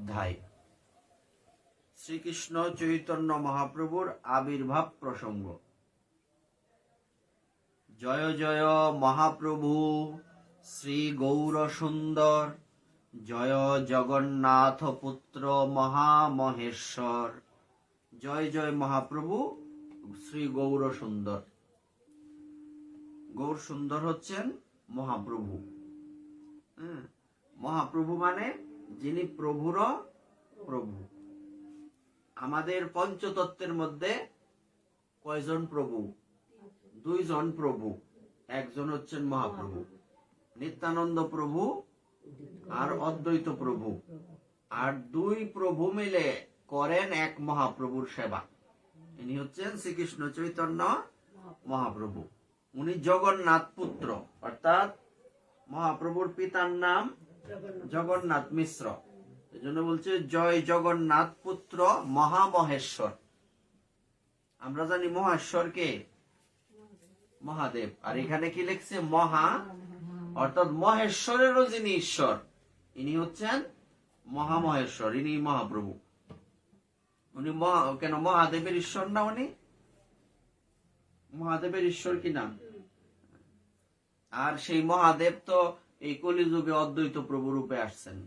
অধ্যায় শ্রীকৃষ্ণ চৈতন্য মহাপ্রভুর আবির্ভাব প্রসঙ্গ। জয় জয় মহাপ্রভু শ্রী গৌর সুন্দর, জয় জগন্নাথ পুত্র মহামহেশ্বর। জয় জয় মহাপ্রভু শ্রী গৌর সুন্দর। গৌর সুন্দর হচ্ছেন মহাপ্রভু। মহাপ্রভু মানে যিনি প্রভুর প্রভু। আমাদের পঞ্চতত্ত্বের মধ্যে কয়জন প্রভু? দুইজন প্রভু। একজন হচ্ছেন মহাপ্রভু, নিত্যানন্দ প্রভু আর অদ্বৈত প্রভু। আর দুই প্রভু মিলে করেন এক মহাপ্রভুর সেবা। ইনি হচ্ছেন শ্রীকৃষ্ণ চৈতন্য মহাপ্রভু। উনি জগন্নাথ পুত্র, অর্থাৎ মহাপ্রভুর পিতার নাম জগন্নাথ মিশ্র। এই জন্য বলছে জয় জগন্নাথ পুত্র মহামহেশ্বর। আমরা জানি মহেশ্বরকে মহাদেব, আর এখানে কি লিখছে মহা, অর্থাৎ মহেশ্বরেরও যিনি ঈশ্বর, ইনি হচ্ছেন মহামহেশ্বর, ইনি মহাপ্রভু। উনি কেন মহাদেবের ঈশ্বর না? উনি মহাদেবের ঈশ্বর কি নাম? আর সেই মহাদেব তো এই কলিযুগে অদ্বৈত প্রভু রূপে আসছেন।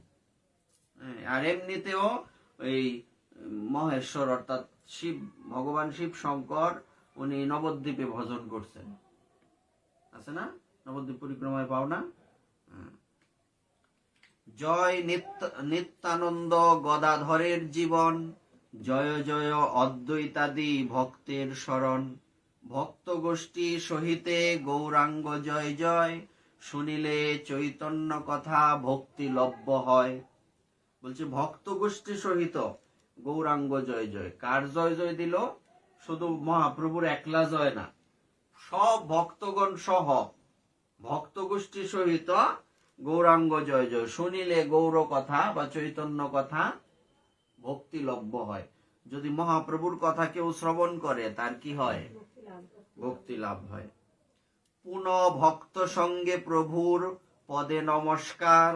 আর এমনিতেও এই মহেশ্বর অর্থাৎ শিব, ভগবান শিব শঙ্কর, উনি নবদ্বীপে ভজন করছেন, আছে না? নবদ্বীপ পরিক্রমায় পাও না? জয় নিত্যানন্দ গদাধরের জীবন, জয় জয় অদ্বৈতাদি ভক্তের শরণ। ভক্ত গোষ্ঠী সহিতে গৌরাঙ্গ জয় জয়, শুনিলে চৈতন্য কথা ভক্তি লভ্য হয়। বলছে ভক্ত গোষ্ঠী সহিত গৌরাঙ্গ জয় জয়। কার জয় জয় দিল? শুধু মহাপ্রভুর একলা জয় না, সব ভক্তগণ সহ ভক্ত গোষ্ঠী সহিত গৌরাঙ্গ জয় জয়। শুনিলে গৌর কথা বা চৈতন্য কথা ভক্তি লভ্য হয়। যদি মহাপ্রভুর কথা কেউ শ্রবণ করে তার কি হয়? ভক্তি লাভ হয়। পুনঃ ভক্ত সঙ্গে প্রভুর পদে নমস্কার,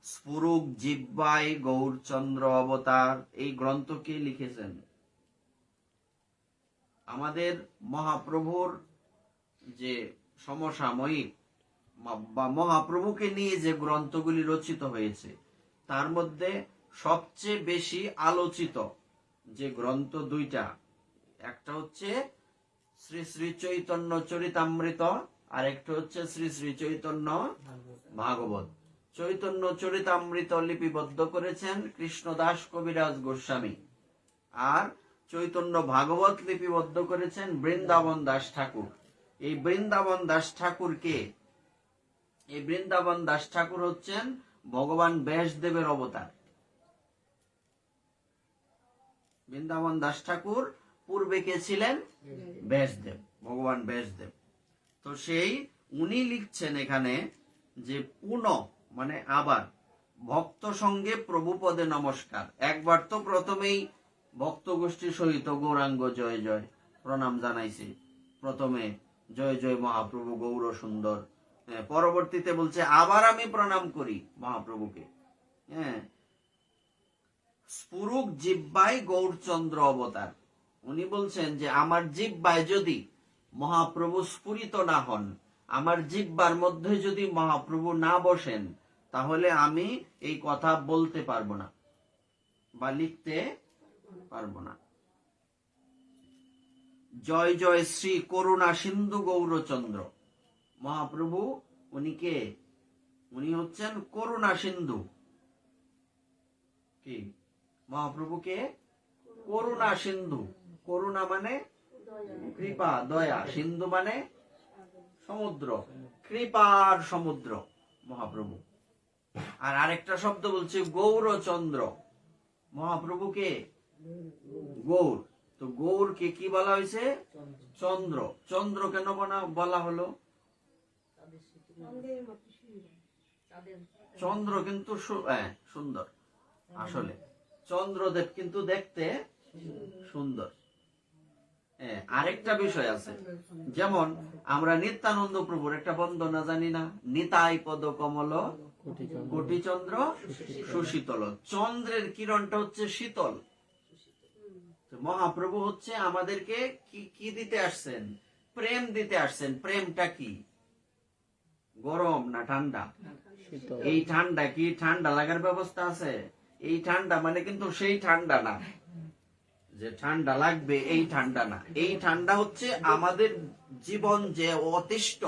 স্ফুরুক জিহ্বায় গৌরচন্দ্র অবতার। এই গ্রন্থ কে লিখেছেন? আমাদের মহাপ্রভুর যে সমসাময়িক বা মহাপ্রভুকে নিয়ে যে গ্রন্থগুলি রচিত হয়েছে তার মধ্যে সবচেয়ে বেশি আলোচিত যে গ্রন্থ দুইটা, একটা হচ্ছে শ্রী শ্রী চৈতন্য চরিতামৃত, আর একটা হচ্ছে শ্রী শ্রী চৈতন্য ভাগবত। চৈতন্য চরিতামৃত লিপিবদ্ধ করেছেন কৃষ্ণদাস কবিরাজ গোস্বামী, আর চৈতন্য ভাগবত লিপিবদ্ধ করেছেন বৃন্দাবন দাস ঠাকুর। এই বৃন্দাবন দাস ঠাকুর কে? এই বৃন্দাবন দাস ঠাকুর হচ্ছেন ভগবান ব্যাসদেবের অবতার। বৃন্দাবন দাস ঠাকুর পূর্বে কে ছিলেন? ব্যাসদেব, ভগবান ব্যাসদেব। তো সেই উনি লিখছেন এখানে যে পুনঃ মানে আবার, ভক্ত সঙ্গে প্রভু পদে নমস্কার। একবার তো প্রথমেই ভক্ত গোষ্ঠীর সহিত গৌরাঙ্গ জয় জয় প্রণাম জানাইছে, প্রথমে জয় জয় মহাপ্রভু গৌর সুন্দর। পরবর্তীতে বলছে আবার আমি প্রণাম করি মহাপ্রভুকে। স্ফুরুক জিহ্বায় গৌরচন্দ্র অবতার। উনি বলছেন যে আমার জিহ্বায় যদি মহাপ্রভু স্ফুরিত না হন, আমার জিহ্বার মধ্যে যদি মহাপ্রভু না বসেন, তাহলে আমি এই কথা বলতে পারবো না বা লিখতে পারবো না। জয় জয় শ্রী করুণা সিন্ধু গৌরচন্দ্র। মহাপ্রভু উনি কে? উনি হচ্ছেন করুণা সিন্ধু। কি মহাপ্রভু কে? করুণা সিন্ধু। করুণা মানে কৃপা, দয়া। সিন্ধু মানে সমুদ্র, কৃপার সমুদ্র মহাপ্রভু। আর আরেকটা শব্দ বলছে গৌরচন্দ্র। মহাপ্রভু কে? গৌর। তো গৌরকে কি বলা হয়েছে? চন্দ্র। চন্দ্র কেন বলা হলো? চন্দ্র কিন্তু সুন্দর, আসলে চন্দ্রদেব কিন্তু দেখতে সুন্দর। আরেকটা বিষয় আছে, যেমন আমরা নিত্যানন্দ প্রভুর একটা বন্দনা জানি না? নিতাই পদ কমল কোটি চন্দ্র সুশীতল। চন্দ্রের কিরণটা হচ্ছে শীতল। মহাপ্রভু হচ্ছে আমাদেরকে কি দিতে আসছেন? প্রেম দিতে আসছেন। প্রেমটা কি? গরম না ঠান্ডা? এই ঠান্ডা কি ঠান্ডা লাগার ব্যবস্থা আছে? এই ঠান্ডা মানে কিন্তু সেই ঠান্ডা না যে ঠান্ডা লাগবে, এই ঠান্ডা না। এই ঠান্ডা হচ্ছে আমাদের জীবন যে অতিষ্ঠ,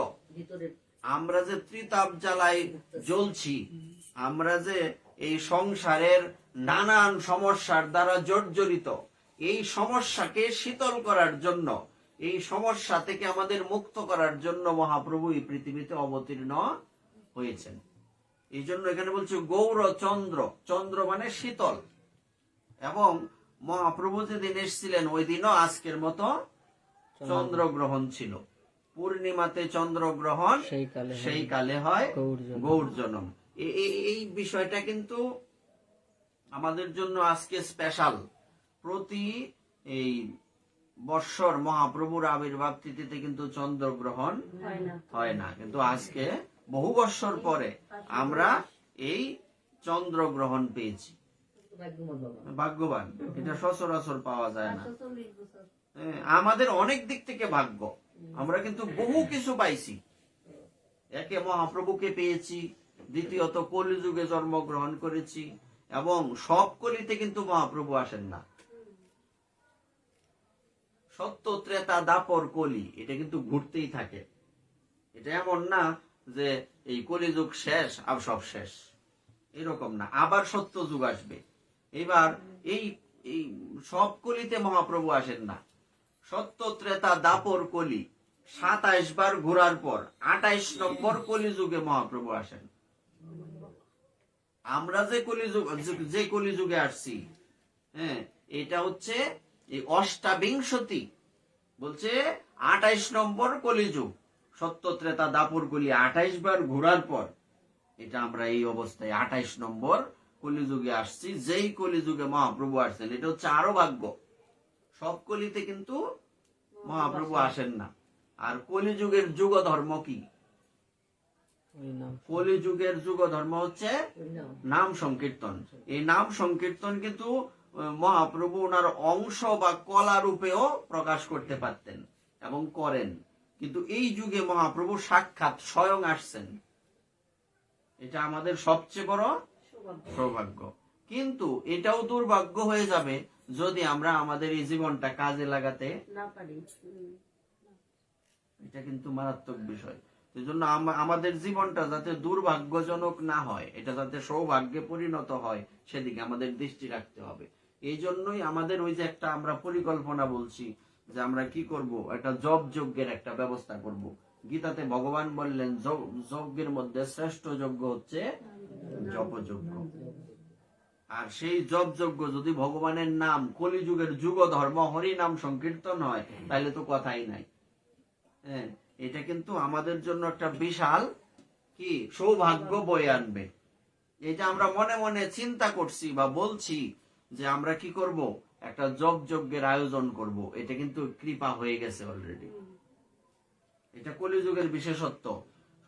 আমরা যে ত্রিতাপ জ্বালায় জ্বলছি, আমরা যে এই সংসারের নানান সমস্যার দ্বারা জর্জরিত, এই সমস্যাকে শীতল করার জন্য, এই সমস্যা থেকে আমাদের মুক্ত করার জন্য মহাপ্রভু এই পৃথিবীতে অবতীর্ণ হয়েছেন। এই জন্য এখানে বলছে গৌর চন্দ্র। চন্দ্র মানে শীতল। এবং মহাপ্রভু যেদিন এসেছিলেন ওই দিনও আজকের মতো চন্দ্রগ্রহণ ছিল। পূর্ণিমাতে চন্দ্রগ্রহণ সেই কালে হয় গৌরজনম। এই বিষয়টা কিন্তু আমাদের জন্য আজকে স্পেশাল। প্রতি এই বৎসর মহাপ্রভুর আবির্ভাব তিথিতে কিন্তু চন্দ্রগ্রহণ হয় না, কিন্তু আজকে বহু বৎসর পরে আমরা এই চন্দ্রগ্রহণ পেয়েছি। ভাগ্যবান, এটা সচরাচর পাওয়া যায় না। আমাদের অনেক দিক থেকে ভাগ্য, আমরা কিন্তু বহু কিছু পাইছি। একে মহাপ্রভুকে পেয়েছি, দ্বিতীয়ত কলিযুগে জন্মগ্রহণ করেছি, এবং সব কলিতে কিন্তু মহাপ্রভু আসেন না। সত্য ত্রেতা দাপর কলি, এটা কিন্তু ঘুরতেই থাকে। এটা এমন না যে এই কলিযুগ শেষ আর সব শেষ, এরকম না। আবার সত্য যুগ আসবে। এবার এই সব কলিতে মহাপ্রভু আসেন না। সত্য ত্রেতা দাপর কলি 27 বার ঘোরার পর 28 নম্বর কলিযুগে মহাপ্রভু আসেন। আমরা যে কলিযুগে আসছি, হ্যাঁ, এটা হচ্ছে এই অষ্টাবিংশতি, বলছে 28 নম্বর কলিযুগ। সত্য ত্রেতা দাপর কলি 28 বার ঘোরার পর এটা আমরা এই অবস্থায় 28 নম্বর কলিযুগে আসছি। যেই কলিযুগে মহাপ্রভু আসছেন, এটা হচ্ছে আরো ভাগ্য। সব কলিতে কিন্তু মহাপ্রভু আসেন না। আর কলিযুগের যুগ ধর্ম কি? কলিযুগের যুগ ধর্ম হচ্ছে নাম সংকীর্তন। এই নাম সংকীর্তন কিন্তু মহাপ্রভু ওনার অংশ বা কলা রূপেও প্রকাশ করতে পারতেন এবং করেন, কিন্তু এই যুগে মহাপ্রভু সাক্ষাৎ স্বয়ং আসছেন। এটা আমাদের সবচেয়ে বড় সৌভাগ্য। কিন্তু এটাও দুর্ভাগ্য হয়ে যাবে যদি আমরা আমাদের এই জীবনটা কাজে লাগাতে না পারি। এটা কিন্তু মারাত্মক বিষয়। এই জন্য আমাদের জীবনটা যাতে দুর্ভাগ্যজনক না হয়, এটা যাতে সৌভাগ্যে পরিণত হয়, সেদিকে আমাদের দৃষ্টি রাখতে হবে। এই জন্যই আমাদের ওই যে একটা আমরা পরিকল্পনা বলছি যে আমরা কি করব, একটা জপ যজ্ঞের একটা ব্যবস্থা করব। গীতাতে ভগবান বললেন যজ্ঞের মধ্যে শ্রেষ্ঠ যজ্ঞ হচ্ছে জপযজ্ঞ। আর সেই জপ যজ্ঞ যদি ভগবানের নাম, কলিযুগের যুগ ধর্ম হরি নাম সংকীর্তন হয়, তাহলে তো কথাই নাই। হ্যাঁ, এটা কিন্তু আমাদের জন্য একটা বিশাল কি সৌভাগ্য বয়ে আনবে। এটা আমরা মনে মনে চিন্তা করছি বা বলছি যে আমরা কি করব, একটা জপ যজ্ঞের আয়োজন করব, এটা কিন্তু কৃপা হয়ে গেছে অলরেডি। এটা কলিযুগের বিশেষত্ব।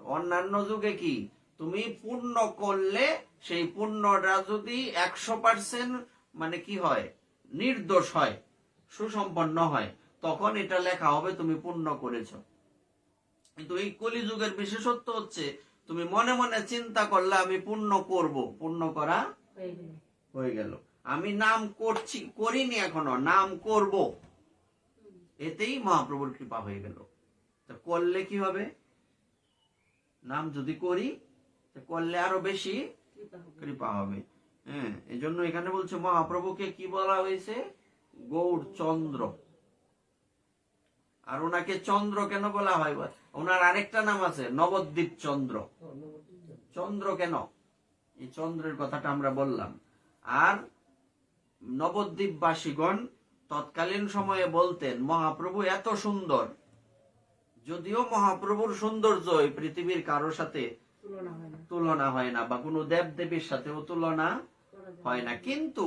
অন্যান্য যুগে কি তুমি পুণ্য করলে সেই পুণ্যটা যদি 100% মানে কি হয়, নির্দোষ হয়, সুসম্পন্ন হয়, তখন এটা লেখা হবে তুমি পুণ্য করেছ। কিন্তু এই কলিযুগের বিশেষত্ব হচ্ছে তুমি মনে মনে চিন্তা করলে আমি পুণ্য করব, পুণ্য করা হয়ে গেল। আমি নাম করিনি এখনো, নাম করব, এতেই মহাপ্রভুর কৃপা হয়ে গেল। করলে কি হবে? নাম যদি করি, করলে আরো বেশি কৃপা হবে। হ্যাঁ, এই জন্য এখানে বলছে মহাপ্রভুকে কি বলা হয়েছে? গৌর চন্দ্র। আর ওনাকে চন্দ্র কেন বলা হয়? ওনার আরেকটা নাম আছে নবদ্বীপ চন্দ্র। চন্দ্র কেন? এই চন্দ্রের কথাটা আমরা বললাম। আর নবদ্বীপবাসীগণ তৎকালীন সময়ে বলতেন মহাপ্রভু এত সুন্দর, যদিও মহাপ্রভুর সৌন্দর্য পৃথিবীর কারোর সাথে তুলনা হয় না, বা কোনো দেব দেবীর সাথেও তুলনা হয় না, কিন্তু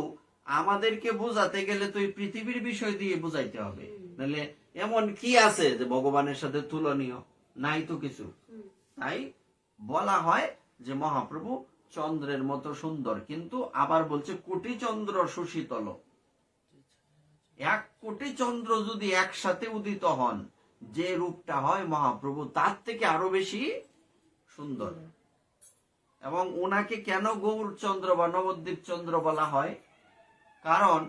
আমাদেরকে বোঝাতে গেলে তো এই পৃথিবীর বিষয় দিয়ে বোঝাইতে হবে। নাহলে এমন কি আছে যে ভগবানের সাথে তুলনীয়? নাই তো কিছু। তাই বলা হয় যে মহাপ্রভু চন্দ্রের মতো সুন্দর, কিন্তু আবার বলছে কোটি চন্দ্র সুশীতল। 1 কোটি চন্দ্র যদি একসাথে উদিত হন, যে রূপটা হয় মহাপ্রভু তার থেকে আরো বেশি সুন্দর। এবং ওনাকে কেন গৌরচন্দ্র বা নবদ্বীপ চন্দ্র বলা হয়? কারণ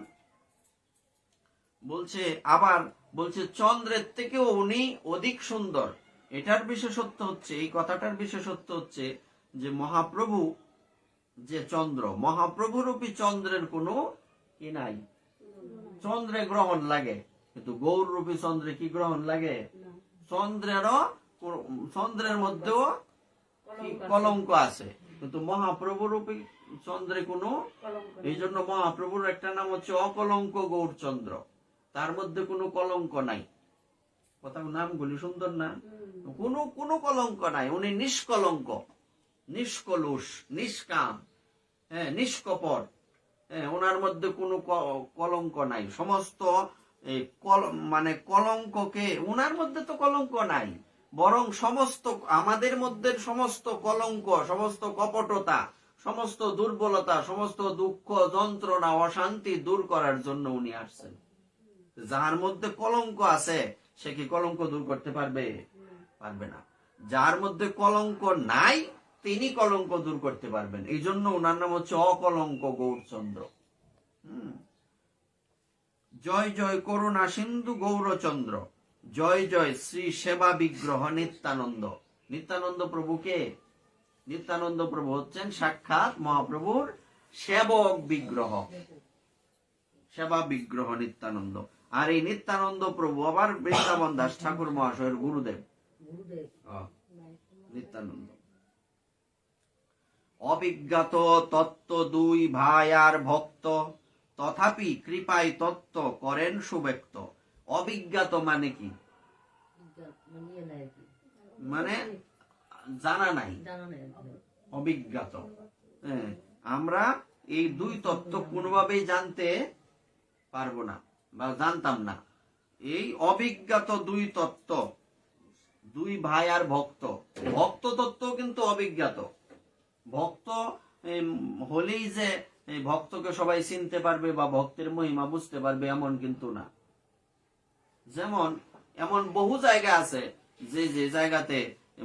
বলছে চন্দ্রের থেকেও উনি অধিক সুন্দর। এটার বিশেষত্ব হচ্ছে, এই কথাটার বিশেষত্ব হচ্ছে যে মহাপ্রভু যে চন্দ্র, মহাপ্রভু রূপী চন্দ্রের কোনো কি নাই, চন্দ্রে গ্রহণ লাগে, কিন্তু গৌর রূপী চন্দ্রে কি গ্রহণ লাগে? চন্দ্রের মধ্যেও কলঙ্ক আছে, কিন্তু মহাপ্রভু রূপী চন্দ্রে কোনো, এই জন্য মহাপ্রভুর একটা নাম হচ্ছে অকলঙ্ক গৌরচন্দ্র, তার মধ্যে কোনো কলঙ্ক নাই। কথা নামগুলি সুন্দর না? কোনো কলঙ্ক নাই, উনি নিষ্কলঙ্ক, নিষ্কলুষ, নিষ্কাম, নিষ্কপট। ওনার মধ্যে কোনো কলঙ্ক নাই। সমস্ত মানে কলঙ্ককে, ওনার মধ্যে তো কলঙ্ক নাই, বরং সমস্ত আমাদের মধ্যে সমস্ত কলঙ্ক, সমস্ত কপটতা, সমস্ত দুর্বলতা, সমস্ত দুঃখ যন্ত্রণা অশান্তি দূর করার জন্য উনি আসছেন। যার মধ্যে কলঙ্ক আছে সে কি কলঙ্ক দূর করতে পারবে? পারবে না। যার মধ্যে কলঙ্ক নাই তিনি কলঙ্ক দূর করতে পারবেন। এই জন্য ওনার নাম হচ্ছে অকলঙ্ক গৌরচন্দ্র। জয় জয় করুণা সিন্ধু গৌরচন্দ্র, জয় জয় শ্রী সেবা বিগ্রহ নিত্যানন্দ। নিত্যানন্দ প্রভুকে, নিত্যানন্দ প্রভু হচ্ছেন সাক্ষাৎ মহাপ্রভুর সেবক বিগ্রহ, সেবা বিগ্রহ নিত্যানন্দ। আর এই নিত্যানন্দ প্রভু আবার বৃন্দাবন দাস ঠাকুর মহাশয়ের গুরুদেব নিত্যানন্দ। অবিজ্ঞাত তত্ত্ব দুই ভাই আর ভক্ত, তথাপি কৃপায় তত্ত্ব করেন সুব্যক্ত। অবিজ্ঞাত মানে কি? মানে জানা নাই, অবিজ্ঞাত। আমরা এই দুই তত্ত্ব কোনোভাবেই জানতে পারবো না বা জানতাম না। এই অবিজ্ঞাত দুই তত্ত্ব, দুই ভাই আর ভক্ত, ভক্ত তত্ত্ব কিন্তু অবিজ্ঞাত। ভক্ত হলেই যে ভক্তকে সবাই চিনতে পারবে বা ভক্তের মহিমা বুঝতে পারবে এমন কিন্তু না। যেমন এমন বহু জায়গা আছে যে যে জায়গাতে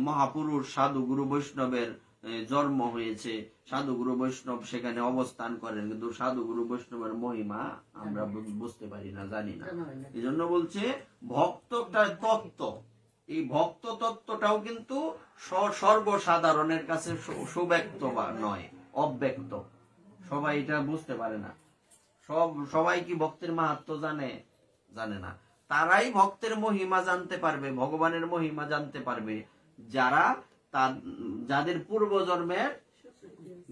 মহাপুরুষ সাধু গুরু বৈষ্ণবের জন্ম হয়েছে, সাধু গুরু বৈষ্ণব সেখানে অবস্থান করেন, কিন্তু সাধু গুরু বৈষ্ণবের মহিমা আমরা বুঝতে পারি না, জানি না। এই জন্য বলছে ভক্তটা তত্ত্ব, এই ভক্ত তত্ত্বটাও কিন্তু সর্বসাধারণের কাছে সুব্যক্ত বা নয়, অব্যক্ত। সবাই এটা বুঝতে পারে না। সবাই কি ভক্তের মাহাত্ম্য জানে? জানে না। তারাই ভক্তের মহিমা জানতে পারবে, ভগবানের মহিমা জানতে পারবে যারা যাদের পূর্ব জন্মের,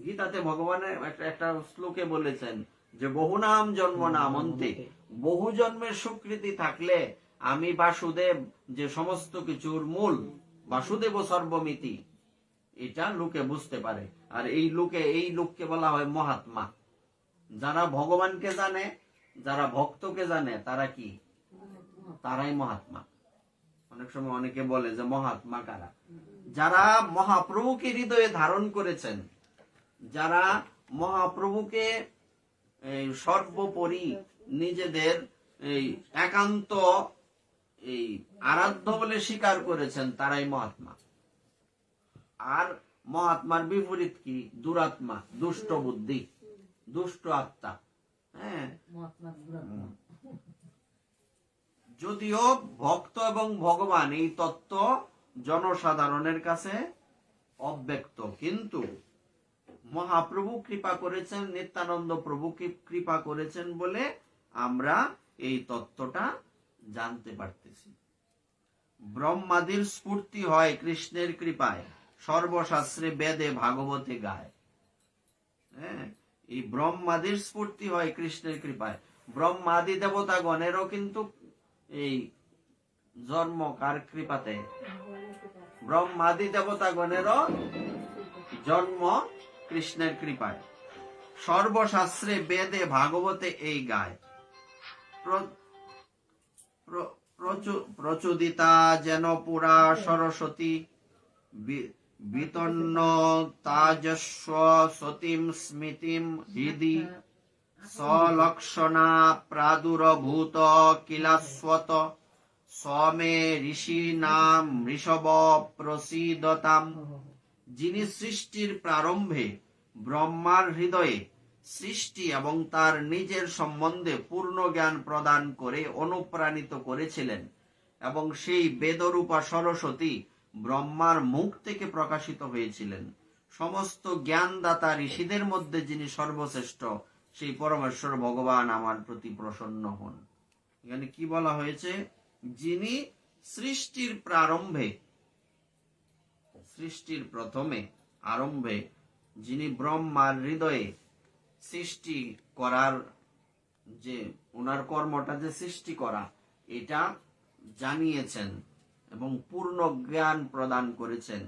গীতাতে ভগবানের একটা শ্লোকে বলেছেন যে বহু নাম জন্ম নাম অন্তে, বহু জন্মের স্বীকৃতি থাকলে আমি বাসুদেব যে সমস্ত কিছুর মূল, বাসুদেব সর্বমিতি, এটা লোকে বুঝতে পারে। আর এই লোককে বলা হয় মহাত্মা। যারা ভগবানকে জানে, যারা ভক্তকে জানে, তারা কি? তারাই মহাত্মা। অনেক সময় অনেকে বলে যে মহাত্মা কারা? যারা মহাপ্রভুকে হৃদয়ে ধারণ করেছেন, যারা মহাপ্রভুকে সর্বোপরি নিজেদের এই একান্ত এই আরাধ্য বলে স্বীকার করেছেন, তারাই মহাত্মা। আর মহাত্মার বিপরীত কি? দুরাত্মা, দুষ্ট বুদ্ধি, দুষ্ট আত্মা। যদিও ভক্ত এবং ভগবান এই তত্ত্ব জনসাধারণের কাছে অব্যক্ত, কিন্তু মহাপ্রভু কৃপা করেছেন, নিত্যানন্দ প্রভু কৃপা করেছেন বলে আমরা এই তত্ত্বটা জানতে পারতেছি। ব্রহ্মাদির স্ফূর্তি হয় কৃষ্ণের কৃপায়, সর্বশাস্ত্রে বেদে ভাগবতে গায়। এই ব্রহ্মাদির স্ফূর্তি হয় কৃষ্ণের কৃপায়। ব্রহ্মাদি দেবতা গণেরও কিন্তু এই জন্ম কার কৃপাতে? ব্রহ্মাদি দেবতা গণেরও জন্ম কৃষ্ণের কৃপায়। সর্বশাস্ত্রে বেদে ভাগবতে এই গায়। প্রচুদিতা যেন পুরা সরস্বতী, বিতন্ন তাজস্ব সতীম স্মৃতিম হৃদি সলক্ষণা প্রাদুরভূত কিলাস্বত সমে ঋষি নাম ঋষভ প্রসীদতাম। যিনি সৃষ্টির প্রারম্ভে ব্রহ্মার হৃদয়ে সৃষ্টি এবং তার নিজের সম্বন্ধে পূর্ণ জ্ঞান প্রদান করে অনুপ্রাণিত করেছিলেন, এবং সেই বেদরূপা সরস্বতী ব্রহ্মার মুখ থেকে প্রকাশিত হয়েছিলেন। সমস্ত জ্ঞানদাতা ঋষিদের মধ্যে যিনি সর্বশ্রেষ্ঠ, সেই পরমেশ্বর ভগবান আমার প্রতি প্রসন্ন হন। এখানে কি বলা হয়েছে? যিনি সৃষ্টির প্রারম্ভে, সৃষ্টির প্রথমে আরম্ভে যিনি ব্রহ্মার হৃদয়ে সৃষ্টি করার যে ওনার কর্মটা যে সৃষ্টি করা, এটা জানিয়েছেন এবং পূর্ণ জ্ঞান প্রদান করেছেন,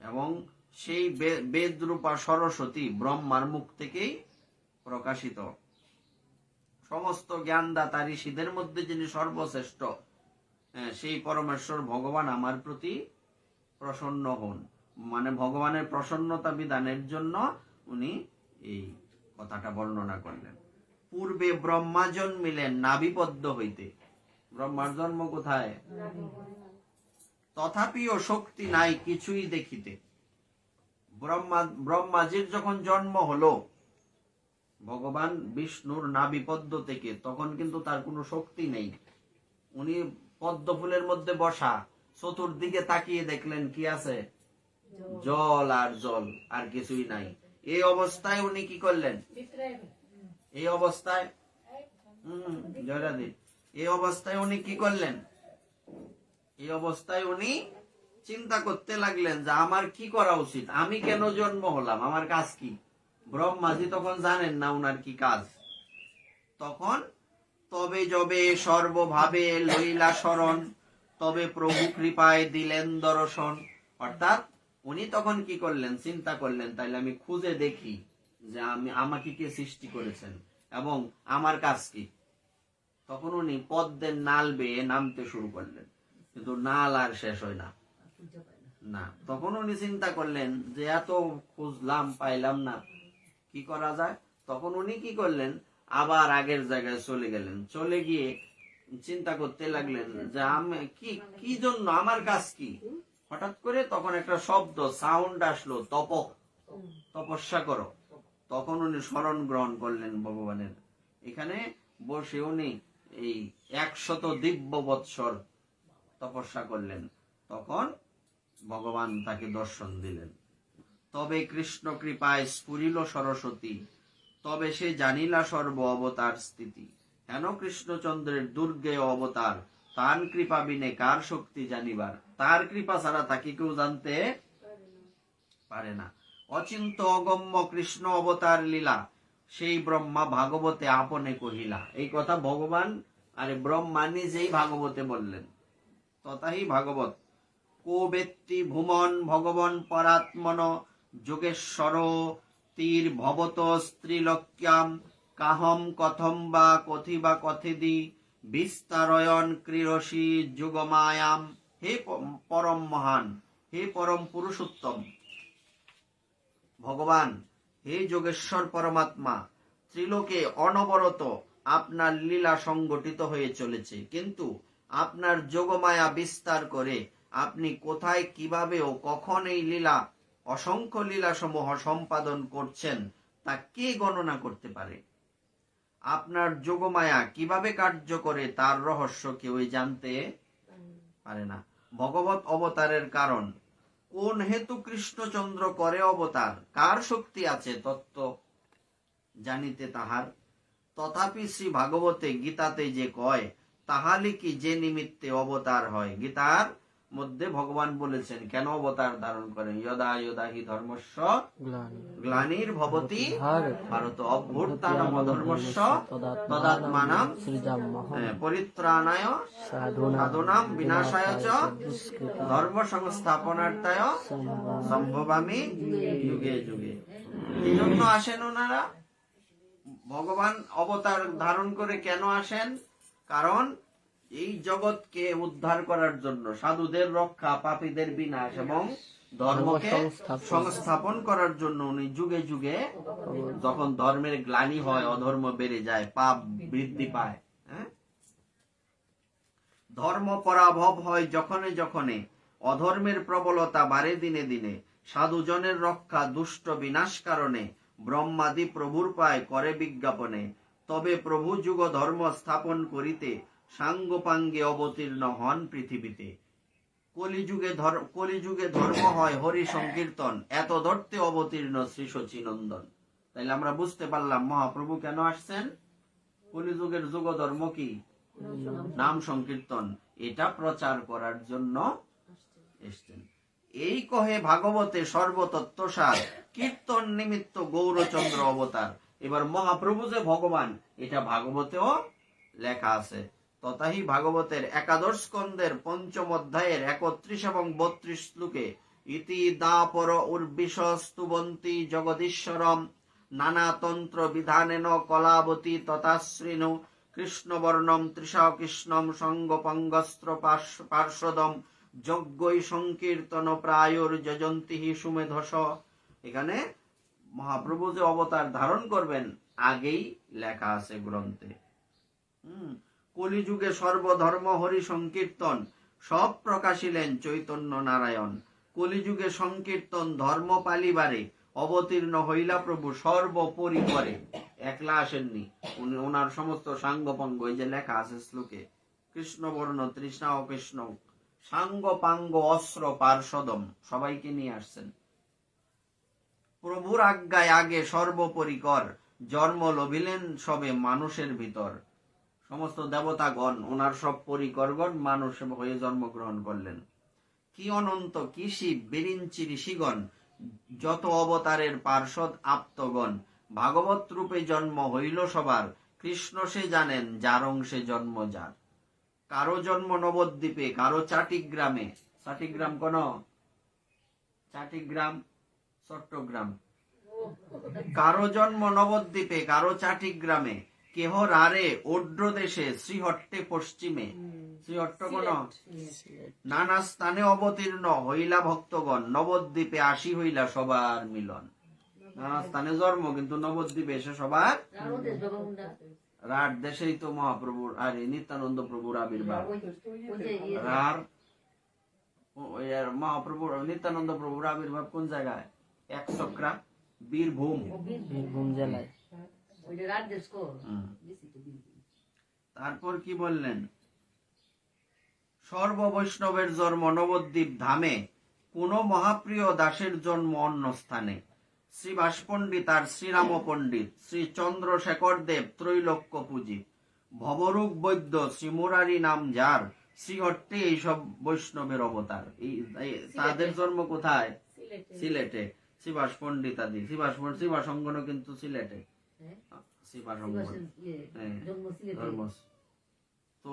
এবং সেই বেদরূপা সরস্বতী ব্রহ্মার মুখ থেকেই প্রকাশিত। সমস্ত জ্ঞানদাতা ঋষিদের মধ্যে যিনি সর্বশ্রেষ্ঠ, সেই পরমেশ্বর ভগবান আমার প্রতি প্রসন্ন হন। মানে ভগবানের প্রসন্নতা বিধানের জন্য উনি এই কথাটা বর্ণনা করলেন। পূর্বে ব্রহ্মা জন্মিলেন নাভিপদ্ম হইতে। ব্রহ্মার জন্ম কোথায়? তথাপিও শক্তি নাই কিছুই দেখিতে। ব্রহ্মাজির যখন জন্ম হলো ভগবান বিষ্ণুর নাভিপদ্ম থেকে, তখন কিন্তু তার কোনো শক্তি নেই। উনি পদ্ম ফুলের মধ্যে বসা, চতুর্দিকে তাকিয়ে দেখলেন কি আছে? জল আর জল, আর কিছুই নাই। এই অবস্থায় উনি কি করলেন? এই অবস্থায় জয়রাধি, এই অবস্থায় উনি কি করলেন? এই অবস্থায় উনি চিন্তা করতে লাগলেন যে আমার কি করা উচিত, আমি কেন জন্ম হলাম, আমার কাজ কি? ব্রহ্মাজি তখন জানেন না উনার কি কাজ। তখন তবে যবে সর্বভাবে লইলা শরণ, তবে প্রভু কৃপায় দিলেন দর্শন। অর্থাৎ উনি তখন কি করলেন? চিন্তা করলেন তাইলে আমি খুঁজে দেখি যে আমাকে কে সৃষ্টি করেছেন এবং আমার কাজ কি। তখন উনি পদ্মের নাল বেয়ে নামতে শুরু করলেন, কিন্তু নাল আর শেষ হয় না। তখন উনি চিন্তা করলেন যে এত খুঁজলাম পাইলাম না, কি করা যায়? তখন উনি কি করলেন? আবার আগের জায়গায় চলে গেলেন। চলে গিয়ে চিন্তা করতে লাগলেন যে আমি কি জন্য, আমার কাজ কি। হঠাৎ করে তখন একটা শব্দ, সাউন্ড আসলো, তপস্যা করো। তখন উনি শরণ গ্রহণ করলেন ভগবানের। এখানে বসে উনি এই 100 দিব্য বৎসর তপস্যা করলেন। তখন ভগবান তাকে দর্শন দিলেন। তবে কৃষ্ণ কৃপায় স্ফুরিল সরস্বতী, তবে সে জানিলা সর্ব অবতার স্থিতি। হেন কৃষ্ণচন্দ্রের দুর্গেয় অবতার, তার কৃপা বিনে কার শক্তি জানিবার। তার কৃপা ছাড়া তাকে কেউ জানতে পারে না। অচিন্ত অগম্য কৃষ্ণ অবতার লীলা, সেই ব্রহ্মা ভাগবতে আপনে কহিলা। এই কথা ভগবান আরে ব্রহ্মা নিজেই ভাগবতে বললেন। তথাহি ভাগবত। কো বেত্তি ভুমন ভগবান পরাত্মন, যোগেশ্বর তীর ভবত স্ত্রীলক্ষ্যাম, কাহম কথম বা কথিবা কথিদি, বিস্তারয়ন ক্রীড়সি যুগমায়াম। হে পরম মহান, হে পরম পুরুষোত্তম ভগবান, হে যোগেশ্বর পরমাত্মা, ত্রিলোকে অনবরত আপনার লীলা সংগঠিত হয়ে চলেছে, কিন্তু আপনার যোগমায়া বিস্তার করে আপনি কোথায়, কিভাবে ও কখন এই লীলা, অসংখ্য লীলা সমূহ সম্পাদন করছেন তা কে গণনা করতে পারে? আপনার যোগমায়া কিভাবে কার্য করে তার রহস্য কেউই জানতে পারে না। ভগবত অবতারের কারণ, কোন হেতু কৃষ্ণচন্দ্র করে অবতার, কার শক্তি আছে তত্ত্ব জানিতে তাহার। তথাপি শ্রী ভাগবতে গীতাতে যে কয়, তাহালি কি যে নিমিত্তে অবতার হয়। গীতার মধ্যে ভগবান বলেছেন কেন অবতার ধারণ করেন। যদা যদা হি ধর্মস্য গ্লানির ভবতি ভারত অভ্যুত্থানম ধর্মস্য তদাত্মানাং পরিত্রাণায় সাধুনাং বিনাশায় চ ধর্ম সংস্থাপনার্থায় সম্ভবামি যুগে যুগে। এই জন্য আসেন ওনারা। ভগবান অবতার ধারণ করে কেন আসেন? কারণ এই জগৎকে উদ্ধার করার জন্য, সাধুদের রক্ষা, পাপীদের বিনাশ এবং ধর্মকে সংস্থাপন করার জন্য উনি যুগে যুগে, যখন ধর্মের গ্লানি হয়, অধর্ম বেড়ে যায়, পাপ বৃদ্ধি পায়, হ্যাঁ, ধর্ম পরাভব হয় যখনে যখনে, অধর্মের প্রবলতা বাড়ে দিনে দিনে, সাধুজনের রক্ষা দুষ্ট বিনাশ কারণে, ব্রহ্মাদি প্রভুর পায় করে বিজ্ঞাপনে, তবে প্রভু যুগ ধর্ম স্থাপন করিতে, সাঙ্গপাঙ্গে অবতীর্ণ হন পৃথিবীতে। কলিযুগে ধর্ম হয় হরি সংকীর্তন, এত ধরতে অবতীর্ণ শ্রী শচীনন্দন। তাইলে আমরা বুঝতে পারলাম মহাপ্রভু কেন আসছেন। কলিযুগের যুগ ধর্ম কি? নাম সংকীর্তন, এটা প্রচার করার জন্য এসছেন। এই কহে ভাগবতে সর্বতত্ত্বসার, কীর্তন নিমিত্ত গৌরচন্দ্র অবতার। এবার মহাপ্রভু যে ভগবান, এটা ভাগবতেও লেখা আছে। তথাহি ভাগবতের একাদশ স্কন্ধের পঞ্চম অধ্যায়ের 31 এবং 32 শ্লোকে, ইতি দাপর উর্বিশ স্তুবন্তি জগদীশ্বরম, নানা তন্ত্র বিধানেন কলাবতী তথাশ্রিনু, কৃষ্ণবর্ণম তৃষা কৃষ্ণম সঙ্গপঙ্গস্ত্র পার্শ্বদম, যজ্ঞই সংকীর্তন প্রায়ুর যজন্তি সুমেধস। এখানে মহাপ্রভু যে অবতার ধারণ করবেন আগেই লেখা আছে গ্রন্থে। কলিযুগে সর্বধর্ম হরি সংকীর্তন, সব প্রকাশিলেন চৈতন্য নারায়ণ। কলিযুগে সংকীর্তন ধর্ম পালিবারে, অবতীর্ণ হইলা প্রভু সর্বোপরি করে। একলা আসেননি, ওনার সমস্ত সাঙ্গপাঙ্গ, এই যে লেখা আছে শ্লোকে, কৃষ্ণবর্ণ তৃষ্ণা ও কৃষ্ণ সাঙ্গপাঙ্গ অস্ত্র পার্শ্বদম, সবাইকে নিয়ে আসছেন। প্রভুর আজ্ঞায় আগে সর্বোপরিকর, জন্ম লভিলেন সবে মানুষের ভিতর। সমস্ত দেবতাগণ, ওনার সব পরিকরগণ মানুষ হয়ে জন্মগ্রহণ করলেন। কি অনন্ত কি শিব বিরিঞ্চি ঋষিগণ, যত অবতারের পার্ষদ আপ্তগণ, ভাগবত রূপে জন্ম হইল সবার, কৃষ্ণ সে জানেন যার অংশে জন্ম যার। কারো জন্ম নবদ্বীপে, কারো চাটিগ্রামে, চাটিগ্রাম কোন? চাটিগ্রাম চট্টগ্রাম। কারো জন্ম নবদ্বীপে, কারো চাটিগ্রামে, কেহ রারে ওড্র দেশে, শ্রীহট্টে পশ্চিমে। শ্রীহট্ট কোন? নানা স্থানে অবতীর্ণ হইলা ভক্তগণ, নবদ্বীপে আসি হইলা সবার মিলন। নানা স্থানে জন্ম, কিন্তু নবদ্বীপে এসে সবার। রার দেশেই তো মহাপ্রভুর আর নিত্যানন্দ প্রভুর আবির্ভাব। রার মহাপ্রভুর নিত্যানন্দ প্রভুর আবির্ভাব কোন জায়গায়? একচক্রা, বীরভূম জেলায়। তারপর কি বললেন? সর্ব বৈষ্ণবের জন্ম নবদ্বীপ ধামে, কোন মহাপ্রিয় দাসের জন্ম অন্য স্থানে। শ্রীবাস পণ্ডিত আর শ্রীরাম পণ্ডিত, শ্রী চন্দ্রশেখর দেব ত্রৈলোক্য পূজিত, ভবরূপ বৈদ্য শ্রী মুরারি নাম যার, শ্রীহট্টে এইসব বৈষ্ণবের অবতার। তাদের জন্ম কোথায়? সিলেটে। শ্রীবাস পণ্ডিত আদি, শ্রীবাস অঙ্গন কিন্তু সিলেটে। তো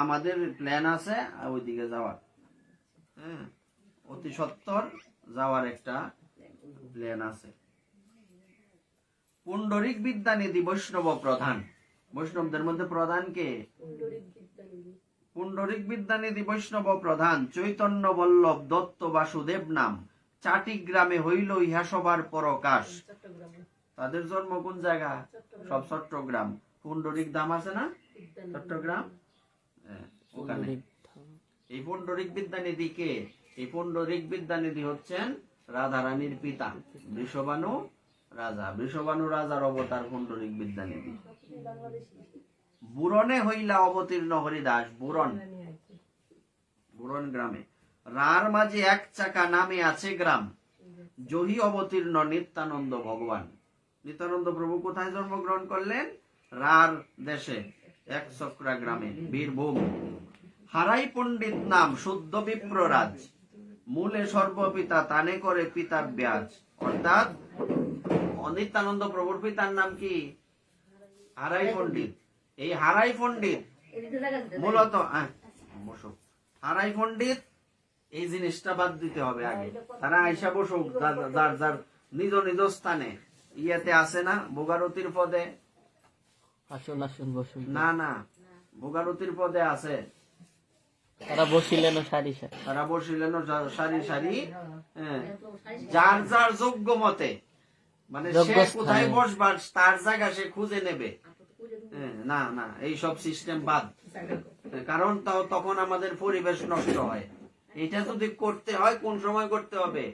আমাদের প্ল্যান আছে ওইদিকে যাওয়ার, হ্যাঁ, অতি সত্বর যাওয়ার একটা প্ল্যান আছে। পুণ্ডরিক বিদ্যানিধি বৈষ্ণব প্রধান, বৈষ্ণবদের মধ্যে প্রধান কে? পুণ্ডরিক বিদ্যানিধি বৈষ্ণব প্রধান, চৈতন্য বল্লভ দত্ত বাসুদেব নাম, চাটিগ্রামে হইল ইহা সবার পরকাশ। তাদের জন্ম কোন জায়গা? সব চট্টগ্রাম। পুণ্ডরিক ধাম আছে না চট্টগ্রাম, ওখানে। এই পুণ্ডরিক বিদ্যানিধি কে? এই পুণ্ডরিক বিদ্যানিধি হচ্ছেন রাধারানীর পিতা, বৃষভানু রাজা। বৃষভানু রাজার অবতার পুণ্ডরিক বিদ্যানিধি। বুরনে হইলা অবতীর্ণ হরিদাস, বুরন গ্রামে। রার মাঝে এক চাকা নামে আছে গ্রাম, জহি অবতীর্ণ নিত্যানন্দ ভগবান। নিত্যানন্দ প্রভু কোথায় জন্মগ্রহণ করলেন? রার দেশে, একচক্রা গ্রামে, বীরভূম। হারাই পণ্ডিত নাম শুদ্ধ বিপ্ররাজ, মূলে সর্বপিতা তানে করে পিতা ব্যাজ। অর্থাৎ নিত্যানন্দ প্রভুর পিতার নাম কি? হারাই পণ্ডিত। এই হারাই পণ্ডিত মূলত হারাই পণ্ডিত, এই জিনিসটা বাদ দিতে হবে আগে। তারা আইসা বসুক যার যার নিজ নিজ স্থানে। ইয়েতে আছে না ভোগারতির পদে? না না, ভোগারতির পদে আছে তারা বসিলেন সারি সারি, তারা বসিলেন সারি সারি, হ্যাঁ, যার যার যোগ্য মতে, মানে সে কোথায় বসবার তার জায়গা সে খুঁজে নেবে। না না, এইসব সিস্টেম বাদ, কারণ তাও তখন আমাদের পরিবেশ নষ্ট হয়। এটা যদি করতে হয় কোন সময় করতে হবে?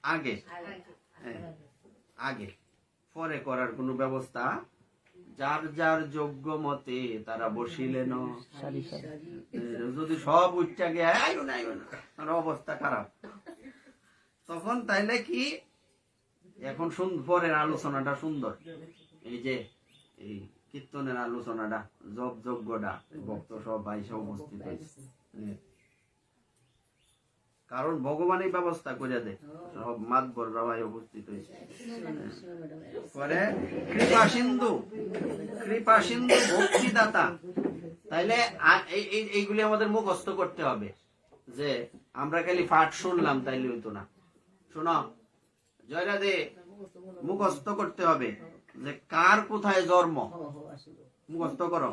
আগে, আগে, পরে করার কোনো ব্যবস্থা। যার যার যোগ্য মতে তারা বসিলেন সারি সারি। যদি সব উচ্চা গিয়ে আইও না অবস্থা খারাপ, তখন তাইলে কি, এখন পরের আলোচনাটা সুন্দর, এই যে এই কীর্তনের আলোচনাটা, জপ যজ্ঞটা, ভক্ত সব আইসা উপস্থিত হয়েছে, কারণ ভগবান এই ব্যবস্থা করে দেয়, সব মাতবর বাবাই উপস্থিত হয়েছে। পরে কৃপা সিন্ধু ভক্তিদাতা, তাইলে এইগুলি আমাদের মুখস্থ করতে হবে, যে আমরা খালি পাঠ শুনলাম তাইলে হইতো না। শোনো জয়রাধে, মুখস্থ করতে হবে যে কার কোথায় জন্ম, মুখস্থ করো।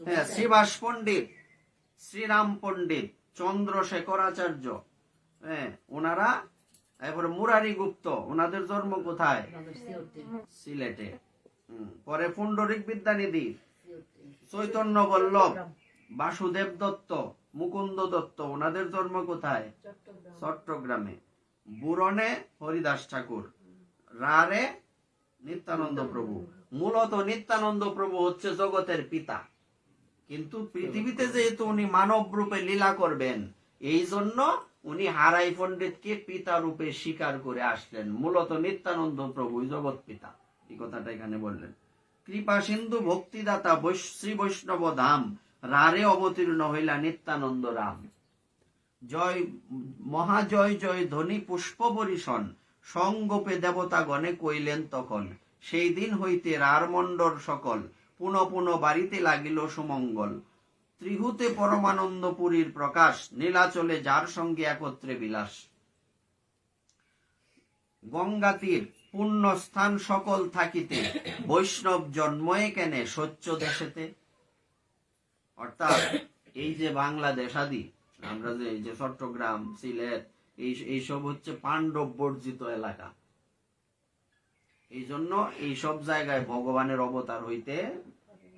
হ্যাঁ, শ্রীবাস পণ্ডিত, শ্রীরাম পণ্ডিত, চন্দ্রশেখরাচার্য, হ্যাঁ, ওনারা, এরপরে মুরারি গুপ্ত, ওনাদের জন্ম কোথায়? সিলেটে। পরে পুণ্ডরিক বিদ্যানিধি, চৈতন্য বল্লভ, বাসুদেব দত্ত, মুকুন্দ দত্ত, ওনাদের জন্ম কোথায়? চট্টগ্রামে। বুরনে হরিদাস ঠাকুর, রারে নিত্যানন্দ প্রভু। মূলত নিত্যানন্দ প্রভু হচ্ছে জগতের পিতা, কিন্তু পৃথিবীতে যেহেতু উনি মানব রূপে লীলা করবেন, এই জন্য উনি হারাই পণ্ডিতকে পিতা রূপে স্বীকার করে আসলেন। মূলত নিত্যানন্দ প্রভু জগৎ পিতা, এই কথাটা এখানে বললেন। কৃপা সিন্ধু ভক্তিদাতা শ্রী বৈষ্ণব ধাম, রারে অবতীর্ণ হইলা নিত্যানন্দ রাম। জয় মহাজয় জয় ধ্বনি পুষ্প বরিশন, সঙ্গোপে দেবতা গণে কইলেন তখন। সেই দিন হইতে রার মণ্ডল সকল, পুনঃ পুনঃ বাড়িতে লাগিল সুমঙ্গল। ত্রিহুতে পরমানন্দ পুরীর প্রকাশ, নীলাচলে যার সঙ্গে একত্রে বিলাস। গঙ্গা তীর পুণ্য স্থান সকল থাকিতে, বৈষ্ণব জন্ময়ে কেনে স্বচ্ছ দেশেতে। অর্থাৎ এই যে বাংলাদেশ আদি, আমরা যে এই যে চট্টগ্রাম, সিলেট, এইসব হচ্ছে পাণ্ডব বর্জিত এলাকা। এই জন্য এইসব জায়গায় ভগবানের অবতার হইতে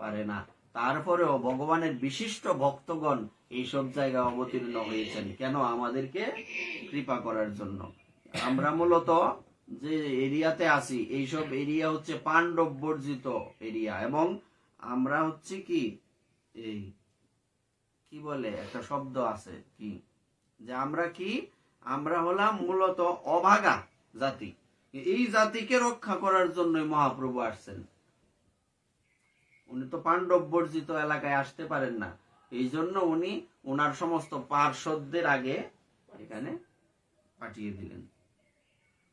পারে না। তারপরেও ভগবানের বিশিষ্ট ভক্তগণ এইসব জায়গায় অবতীর্ণ হয়েছেন, কেন? আমাদেরকে কৃপা করার জন্য। আমরা মূলত যে এরিয়াতে আছি, এইসব এরিয়া হচ্ছে পাণ্ডব বর্জিত এরিয়া, এবং আমরা হচ্ছে কি, এই কি বলে একটা শব্দ আছে কি, যে আমরা কি, আমরা হলাম মূলত অভাগা জাতি। এই জাতিকে রক্ষা করার জন্যই মহাপ্রভু আসছেন। উনি তো পাণ্ডব বর্জিত এলাকায় আসতে পারেন না, এই জন্য উনি ওনার সমস্ত পার্শ্বদের আগে এখানে পাঠিয়ে দিলেন।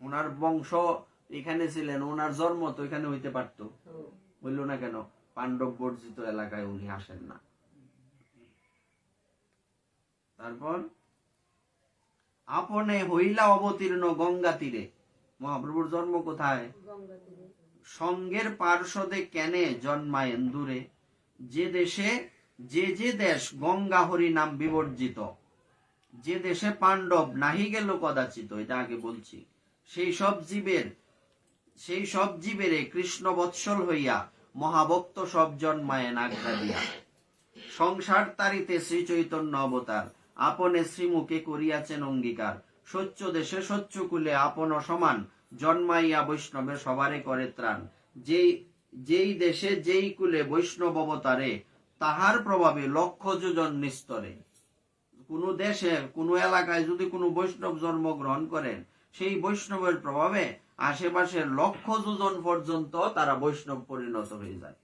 ওনার বংশ এখানে ছিলেন, ওনার জন্ম তো এখানে হইতে পারত, বলল না কেন? পাণ্ডব বর্জিত এলাকায় উনি আসেন না। তারপর আপনে হইলা অবতীর্ণ গঙ্গা তীরে, মহাপ্রভুর জন্ম কোথায়? সঙ্গের পার্শ্বদে কেনে জন্মায়েন দূরে। যে দেশে যে দেশ গঙ্গা হরি নাম বিবর্জিত, যে দেশে পাণ্ডব নাহি গেল কদাচিত, এটা আগে বলছি। সেই সব জীবেরে কৃষ্ণ বৎসল হইয়া, মহাভক্ত সব জন্মায়েন আজ্ঞা দিয়া। সংসার তারিতে শ্রী চৈতন্য অবতার, আপনে শ্রীমুখে করিয়াছেন অঙ্গীকার। সচ্চ দেশে সচ্চ কুলে আপন সমান, জন্মাইয়া বৈষ্ণবে সবারে করে ত্রাণ। যেই দেশে যেই কুলে বৈষ্ণব অবতারে, তাহার প্রভাবে লক্ষ যোজন নিস্তরে। কোন দেশে কোন এলাকায় যদি কোনো বৈষ্ণব জন্মগ্রহণ করেন, সেই বৈষ্ণবের প্রভাবে আশেপাশের লক্ষ যোজন পর্যন্ত তারা বৈষ্ণব পরিণত হয়ে যায়,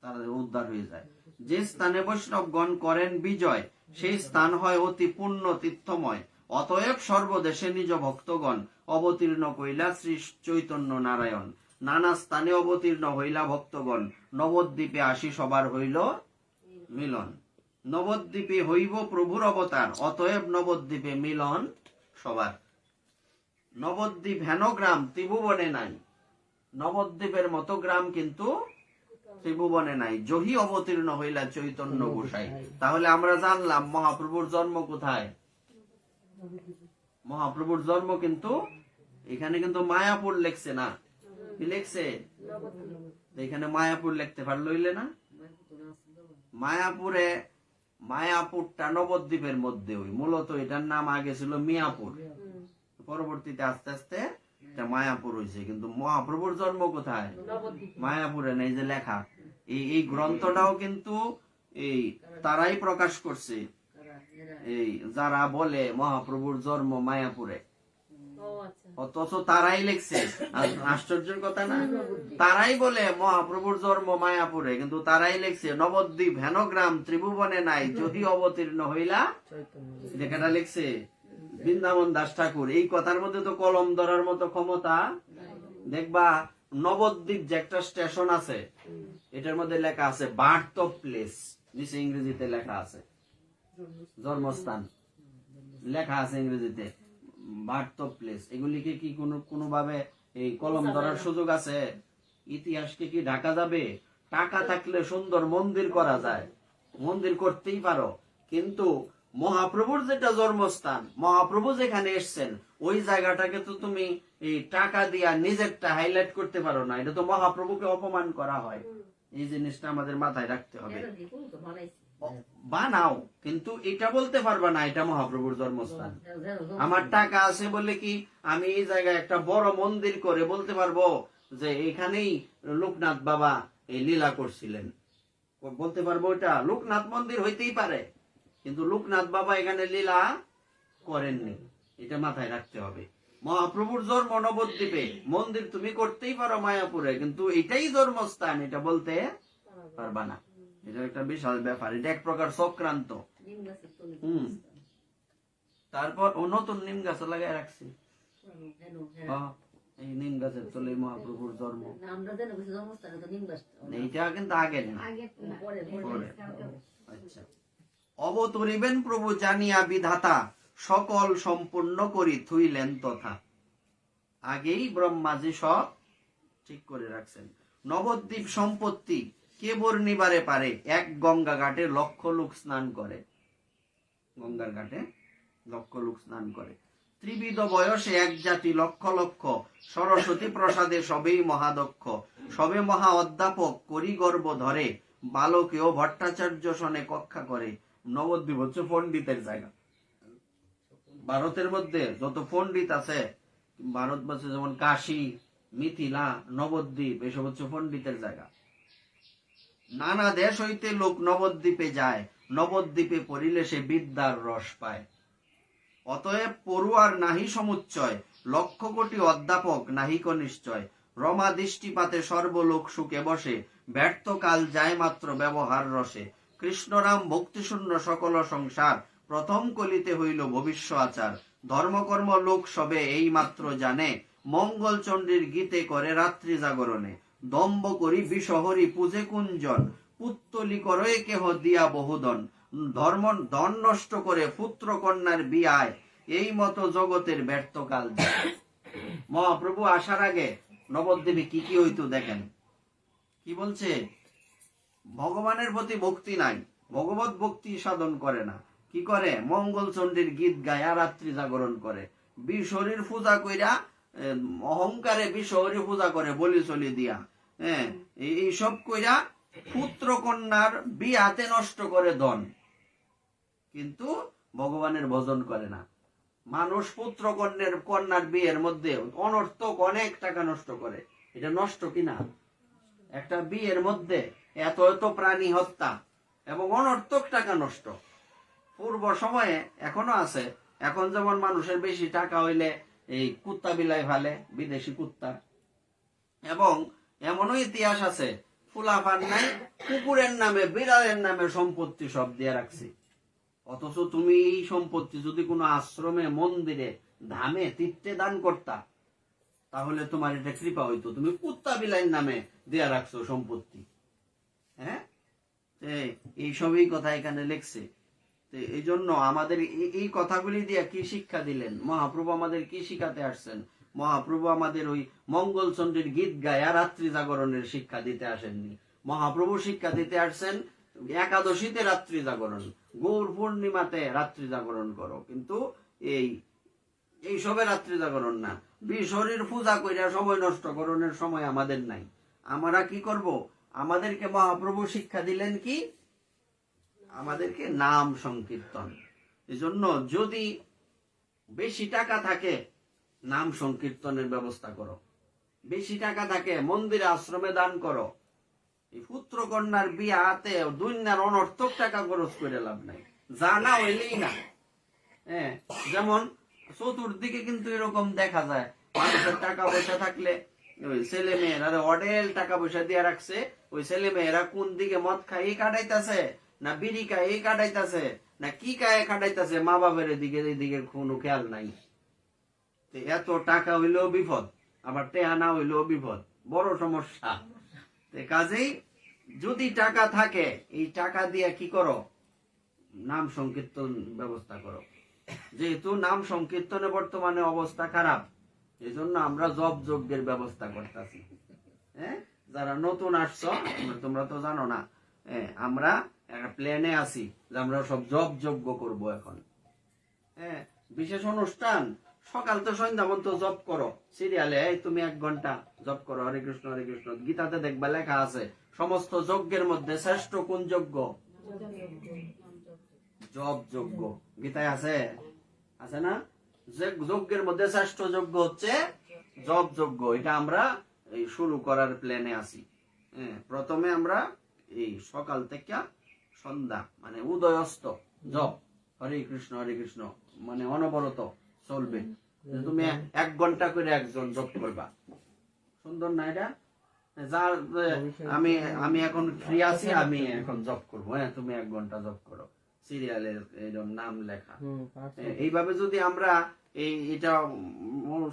তারা উদ্ধার হয়ে যায়। যে স্থানে বৈষ্ণবগণ করেন বিজয়, সেই স্থান হয় অতি পুণ্য তীর্থময়। অতএব সর্বদেশে নিজ ভক্তগণ, অবতীর্ণ কইলা শ্রী চৈতন্য নারায়ণ। নানা স্থানে অবতীর্ণ হইলা ভক্তগণ, নবদ্বীপে আসি সবার হইল মিলন। নবদ্বীপে হইব প্রভুর অবতার, অতএব নবদ্বীপে মিলন সবার। নবদ্বীপ হেন গ্রাম ত্রিভুবনে নাই, নবদ্বীপের মতো গ্রাম কিন্তু ত্রিভুবনে নাই, জহি অবতীর্ণ হইলা চৈতন্য গোসাই। তাহলে আমরা জানলাম মহাপ্রভুর জন্ম কোথায়। মহাপ্রভুর জন্ম কিন্তু এখানে কিন্তু মায়াপুর লেখছে না, কি লেখছে? এখানে মায়াপুর লিখতে পারলো হইলে না। মায়াপুরে, মায়াপুরটা নবদ্বীপের মধ্যে, ওই মূলত এটার নাম আগে ছিল মিয়াপুর, পরবর্তীতে আস্তে আস্তে এটা মায়াপুর হয়েছে। কিন্তু মহাপ্রভুর জন্ম কোথায়? মায়াপুরে নেই যে লেখা। এই গ্রন্থটাও কিন্তু এই তারাই প্রকাশ করছে, এই যারা বলে মহাপ্রভুর জন্ম মায়াপুরে, অথচ তারাই লিখছে। আশ্চর্যের কথা না? তারাই বলে মহাপ্রভুর জন্ম মায়াপুরে, কিন্তু তারাই লিখছে নবদ্বীপ হেনগ্রাম ত্রিভুবনে নাই, যদি অবতীর্ণ হইলা। লেখাটা লিখছে বৃন্দাবন দাস ঠাকুর। এই কথার মধ্যে তো কলম ধরার মতো ক্ষমতা। দেখবা নবদ্বীপ যে একটা স্টেশন আছে, এটার মধ্যে লেখা আছে বার্থ অফ প্লেস, নিচে ইংরেজিতে লেখা আছে জন্মস্থান, লেখা আছে ইংরেজিতে বার্থ অফ প্লেস। এগুলিকে কি কোনোভাবে এই কলম ধরার সুযোগ আছে? ইতিহাসকে কি ঢাকা যাবে? টাকা থাকলে সুন্দর মন্দির করা যায়, মন্দির করতেই পারো, কিন্তু মহাপ্রভুর যেটা জন্মস্থান, মহাপ্রভু যেখানে এসছেন, ওই জায়গাটাকে তো তুমি এই টাকা দিয়া নিজেরটা হাইলাইট করতে পারো না। এটা তো মহাপ্রভুকে অপমান করা হয়। এই জিনিসটা আমাদের মাথায় রাখতে হবে। বানাও, কিন্তু এটা বলতে পারবা না এটা মহাপ্রভুর জন্মস্থান। আমার টাকা আছে বলে কি আমি এই জায়গায় একটা বড় মন্দির করে বলতে পারবো যে এখানেই লোকনাথ বাবা এই লীলা করছিলেন? বলতে পারবো? এটা লোকনাথ মন্দির হইতেই পারে, কিন্তু লোকনাথ বাবা এখানে লীলা করেননি। এটা মাথায় রাখতে হবে। মহাপ্রভুর জন্ম নবদ্বীপে, মন্দির তুমি করতেই পারো মায়াপুরে, কিন্তু এটাই জন্মস্থান এটা বলতে পারবা না। এটা একটা বিশাল ব্যাপার, এটা এক প্রকার চক্রান্ত। তারপর ও নতুন নিম গাছ লাগাই রাখছি, এই নিম গাছের তলে মহাপ্রভুর জন্ম। এইটা কিন্তু আগে না, আচ্ছা। অবতরিবেন প্রভু জানিয়া বিধাতা, সকল সম্পূর্ণ করি থুইলেন তথা। আগেই ব্রহ্মাজি সব ঠিক করে রাখছেন। নবদ্বীপ সম্পত্তি কে বর্ণিবারে পারে, এক গঙ্গা ঘাটে লক্ষ লোক স্নান করে। গঙ্গার ঘাটে লক্ষ লোক স্নান করে। ত্রিবিধ বয়সে এক জাতি লক্ষ লক্ষ, সরস্বতী প্রসাদে সবেই মহাদক্ষ। সবে মহা অধ্যাপক করি গর্ব ধরে, বালকেও ভট্টাচার্য সনে কক্ষা করে। নবদ্বীপ হচ্ছে পণ্ডিতের জায়গা। ভারতের মধ্যে যত পণ্ডিত আছে, ভারতবর্ষে যেমন কাশী, মিথিলা, নবদ্বীপ, এসব হচ্ছে পণ্ডিতের জায়গা। নানা দেশ হইতে লোক নবদ্বীপে যায়, নবদ্বীপে পড়িলে সে বিদ্যার রস পায়। অতএব পড়ুয়ার নাহি সমুচ্চয়, লক্ষ কোটি অধ্যাপক নাহিক নিশ্চয়। রমা দৃষ্টিপাতে সর্বলোক সুখে বসে, ব্যর্থ কাল যায় মাত্র ব্যবহার রসে। কৃষ্ণরাম ভক্তিশূন্য সকল সংসার, প্রথম কলিতে হইল ভবিষ্য আচার। ধর্মকর্ম লোক সবে এই মাত্র জানে, মঙ্গল চণ্ডীর গীতে করে রাত্রি জাগরণে। দম্ভ করি বিষহরি পূজে কুঞ্জন, পুত্তলি করে কেহ দিয়া বহুদন। ধন নষ্ট করে পুত্র কন্যার বিয়ায়, এই মতো জগতের ব্যর্থকাল যায়। মহাপ্রভু আসার আগে নবদ্বীপে কি কি হইতো দেখেন। কি বলছে? ভগবানের প্রতি ভক্তি নাই, ভগবত ভক্তি সাধন করে না। কি করে? মঙ্গল চণ্ডীর গীত গায়া রাত্রি জাগরণ করে, বিশহরির পূজা কইরা, অহংকারে বিশহরি পূজা করে বলি চলি দিয়া, হ্যাঁ, এইসব কইরা পুত্র কন্যার বিয়াতে নষ্ট করে ধন, কিন্তু ভগবানের ভজন করে না। মানুষ পুত্র কন্যার বিয়ের মধ্যে অনর্থক অনেক টাকা নষ্ট করে। এটা নষ্ট কিনা? একটা বিয়ের মধ্যে এত এত প্রাণী হত্যা এবং অনর্থক টাকা নষ্ট। পূর্ব সময়ে এখনো আছে। এখন যেমন মানুষের বেশি টাকা হইলে এই কুত্তা বিলাই ফেলে, বিদেশি কুত্তা। এবং এমনও ইতিহাস আছে, ফুলাফান নাই, কুকুরের নামে বিড়ালের নামে সম্পত্তি সব দিয়ে রাখছি। অথচ তুমি এই সম্পত্তি যদি কোনো আশ্রমে, মন্দিরে, ধামে, তীর্থে দান করতা, তাহলে তোমার এটা কৃপা হইতো। তুমি কুত্তা বিলাইয়ের নামে দেয়া রাখছো সম্পত্তি। হ্যাঁ, এই সবই কথা এখানে লেখছে। এই জন্য আমাদের এই কথাগুলি দিয়ে কি শিক্ষা দিলেন মহাপ্রভু? আমাদের কি শিখাতে আসছেন? মহাপ্রভু আমাদের ওই মঙ্গল চণ্ডীর গীত গায়া রাত্রি জাগরণের শিক্ষা দিতে আসেননি। মহাপ্রভু শিক্ষা দিতে আসছেন একাদশীতে রাত্রি জাগরণ, গৌর পূর্ণিমাতে রাত্রি জাগরণ করো, কিন্তু এই সবে রাত্রি জাগরণ না। শরীর পূজা কইরা সময় নষ্ট করণের সময় আমাদের নাই। আমরা কি করব? আমাদেরকে মহাপ্রভু শিক্ষা দিলেন কি? আমাদেরকে নাম সংকীর্তন। এজন্য যদি বেশি টাকা থাকে নাম সংকীর্তনের ব্যবস্থা করো, বেশি টাকা থাকে মন্দিরে আশ্রমে দান করো। এই পুত্র কন্যার বিয়াতে দুনিয়ার অনর্থক টাকা খরচ করে লাভ নাই, যা না হইলেই না। হ্যাঁ, যেমন চতুর্দিকে কিন্তু এরকম দেখা যায়, মানুষের টাকা পয়সা থাকলে ওই ছেলে মেয়েরা অডেল টাকা পয়সা দিয়ে রাখছে, ওই ছেলে মেয়েরা কোন দিকে মদ খাই কাটাইতেছে, না বিড়ি খাই কাটাইতেছে, না কি খায় কাটাইতেছে, মা বাপের দিকে কোনো খেয়াল নাই। এত টাকা হইলেও বিপদ, আবার টেহা না হইলেও বিপদ, বড় সমস্যা। কাজেই যদি টাকা থাকে এই টাকা দিয়ে কি করো? নাম সংকীর্তন ব্যবস্থা করো। যেহেতু নাম সংকীর্তনে বর্তমানে অবস্থা খারাপ, এই জন্য আমরা জপ যজ্ঞের ব্যবস্থা করতেছি। হ্যাঁ, যারা নতুন আসছো তোমরা তো জানো না, আমরা একটা প্ল্যানে আছি যে আমরা সব জপ যজ্ঞ করব এখন। হ্যাঁ, বিশেষ অনুষ্ঠান সকাল তো সন্ধ্যা পর্যন্ত জপ করো সিরিয়ালে, তুমি 1 ঘন্টা জপ করো হরে কৃষ্ণ হরে কৃষ্ণ। গীতাতে দেখবা লেখা আছে সমস্ত যজ্ঞের মধ্যে শ্রেষ্ঠ কোন যজ্ঞ? জপ যজ্ঞ। গীতায় আছে, আছে না? যে যজ্ঞের মধ্যে শ্রেষ্ঠ যজ্ঞ হচ্ছে জপ যজ্ঞ। এটা আমরা এই শুরু করার প্ল্যানে আছি। হ্যাঁ, প্রথমে আমরা এই সকাল থেকে সন্ধ্যা মানে উদয়স্ত জপ হরে কৃষ্ণ মানে অনবরত চলবে। তুমি 1 ঘন্টা করে একজন জপ করবা, সুন্দর না এটা? যার আমি এখন ফ্রি আছি, আমি এখন জপ করবো, হ্যাঁ তুমি 1 ঘন্টা জপ করো, সিরিয়ালের এরকম নাম লেখা। এইভাবে যদি আমরা এটা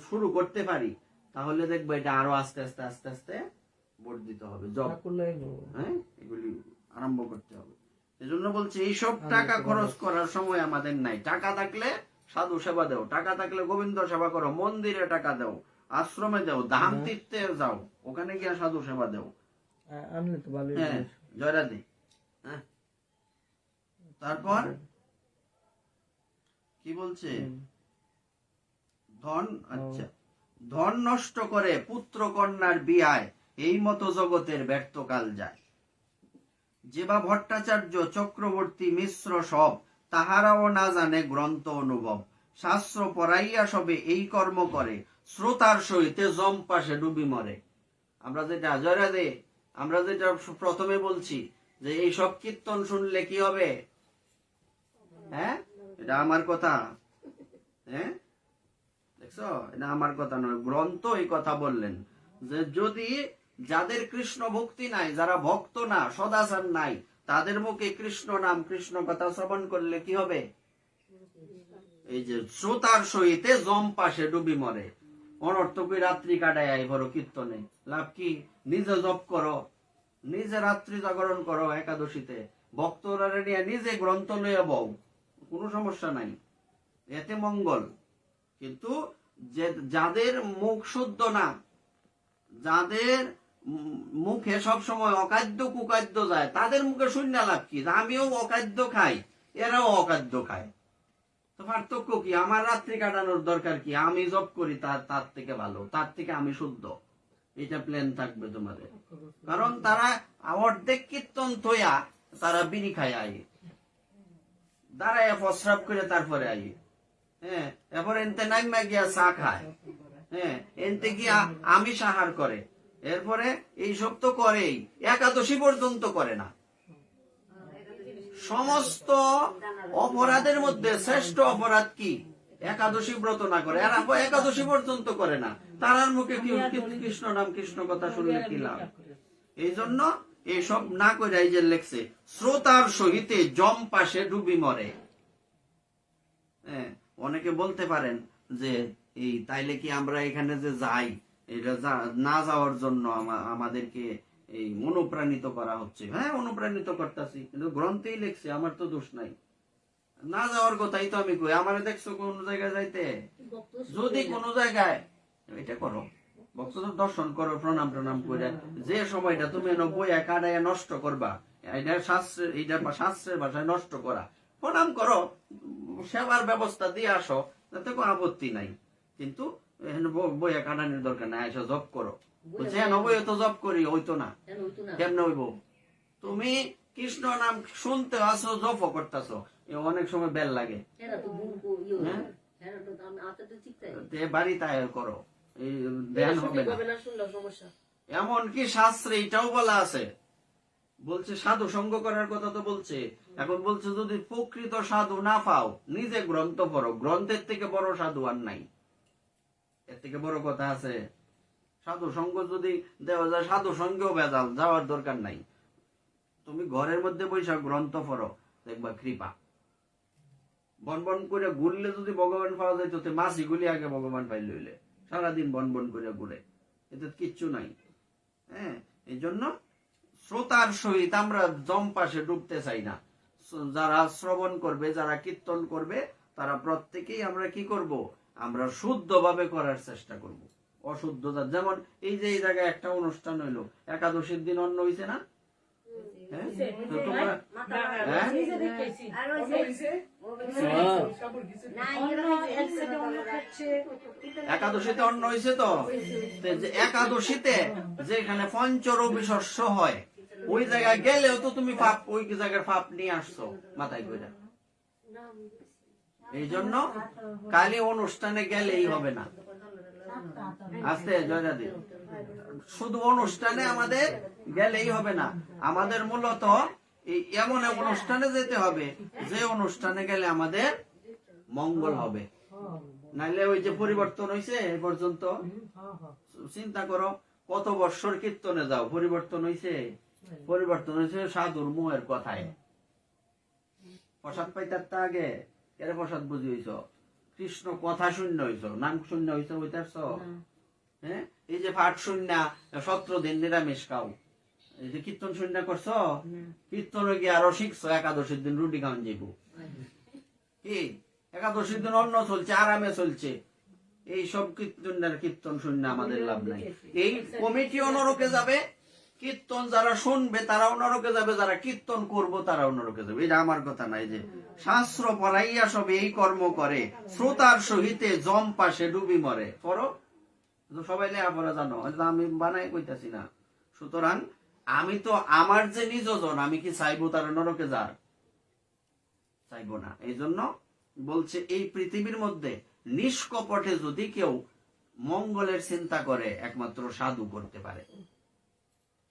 শুরু করতে পারি তাহলে দেখবো এটা আরো আস্তে আস্তে আস্তে আস্তে বর্ধিত হবে। জব, হ্যাঁ, এগুলি আরম্ভ করতে হবে। এজন্য বলছি এইসব টাকা খরচ করার সময় আমাদের নাই। টাকা থাকলে সাধু সেবা দেও, টাকা থাকলে গোবিন্দ সেবা করো, মন্দিরে টাকা দাও, আশ্রমে দাও, ধাম তীর্থে যাও, ওখানে গিয়ে সাধু সেবা দেও। হ্যাঁ, জয়রাধি। হ্যাঁ, তারপর কি বলছে? ধন, আচ্ছা, ধন নষ্ট করে পুত্র কন্যার বিয়ায় এই মতো জগতের ব্যর্থকাল যায়। যেবা ভট্টাচার্য চক্রবর্তী মিশ্র সব, তাহারাও না জানে গ্রন্থ অনুভব। শাস্ত্র পড়াইয়া সবে এই কর্ম করে, শ্রোতার সহিতে জম্পাসে ডুবি মরে। আমরা যেটা জয়রাধে, আমরা যেটা প্রথমে বলছি যে এই সব কীর্তন শুনলে কি হবে? হ্যাঁ, এটা আমার কথা। হ্যাঁ, দেখছো, এটা আমার কথা নয়, গ্রন্থ এই কথা বললেন যে যদি যাদের কৃষ্ণ ভক্তি নাই, যারা ভক্ত না, সদাচার নাই, তাদের মুখে কৃষ্ণ নাম কৃষ্ণ কথা শ্রবণ করলে কি হবে? এই যে শ্রোতার সহিতে জম্পাসে ডুবি মরে। অনর্থকই রাত্রি কাটায় আই বড় কীর্তনে, লাভ কি? নিজে জপ করো, নিজে রাত্রি জাগরণ করো একাদশীতে, ভক্তরা নিয়ে নিজে গ্রন্থ লইয়া বউ, কোনো সমস্যা নাই, এতে মঙ্গল। কিন্তু যাদের মুখ শুদ্ধ না, যাদের মুখে সব সময় অখাদ্য কুখাদ্য যায়, তাদের মুখে শূন্য লাভ কি? আমিও অখাদ্য খাই, এরাও অখাদ্য খায়, তো পার্থক্য কি? আমার রাত্রি কাটানোর দরকার কি? আমি জব করি তার থেকে ভালো, তার থেকে আমি শুদ্ধ। এটা প্ল্যান থাকবে তোমাদের। কারণ তারা অর্ধেক কীর্তন থইয়া তারা বিড়ি খায় আই, দাঁড়ায় প্রস্রাব করে তারপরে আই। হ্যাঁ, এরপর এনতে নাইমা গিয়া চা খায়। হ্যাঁ, এনতে গিয়া আমিষ আহার করে। এরপরে এইসব তো করেই, একাদশী পর্যন্ত করে না। সমস্ত অপরাধের মধ্যে শ্রেষ্ঠ অপরাধ কি? একাদশী ব্রত না করে। এরা একাদশী পর্যন্ত করে না, তারার মুখে কৃষ্ণ নাম কৃষ্ণ কথা শুনলে কি লাভ? এই জন্য এইসব না করে এই যে লেখছে শ্রোতার সহিতে জম পাশে ডুবি মরে। হ্যাঁ, অনেকে বলতে পারেন যে এই তাইলে কি আমরা এখানে যে যাই, এটা না যাওয়ার জন্য আমাদেরকে এই অনুপ্রাণিত করা হচ্ছে। হ্যাঁ, অনুপ্রাণিত করতেছি, কিন্তু গ্রন্থেই লিখছে, আমার তো দোষ নাই। না যাওয়ার কথাই তো আমি কই। আমার দেখছো কোন জায়গায় যাইতে? যদি কোন জায়গায় এটা করো, ভক্তদের দর্শন করো, প্রণাম প্রণাম করে যে সময়টা তুমি বইয়া কাটাইয়া নষ্ট করবা, এটা শাস্ত্রের ভাষায় নষ্ট করা, প্রণাম করো, সেবার ব্যবস্থা দিয়ে আসো, তাতে কোনো আপত্তি নাই। কিন্তু বইয়া কাটানোর দরকার নাই, এসে জব করো। বলছে হ্যাঁ বই তো জব করি, হইতো না, কেমনে হইব? তুমি কৃষ্ণ নাম শুনতে আসো, জপও করতেছো, অনেক সময় বেল লাগে, বাড়িতে করো, এই ধ্যান হবে না। এমনকি শাস্ত্রে এটাও বলা আছে, বলছে সাধু সঙ্গ করার কথা তো বলছে, এখন বলছে যদি প্রকৃত সাধু না পাও, নিজে গ্রন্থ পড়ো, গ্রন্থের থেকে বড় সাধু আর নাই, এর থেকে বড় কথা আছে? সাধু সঙ্গ যদি দেওয়া যায়, সাধু সঙ্গেও বেজাল, যাওয়ার দরকার নাই, তুমি ঘরের মধ্যে বৈশা গ্রন্থ পড়ো, দেখবা কৃপা। বন বন করে ঘুরলে যদি ভগবান পাওয়া যায়, তো মাসি গুলি আগে ভগবান পাই লইলে, সারাদিন বন বন করে ঘুরে, এতে কিচ্ছু নাই। হ্যাঁ, এই জন্য শ্রোতার সহিত আমরা জম্পাসে ডুবতে চাই না। যারা শ্রবণ করবে, যারা কীর্তন করবে, তারা প্রত্যেকেই আমরা কি করব, আমরা শুদ্ধভাবে করার চেষ্টা করব। অশুদ্ধতা, যেমন এই যে এই জায়গায় একটা অনুষ্ঠান হইলো, একাদশীর দিন অন্ন হইছে না? একাদশীতে অন্ন হয়েছে তো, একাদশীতে যেখানে পঞ্চরবি শস্য হয়, ওই জায়গায় গেলেও তো তুমি পাপ, ওই জায়গার পাপ নিয়ে আসছো মাথায় করে। এই জন্য কালী অনুষ্ঠানে গেলেই হবে না, আস্তে জয়দাদি, শুধু অনুষ্ঠানে আমাদের গেলেই হবে না, আমাদের মূলত এমন এক অনুষ্ঠানে যেতে হবে যে অনুষ্ঠানে গেলে আমাদের মঙ্গল হবে। নাইলে ওই যে পরিবর্তন হয়েছে এ পর্যন্ত, চিন্তা করো কত বৎসর কীর্তনে যাও, পরিবর্তন হয়েছে? পরিবর্তন হয়েছে সাধুর মুহের কথায়। প্রসাদ পাইতার তা আগে এর প্রসাদ বুঝি হইছ, কৃষ্ণ কথা শূন্য হইছ, নাম শূন্য হইছ, হইতারছ? হ্যাঁ, এই যে পাঠ শূন্য 17 দিন নিরামিষ খাও, এই যে কীর্তন শূন্য করছো, কীর্তন গিয়ে আরো শিখছো, একাদশীর দিন রুটি খাওয়ান যাইব, কি একাদশীর দিন অন্ন চলছে, আরামে চলছে, এই সব কীর্তন শূন্য আমাদের লাভ নাই। এই কমিটিও নরকে যাবে, কীর্তন যারা শুনবে তারাও নরকে যাবে, যারা কীর্তন করবো তারাও নরকে যাবে। এটা আমার কথা নাই যে শাস্ত্র পড়াইয়া সব এই কর্ম করে, শ্রোতার সহিতে জম পাশে ডুবি মরে। পড়ো, সবাই লেখাপড়া জানো, আমি বানাই কইতাছি না। সুতরাং আমি তো আমার যে নিজজন, আমি কি চাইবো তারা নরকে যার? চাইবো না। এই জন্য বলছে এই পৃথিবীর মধ্যে নিষ্কপটে যদি কেউ মঙ্গলের চিন্তা করে, একমাত্র সাধু করতে পারে,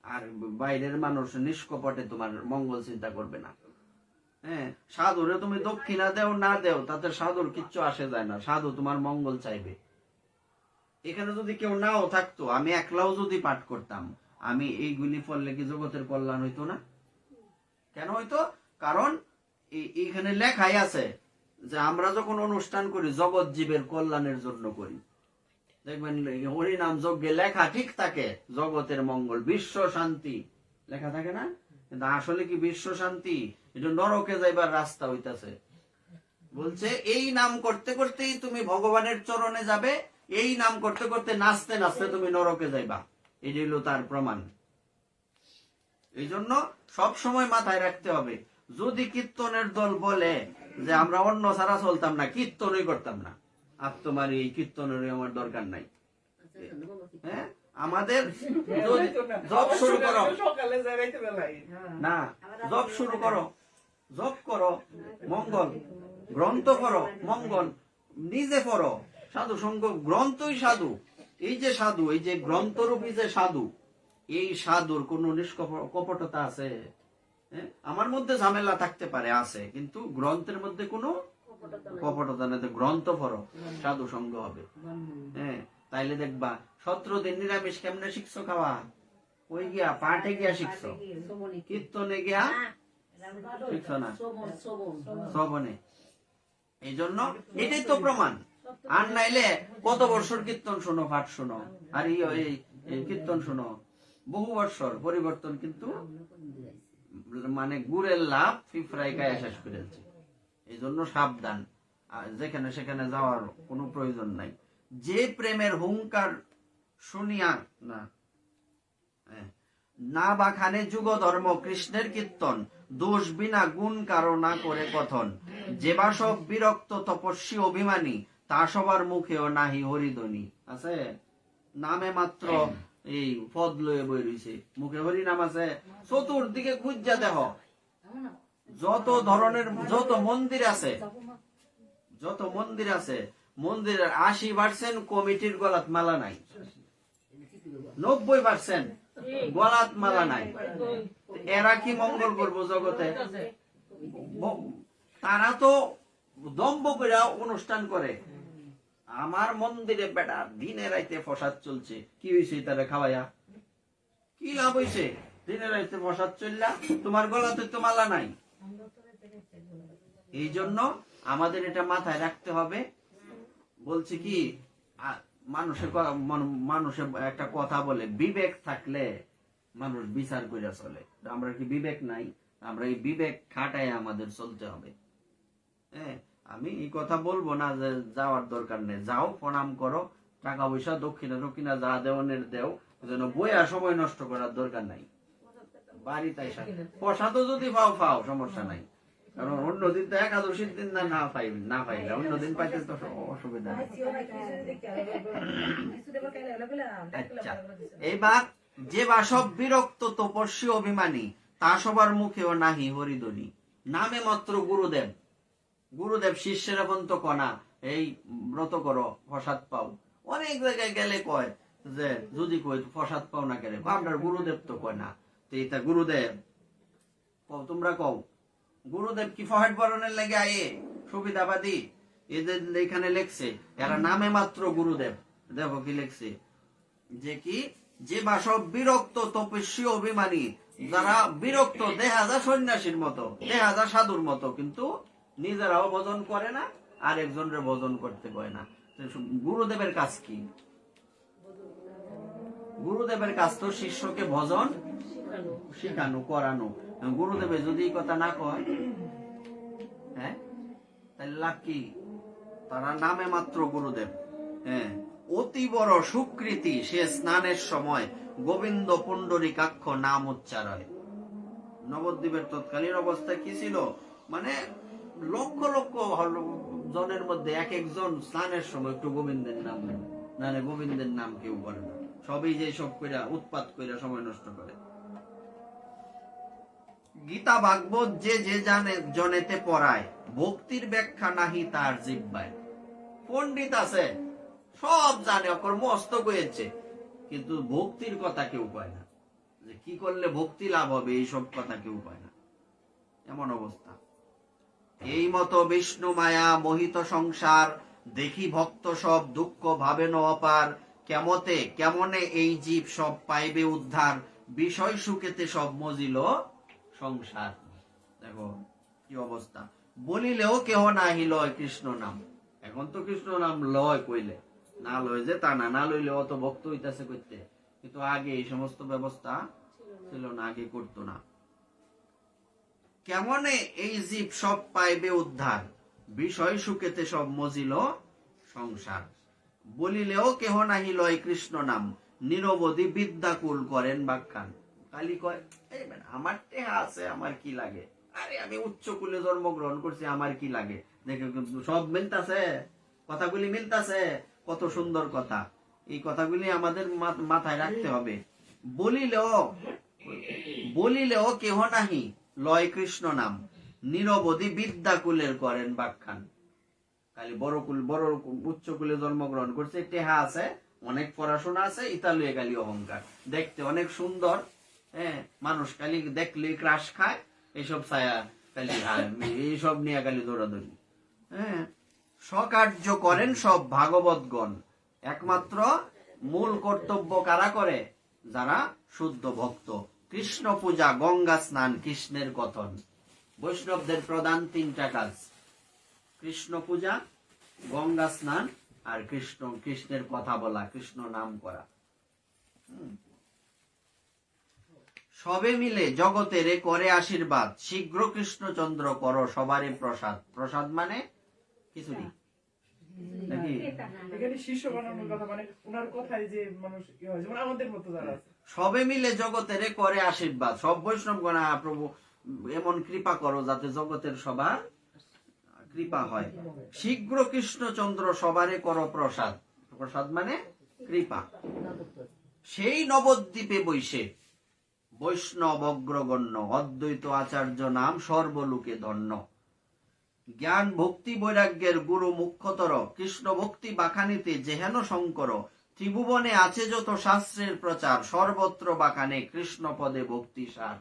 আর বাইরের মানুষ নিষ্কপটে তোমার মঙ্গল চিন্তা করবে না। হ্যাঁ, সাধুরে তুমি দক্ষিণা দেও না দেও, তাতে সাধুর কিচ্ছু আসে যায় না, সাধু তোমার মঙ্গল চাইবে। এখানে যদি কেউ নাও থাকতো, আমি একলাও যদি পাঠ করতাম, আমি এইগুলি পড়লে কি জগতের কল্যাণ হইতো না? কেন হইতো? কারণ এইখানে লেখাই আছে যে আমরা যখন অনুষ্ঠান করি জগৎ জীবের কল্যাণের জন্য করি। দেখবেন হরিনাম যজ্ঞে লেখা ঠিক থাকে জগতের মঙ্গল, বিশ্ব শান্তি লেখা থাকে না? কিন্তু আসলে কি বিশ্ব শান্তি? এটা নরকে যাইবার রাস্তা হইতাছে। বলছে এই নাম করতে করতেই তুমি ভগবানের চরণে যাবে, এই নাম করতে করতে নাচতে নাচতে তুমি নরকে যাইবা। এই হইল তার প্রমাণ। এই জন্য সব সময় মাথায় রাখতে হবে, যদি কীর্তনের দল বলে যে আমরা অন্য ছাড়া চলতাম না, কীর্তনই করতাম না, আর তোমার এই কীর্তনের আমার দরকার নাই। হ্যাঁ, আমাদের জব শুরু করো, না জব শুরু করো, জব করো মঙ্গল, গ্রন্থ করো মঙ্গল, নিজে পড়ো, সাধু সঙ্গ, গ্রন্থই সাধু। এই যে সাধু, এই যে গ্রন্থরূপী যে সাধু, এই সাধুর কোন নিষ্কপটতা আছে? আমার মধ্যে ঝামেলা থাকতে পারে, আছে, কিন্তু গ্রন্থের মধ্যে কোনো কপটতা নেই। গ্রন্থ পড়ো, সাধু সঙ্গ হবে। হ্যাঁ, তাইলে দেখবা 17 দিন নিরামিষ কেমনে শিখছো খাওয়া? ওই গিয়া পাঠে গিয়া শিখছো, কীর্তনে গিয়া শিখছো না, শ্রবণে। এই জন্য এটাই তো প্রমাণ। আর নাইলে কত বছর কীর্তন শোনো, পাঠ শোনো, আর এই কীর্তন শোনো, বহু বছর পরিবর্তন, কিন্তু মানে গুড়ের লাভ ফিফরাই গায়ে শেষ করেছে। এই জন্য সাবধান, যেখানে সেখানে যাওয়ার কোনো প্রয়োজন নাই। যে প্রেমের হুঙ্কার শুনিয়া না না বাখানে যুগ ধর্ম কৃষ্ণের কীর্তন, দোষ বিনা গুণ কারো না করে কথন, যেবা সব বিরক্ত তপস্বী অভিমানী, তা সবার মুখেও নাহি হরিধ্বনি। আছে নামে মাত্র এই পদ লয়ে বই রইছে, মুখে হরি নাম আছে। চতুর্দিকে খুঁজা দেহ, যত ধরনের যত মন্দির আছে, যত মন্দির আছে, মন্দিরের 80% কমিটির গলাত মালা নাই, 90% গলাত মালা নাই। এরা কি মঙ্গল করবো জগতে? তারা তো দম্ভ করে অনুষ্ঠান করে। আমার মন্দিরে বেটা দিনে রাইতে প্রসাদ চলছে, কি হয়েছে তারা খাওয়াইয়া? কি লাভ হয়েছে? দিনে রাইতে প্রসাদ চললা, তোমার গলাতে তো মালা নাই। এই জন্য আমাদের এটা মাথায় রাখতে হবে। বলছি কি, মানুষের একটা কথা বলে, বিবেক থাকলে মানুষ বিচার করে চলে। আমরা কি বিবেক নাই? আমরা এই বিবেক খাটায় আমাদের চলতে হবে। হ্যাঁ, আমি এই কথা বলবো না যে যাওয়ার দরকার নেই, যাও প্রণাম করো, টাকা পয়সা দক্ষিণা দক্ষিণা যা দেওয়ানের দেও, যেন বইয়া সময় নষ্ট করার দরকার নাই। বাড়িতে প্রসাদও যদি পাও পাও, সমস্যা নাই। কারণ অন্যদিন তো একাদশীর দিন না পাইলে অন্যদিন পাইতে তো অসুবিধা নেই। আচ্ছা, এইবার যে বা সব বিরক্ত তপস্বী অভিমানী, তা সবার মুখেও নাহি হরিধ্বনি। নামে মাত্র গুরুদেব, গুরুদেব শিষ্যের পর্যন্ত কনা এই ব্রত করো প্রসাদ পাও। অনেক জায়গায় গেলে কয় যে যদি কই প্রসাদ পাও না কেন, আপনার গুরুদেব তো কয় না। তো এটা গুরুদেব কও, তোমরা কও গুরুদেব কি ফহেড বরণের লেগে আয়ে সুবিধাবাদী? এদের এখানে লেখছে এরা নামে মাত্র গুরুদেব। দেখো কি লেখছে, যে কি যে বা সব বিরক্ত তপস্বী অভিমানী, যারা বিরক্ত, দেখা যায় সন্ন্যাসীর মতো, দেখা যায় সাধুর মতো, কিন্তু নিজেরাও ভজন করে না, আর একজনের ভজন করতে পারে না। গুরুদেবের কাজ কি? গুরুদেবের কাজ তো শিষ্যকে ভজন শিখানো, করানো। গুরুদেবে যদি এই কথা না কয়, হ্যাঁ, তাহলে লাভ কি? তারা নামে মাত্র গুরুদেব। হ্যাঁ, অতি বড় সুকৃতি সে স্নানের সময় গোবিন্দ পুণ্ডরীকাক্ষ নাম উচ্চারয়। নবদ্বীপের তৎকালীন অবস্থায় কি ছিল, মানে লক্ষ লক্ষ জনের মধ্যে এক একজন স্নানের সময় একটু গোবিন্দের নাম নেয়, নাহলে গোবিন্দের নাম কেউ করে না। সবই যে সব কইরা উৎপাত কইরা সময় নষ্ট করে। গীতা ভাগবত যে যে জানে জনেতে পড়ায়, ভক্তির ব্যাখ্যা নাহি তার জিহ্বায়। পণ্ডিত আছে, সব জানে, অকর মস্ত কয়েছে, কিন্তু ভক্তির কথা কেউ কয় না, যে কি করলে ভক্তি লাভ হবে এইসব কথা কেউ কয় না। এমন অবস্থা। এই মতো বিষ্ণু মায়া মোহিত সংসার, দেখি ভক্ত সব দুঃখ ভাবেন অপার। কেমনে এই জীব সব পাইবে উদ্ধার, বিষয় সুখেতে সব মজিল সংসার। দেখো কি অবস্থা। বলিলেও কেহ নাহি লয় কৃষ্ণ নাম। এখন তো কৃষ্ণ নাম লয় কইলে, না লয় যে তা না, না লইলে অত ভক্ত হইতাছে করতে, কিন্তু আগে এই সমস্ত ব্যবস্থা ছিল না, আগে করতো না। কেমনে এই জীব সব পাইবে উদ্ধার, বিষয় সুখেতে সব মজিল সংসার। বলিলেও কেহ নাহি লয় কৃষ্ণ নাম, নিরবধি বিদ্যাকুল করেন ব্যাখ্যান। খালি কয় আমার টেহা আছে, আমার কি লাগে, আরে আমি উচ্চ কুলে জন্মগ্রহণ করছি, আমার কি লাগে। দেখে সব মিলতাছে, কথাগুলি মিলতাছে, কত সুন্দর কথা। এই কথাগুলি আমাদের মাথায় রাখতে হবে। বলিলেও কেহ নাহি লয় কৃষ্ণ নাম, নিরবধি বিদ্যাকুলের করেন ব্যাখ্যান। খালি বড় উচ্চ কুলে জন্মগ্রহণ করছে, টেহা আছে, অনেক পড়াশোনা আছে, ইতালিয়ে খালি অহংকার, দেখতে অনেক সুন্দর। হ্যাঁ, মানুষ খালি দেখলে ক্রাশ খায়, এইসব ছায়া খালি এইসব নিয়ে খালি দৌড়াদৌড়ি। হ্যাঁ, স্বকার্য করেন সব ভাগবতগণ, একমাত্র মূল কর্তব্য কারা করে? যারা শুদ্ধ ভক্ত। কৃষ্ণ পূজা, গঙ্গা স্নান, কৃষ্ণের কথন। বৈষ্ণবদের প্রধান 3টা কাজ: কৃষ্ণ পূজা, গঙ্গা স্নান, আর কৃষ্ণের কথা বলা, কৃষ্ণ নাম করা। সবে মিলে জগতেরে করে আশীর্বাদ, শীঘ্র কৃষ্ণচন্দ্র করো সবারই প্রসাদ। প্রসাদ মানে খিচুড়ি, নাকি? এখানে শিষ্য বানানোর কথা মানে ওনার কথাই যে মানুষ ইয়ে হয়, যেমন আমাদের মতো যারা আছে সবে মিলে জগতের করে আশীর্বাদ, সব বৈষ্ণবগণ প্রভু এমন কৃপা করো যাতে জগতের সবার কৃপা হয়। শীঘ্র কৃষ্ণচন্দ্র সবারে করো প্রসাদ, প্রসাদ মানে কৃপা। সেই নবদ্বীপে বৈশে বৈষ্ণব অগ্রগণ্য, অদ্বৈত আচার্য নাম সর্বলোকে ধন্য। জ্ঞান ভক্তি বৈরাগ্যের গুরু মুখ্যতর, কৃষ্ণ ভক্তি বাখানিতে যেহেন শঙ্কর। ত্রিভুবনে আছে যত শাস্ত্রের প্রচার, সর্বত্র বাখানে কৃষ্ণ পদে ভক্তি সার।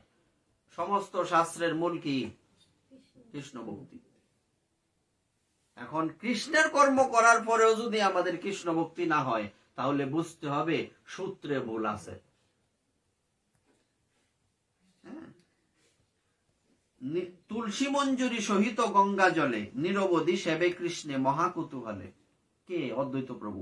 সমস্ত শাস্ত্রের মূল কি? কৃষ্ণ ভক্তি। এখন কৃষ্ণের কর্ম করার পরেও যদি আমাদের কৃষ্ণ ভক্তি না হয়, তাহলে বুঝতে হবে সূত্রে ভুল আছে। তুলসী মঞ্জুরি সহিত গঙ্গা জলে, নিরবধি সেবে কৃষ্ণে মহাকুতূহলে। কে? অদ্বৈত প্রভু।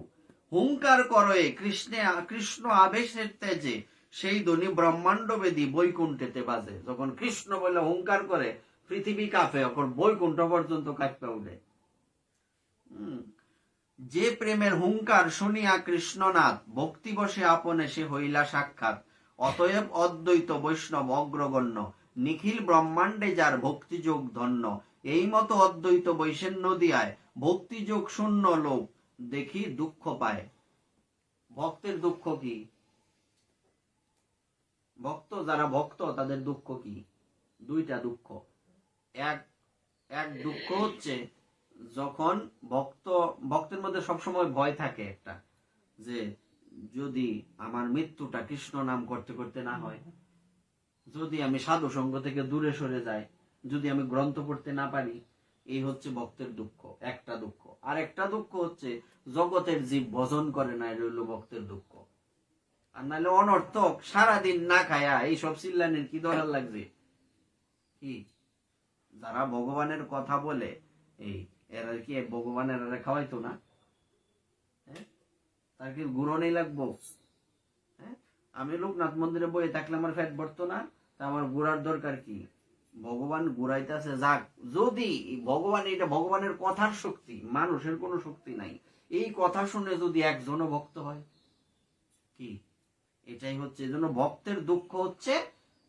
হুঙ্কার করয়ে কৃষ্ণে, কৃষ্ণ আবেশের তেজে, সেই ধ্বনি ব্রহ্মাণ্ড বেদী বৈকুণ্ঠেতে বাজে। যখন কৃষ্ণ বলে হুঙ্কার করে, পৃথিবী কাঁপে, এখন বৈকুণ্ঠ পর্যন্ত কাঁপে উঠে। যে প্রেমের হুঙ্কার শুনিয়া কৃষ্ণনাথ, ভক্তি বসে আপনে সে হইলা সাক্ষাৎ। অতএব অদ্বৈত বৈষ্ণব অগ্রগণ্য, নিখিল ব্রহ্মাণ্ডে যার ভক্তিযোগ ধন্য। এই মতো অদ্বৈত বৈষ্ণব নদিয়ায়, ভক্তিযোগ শূন্য লোক দেখি দুঃখ পায়। ভক্তের দুঃখ কি? ভক্ত যারা ভক্ত তাদের দুঃখ কি? দুইটা দুঃখ। এক দুঃখ হচ্ছে যখন ভক্তের মধ্যে সবসময় ভয় থাকে একটা, যে যদি আমার মৃত্যুটা কৃষ্ণ নাম করতে করতে না হয়, যদি আমি সাধু সঙ্গ থেকে দূরে সরে যাই, যদি আমি গ্রন্থ পড়তে না পারি, এই হচ্ছে ভক্তের দুঃখ, একটা দুঃখ। আর একটা দুঃখ হচ্ছে জগতের জীব ভজন করে না, এটা হইল ভক্তের দুঃখ। আর নাহলে অনর্থক সারাদিন না খায়া এইসব চিল্লানির কি দরকার লাগবে? কি যারা ভগবানের কথা বলে, এই এরা কি ভগবানের খাওয়াইতো না? তার কি গুঁড়ো নেই লাগবো? আমি লোকনাথ মন্দিরে বয়ে থাকলে আমার ফ্যাট ভরতো না, তা আমার গুড়ার দরকার কি? ভগবান গুড়াইতেছে যাক। যদি ভগবান, এটা ভগবানের কথার শক্তি, মানুষের কোনো শক্তি নাই। এই কথা শুনে যদি একজনও ভক্ত হয়, কি এটাই হচ্ছে। এই জন্য ভক্তের দুঃখ হচ্ছে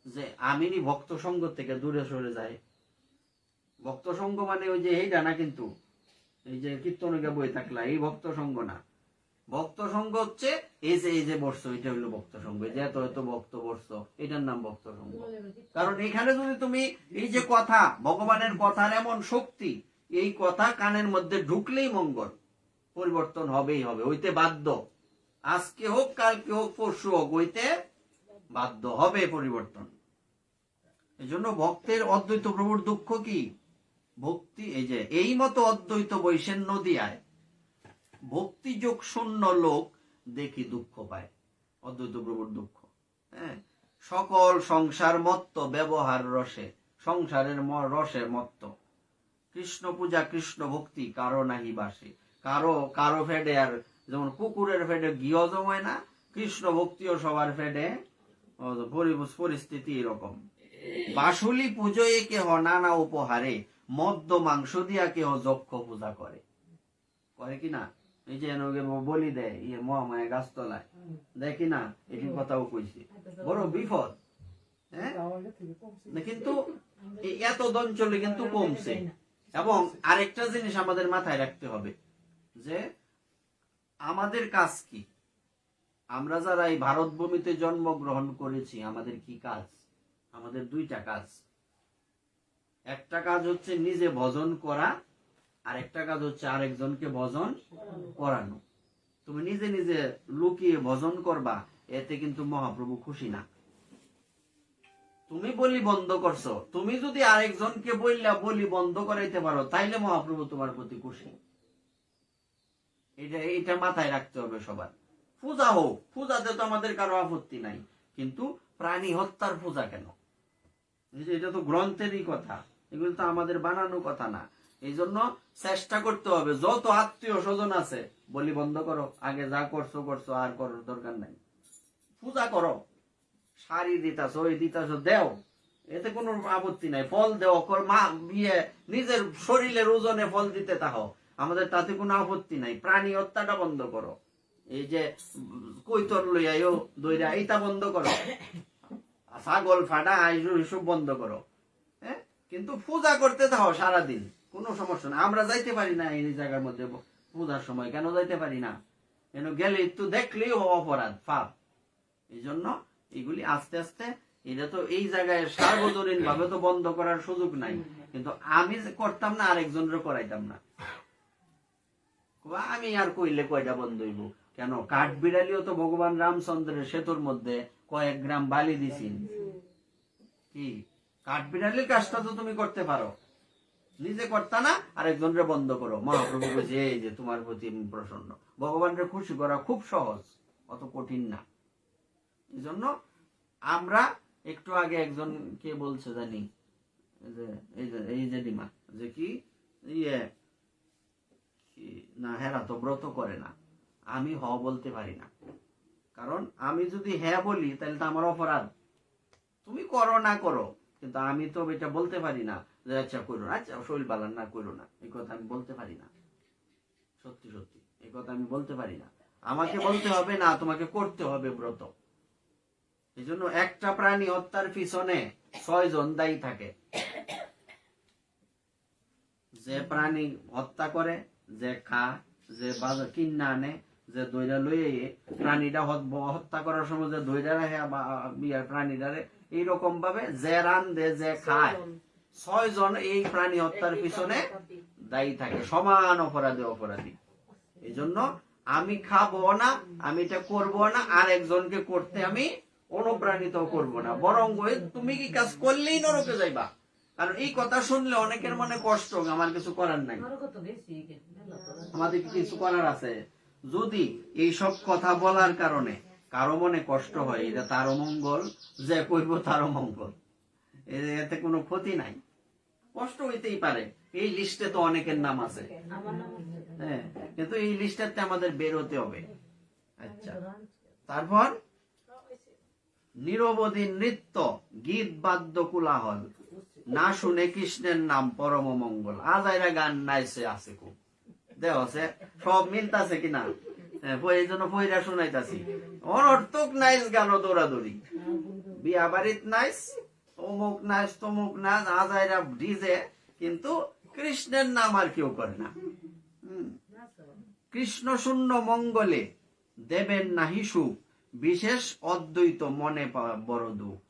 যে আমি ভক্ত সঙ্গ থেকে দূরে সরে যায়। ভক্ত সঙ্গ মানে ওই যে এইটা না, কিন্তু এই যে কীর্তনকে বই থাকলা, এই ভক্ত সঙ্গ না। ভক্ত সঙ্গ হচ্ছে এই যে বর্ষ, এটা হইলো ভক্ত সঙ্গ। যে এত এত ভক্ত বর্ষ, এটার নাম ভক্ত সঙ্গ। কারণ এখানে যদি তুমি এই যে কথা, ভগবানের কথার এমন শক্তি, এই কথা কানের মধ্যে ঢুকলেই মঙ্গল, পরিবর্তন হবেই হবে, হইতে বাধ্য। আজকে হোক, কালকে হোক, পরশু হোক, হইতে বাধ্য হবে পরিবর্তন। এই জন্য ভক্তের অদ্বৈত প্রভুর দুঃখ কি? ভক্তি। এই যে এই মতো অদ্বৈত বৈষ্ণব নদিয়ায়, ভক্তিযোগ শূন্য লোক দেখি দুঃখ পায়। অদ্বৈত প্রভুর দুঃখ। সকল সংসার মত্ত ব্যবহার রসে, সংসারের রসের মত্ত। কৃষ্ণ পূজা কৃষ্ণ ভক্তি কারো নাহি বাসে। কারো ফেডে, আর যেমন কুকুরের ফেডে ঘিও জমায় না, কৃষ্ণ ভক্তিও সবার ফেডে। পরিস্থিতি এরকম। বাসুলি পুজোয় কেহ নানা উপহারে, মদ্য মাংস দিয়া কেহ যক্ষ পূজা করে। করে কিনা? এই যে বলি দেয় ইয়ে মহামায়া গাছতলায়, দেখি না, এটি কথাও কইছি, বড় বিপদ। কিন্তু এত অঞ্চলে কিন্তু কমছে। এবং আরেকটা জিনিস আমাদের মাথায় রাখতে হবে, যে আমাদের কাজ কি? আমরা যারা এই ভারত ভূমিতে জন্মগ্রহণ করেছি, আমাদের কি কাজ? আমাদের দুইটা কাজ। একটা কাজ হচ্ছে নিজে ভজন করা, আর একটা কাজ হচ্ছে আরেকজনকে ভজন করানো। তুমি নিজে নিজে লুকিয়ে ভজন করবা, এতে কিন্তু মহাপ্রভু খুশি না। তুমি বলি বন্ধ করছো, তুমি যদি আরেকজনকে বললা বলি বন্ধ করাইতে পারো, তাইলে মহাপ্রভু তোমার প্রতি খুশি। এটা মাথায় রাখতে হবে সবার। পূজা হোক, পূজাতে তো আমাদের কারো আপত্তি নাই, কিন্তু প্রাণী হত্যার পূজা কেন? এটা তো গ্রন্থেরই কথা, এগুলো তো আমাদের বানানো কথা না। এই জন্য চেষ্টা করতে হবে, যত আত্মীয় স্বজন আছে বলি বন্ধ করো, আগে যা করছো করছো, আর করার দরকার নাই। পূজা করো, শাড়ি দিতাছো, ওই দিতাছো, দেও, এতে কোনো আপত্তি নাই। ফল দেও, নিজের শরীরের ওজনে ফল দিতে থাকো। আমাদের তাতে কোনো আপত্তি নাই, প্রাণী হত্যাটা বন্ধ করো, এই যে কৈতর লইয়াও দইরা এইটা বন্ধ করো, ছাগল ফাটা আইসু এসব বন্ধ করো, হ্যাঁ, কিন্তু পূজা করতে থাও সারাদিন, কোনো সমস্যা না। আমরা যাইতে পারি না এই জায়গার মধ্যে পূজার সময়, কেন যাইতে পারি না? কেন গেলে একটু দেখলেই অপরাধ, পাপ। এই জন্য এগুলি আস্তে আস্তে, এটা তো এই জায়গায় সার্বজনীন ভাবে তো বন্ধ করার সুযোগ নাই, কিন্তু আমি যে করতাম না আরেকজনের করাইতাম না। আমি আর কইলে কয়টা বন্ধ হইব? কেন কাঠ বিড়ালিও তো ভগবান রামচন্দ্রের সেতুর মধ্যে কয়েক গ্রাম বালি দিছেন, কি কাঠ বিড়ালির কাজটা তো তুমি করতে পারো, নিজে করতা না, আরেকজনের বন্ধ করো। মহাপ্রভু বলছে এই যে তোমার প্রতি আমি প্রসন্ন। ভগবানকে খুশি করা খুব সহজ, অত কঠিন না। এই জন্য আমরা একটু আগে একজন কে বলছে জানি, এই যে ডিমা যে কি ইয়ে না, হেরা তো ব্রত করে না, আমি হ বলতে পারি না, কারণ আমি যদি হ্যাঁ বলি তাহলে তো আমার অপরাধ। তুমি করো না করো, কিন্তু আমি তো এটা বলতে পারি না যে আচ্ছা করো না, আচ্ছা শৈল পালন না করো না, এই কথা আমি বলতে পারি না। সত্যি সত্যি এই কথা আমি বলতে পারি না। আমাকে বলতে হবে না, তোমাকে করতে হবে ব্রত। এই জন্য একটা প্রাণী হত্যার পিছনে 6 জন দায়ী থাকে। যে প্রাণী হত্যা করে, যে খা, যে বাজার কিনা আনে, যে দইরা লইয়ে প্রাণীটা হত্যা করার সময় যে দইরা রাখে প্রাণীটারে, এইরকম ভাবে যে রান্ধে, যে খায়, 6 জন এই প্রাণী হত্যার পিছনে দায়ী থাকে, সমান অপরাধী। এই জন্য আমি খাবো না, আমি এটা করবো না, আর একজনকে করতে আমি অনুপ্রাণিত করব না, বরং তুমি কি কাজ করলেই নরকে যাইবা। কারণ এই কথা শুনলে অনেকের মনে কষ্ট, আমার কিছু করার নাই, আমাদের কিছু করার আছে। যদি এইসব কথা বলার কারণে কারো মনে কষ্ট হয়, এটা তারও মঙ্গল, যে কইব তারও মঙ্গল, এতে কোনো ক্ষতি নাই। কষ্ট হইতেই পারে, এই লিস্টে তো অনেকের নাম আছে, হ্যাঁ, কিন্তু এই লিস্টে আমাদের বের হতে হবে। আচ্ছা, তারপর নিরবধি নৃত্য, গীত বাদ্য কোলাহল, না শুনে কৃষ্ণের নাম পরম মঙ্গল। আজাইরা গান নাইছে আছে খুব, দেখছে সব মিলতাছে কিনা, এই জন্য পয়রা শুনাইতাছি। অনর্থক নাইস গান, দৌড়াদৌড়ি, বিয়া বাড়িত নাইস, অমুক নাচ তমুক নাচ, আজাইরা ডিজে, কিন্তু কৃষ্ণের নাম আর কেউ করে না। কৃষ্ণ শূন্য মঙ্গলে দেবেন নাহি সুখ, বিশেষ অদ্বৈত মনে বড় দুঃখ।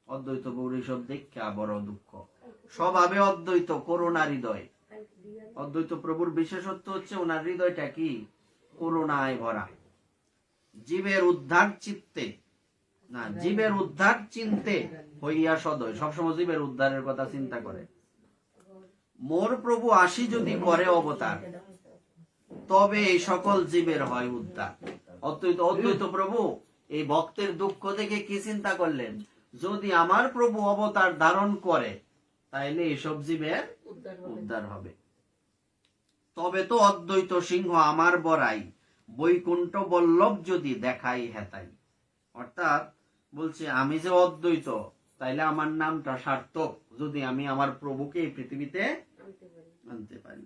অদ্বৈত গৌরী সব দেখা বড় দুঃখ, স্বভাবে অদ্বৈত করুণা হৃদয়। অদ্বৈত প্রভুর বিশেষত্ব হচ্ছে ওনার হৃদয়টা কি করুণায় ভরা। জীবের উদ্ধার চিত্তে না, জীবের উদ্ধার চিন্তে হইয়া সদয়, সবসময় জীবের উদ্ধারের কথা চিন্তা করে। মোর প্রভু আসি যদি করে অবতার, তবে এই সকল জীবের হয় উদ্ধার। অদ্বৈত প্রভু এই ভক্তের দুঃখ দেখে কি চিন্তা করলেন, যদি আমার প্রভু অবতার ধারণ করে তাইলে এইসব জীবের উদ্ধার হবে। তবে তো অদ্বৈত সিংহ আমার বড়াই, বৈকুণ্ঠ বল্লভ যদি দেখাই হেতাই। অর্থাৎ বলছে আমি যে অদ্বৈত, তাইলে আমার নামটা সার্থক যদি আমি আমার প্রভুকে এই পৃথিবীতে আনতে পারি।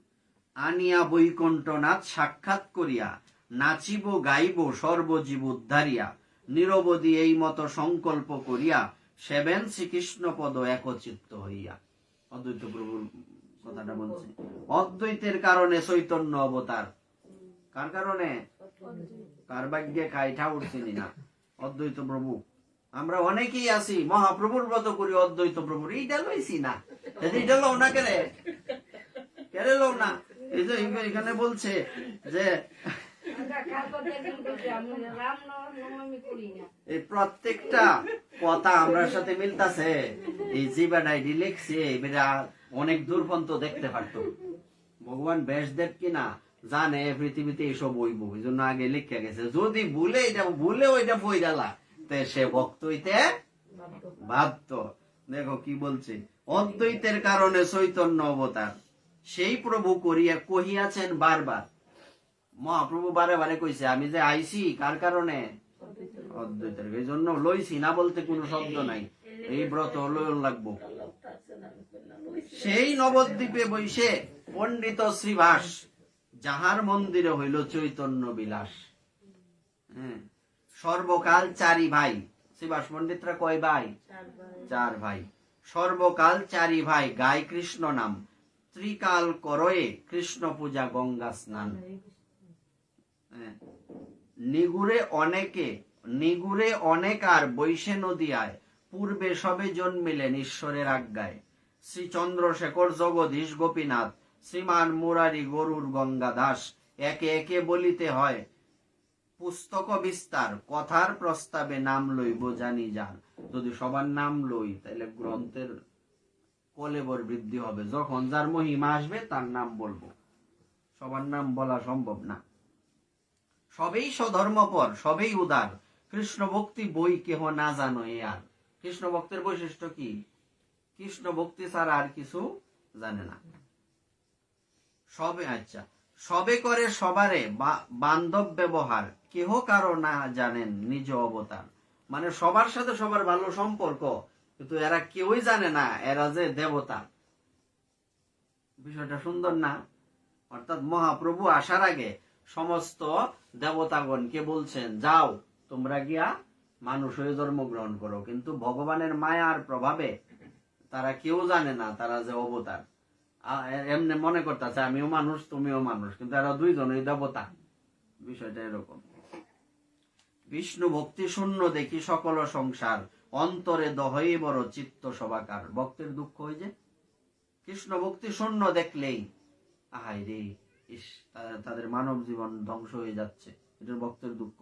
আনিয়া বৈকুণ্ঠনাথ সাক্ষাৎ করিয়া, নাচিব গাইব সর্বজীব উদ্ধারিয়া, নিরবধি এই মতো সংকল্প করিয়া, সেবেন শ্রীকৃষ্ণ পদ একচিত্ত হইয়া। অদ্বৈত প্রভুর কথাটা বলছে। অদ্বৈতের কারণে চৈতন্য অবতার। কার কারণে? কার ভাগ্যে খাইঠা উঠছিনি না, অদ্বৈত প্রভু। আমরা অনেকেই আছি মহাপ্রভুর ব্রত করি, অদ্বৈত প্রভুর এইটা লইছি না, এইটা লও না, কেড়ে লও না। এই যে এখানে বলছে যে এই প্রত্যেকটা কথা আমরার সাথে মিলতাছে। এই জীবাডাইডি লিখছে, এবারে অনেক দূর পর্যন্ত দেখতে পারতো। ভগবান ব্যাসদেব কিনা জানে পৃথিবীতে এইসব হইব, এই জন্য আগে লিখে গেছে। যদি ভুলে ওইটা বই ডালা, সে ভক্ত হইতে বাধ্য। দেখো কি বলছে, অদ্বৈতের কারণে চৈতন্য অবতার, সেই প্রভু করিয়া কহিয়াছেন বারবার। মহাপ্রভু বারে বারে কইছে আমি যে আইছি কার কারণে? অদ্বৈতের। এই জন্য লইছি না বলতে কোনো শব্দ নাই, এই ব্রত লয়ন লাগবো। সেই নবদ্বীপে বৈশে পণ্ডিত শ্রীভাস যাহার মন্দিরে হইল চৈতন্য বিলাস। হ্যাঁ, সর্বকাল চারি ভাই। শ্রীবাস পণ্ডিতরা কয় ভাই? চার ভাই। সর্বকাল চারি ভাই গায় কৃষ্ণ নাম, ত্রিকাল করয়ে কৃষ্ণ পূজা গঙ্গা স্নান। হ্যাঁ, নিগুরে অনেক আর বৈশে নদিয়ায়, পূর্বে সবে জন্মিলেন ঈশ্বরের আজ্ঞায়। শ্রী চন্দ্রশেখর জগদীশ গোপীনাথ, শ্রীমান মুরারি গরুর গঙ্গা দাস। একে একে বলিতে হয় পুস্তক বিস্তার, কথার প্রস্তাবে নাম লইব জানি যার। যদি সবার নাম লই তাহলে গ্রন্থের কলেবর বৃদ্ধি হবে। যখন যার মহিমা আসবে তার নাম বলবো, সবার নাম বলা সম্ভব না। সবেই স্বধর্মপর, সবেই উদার, কৃষ্ণ ভক্তি বই কেহ না জানো এ আর। কৃষ্ণ ভক্তের বৈশিষ্ট্য কি? কৃষ্ণ ভক্তি ছাড়া আর কিছু জানে না। সবে করে সবারে বান্ধব ব্যবহার, কেহ কারো না জানেন নিজ অবতার। মানে সবার সাথে সবার ভালো সম্পর্ক, কিন্তু এরা কেউই জানে না এরা যে দেবতা। বিষয়টা সুন্দর না? অর্থাৎ মহাপ্রভু আসার আগে সমস্ত দেবতাগণকে বলছেন, যাও তোমরা গিয়া মানুষ হয়ে জন্মগ্রহণ করো। কিন্তু ভগবানের মায়ার প্রভাবে তারা কেউ জানে না তারা যে অবতার। এমনি মনে করতেছে আমিও মানুষ তুমিও মানুষ, কিন্তু এরা দুইজনই দেবতা। বিষয়টা এরকম। বিষ্ণু ভক্তি শূন্য দেখি সকল সংসার, অন্তরে দহই বড় চিত্ত সবাকার। ভক্তের দুঃখ হই যে কৃষ্ণ ভক্তি শূন্য দেখলেই আহাই রে, ইস, তাদের মানব জীবন ধ্বংস হয়ে যাচ্ছে। এটা ভক্তের দুঃখ।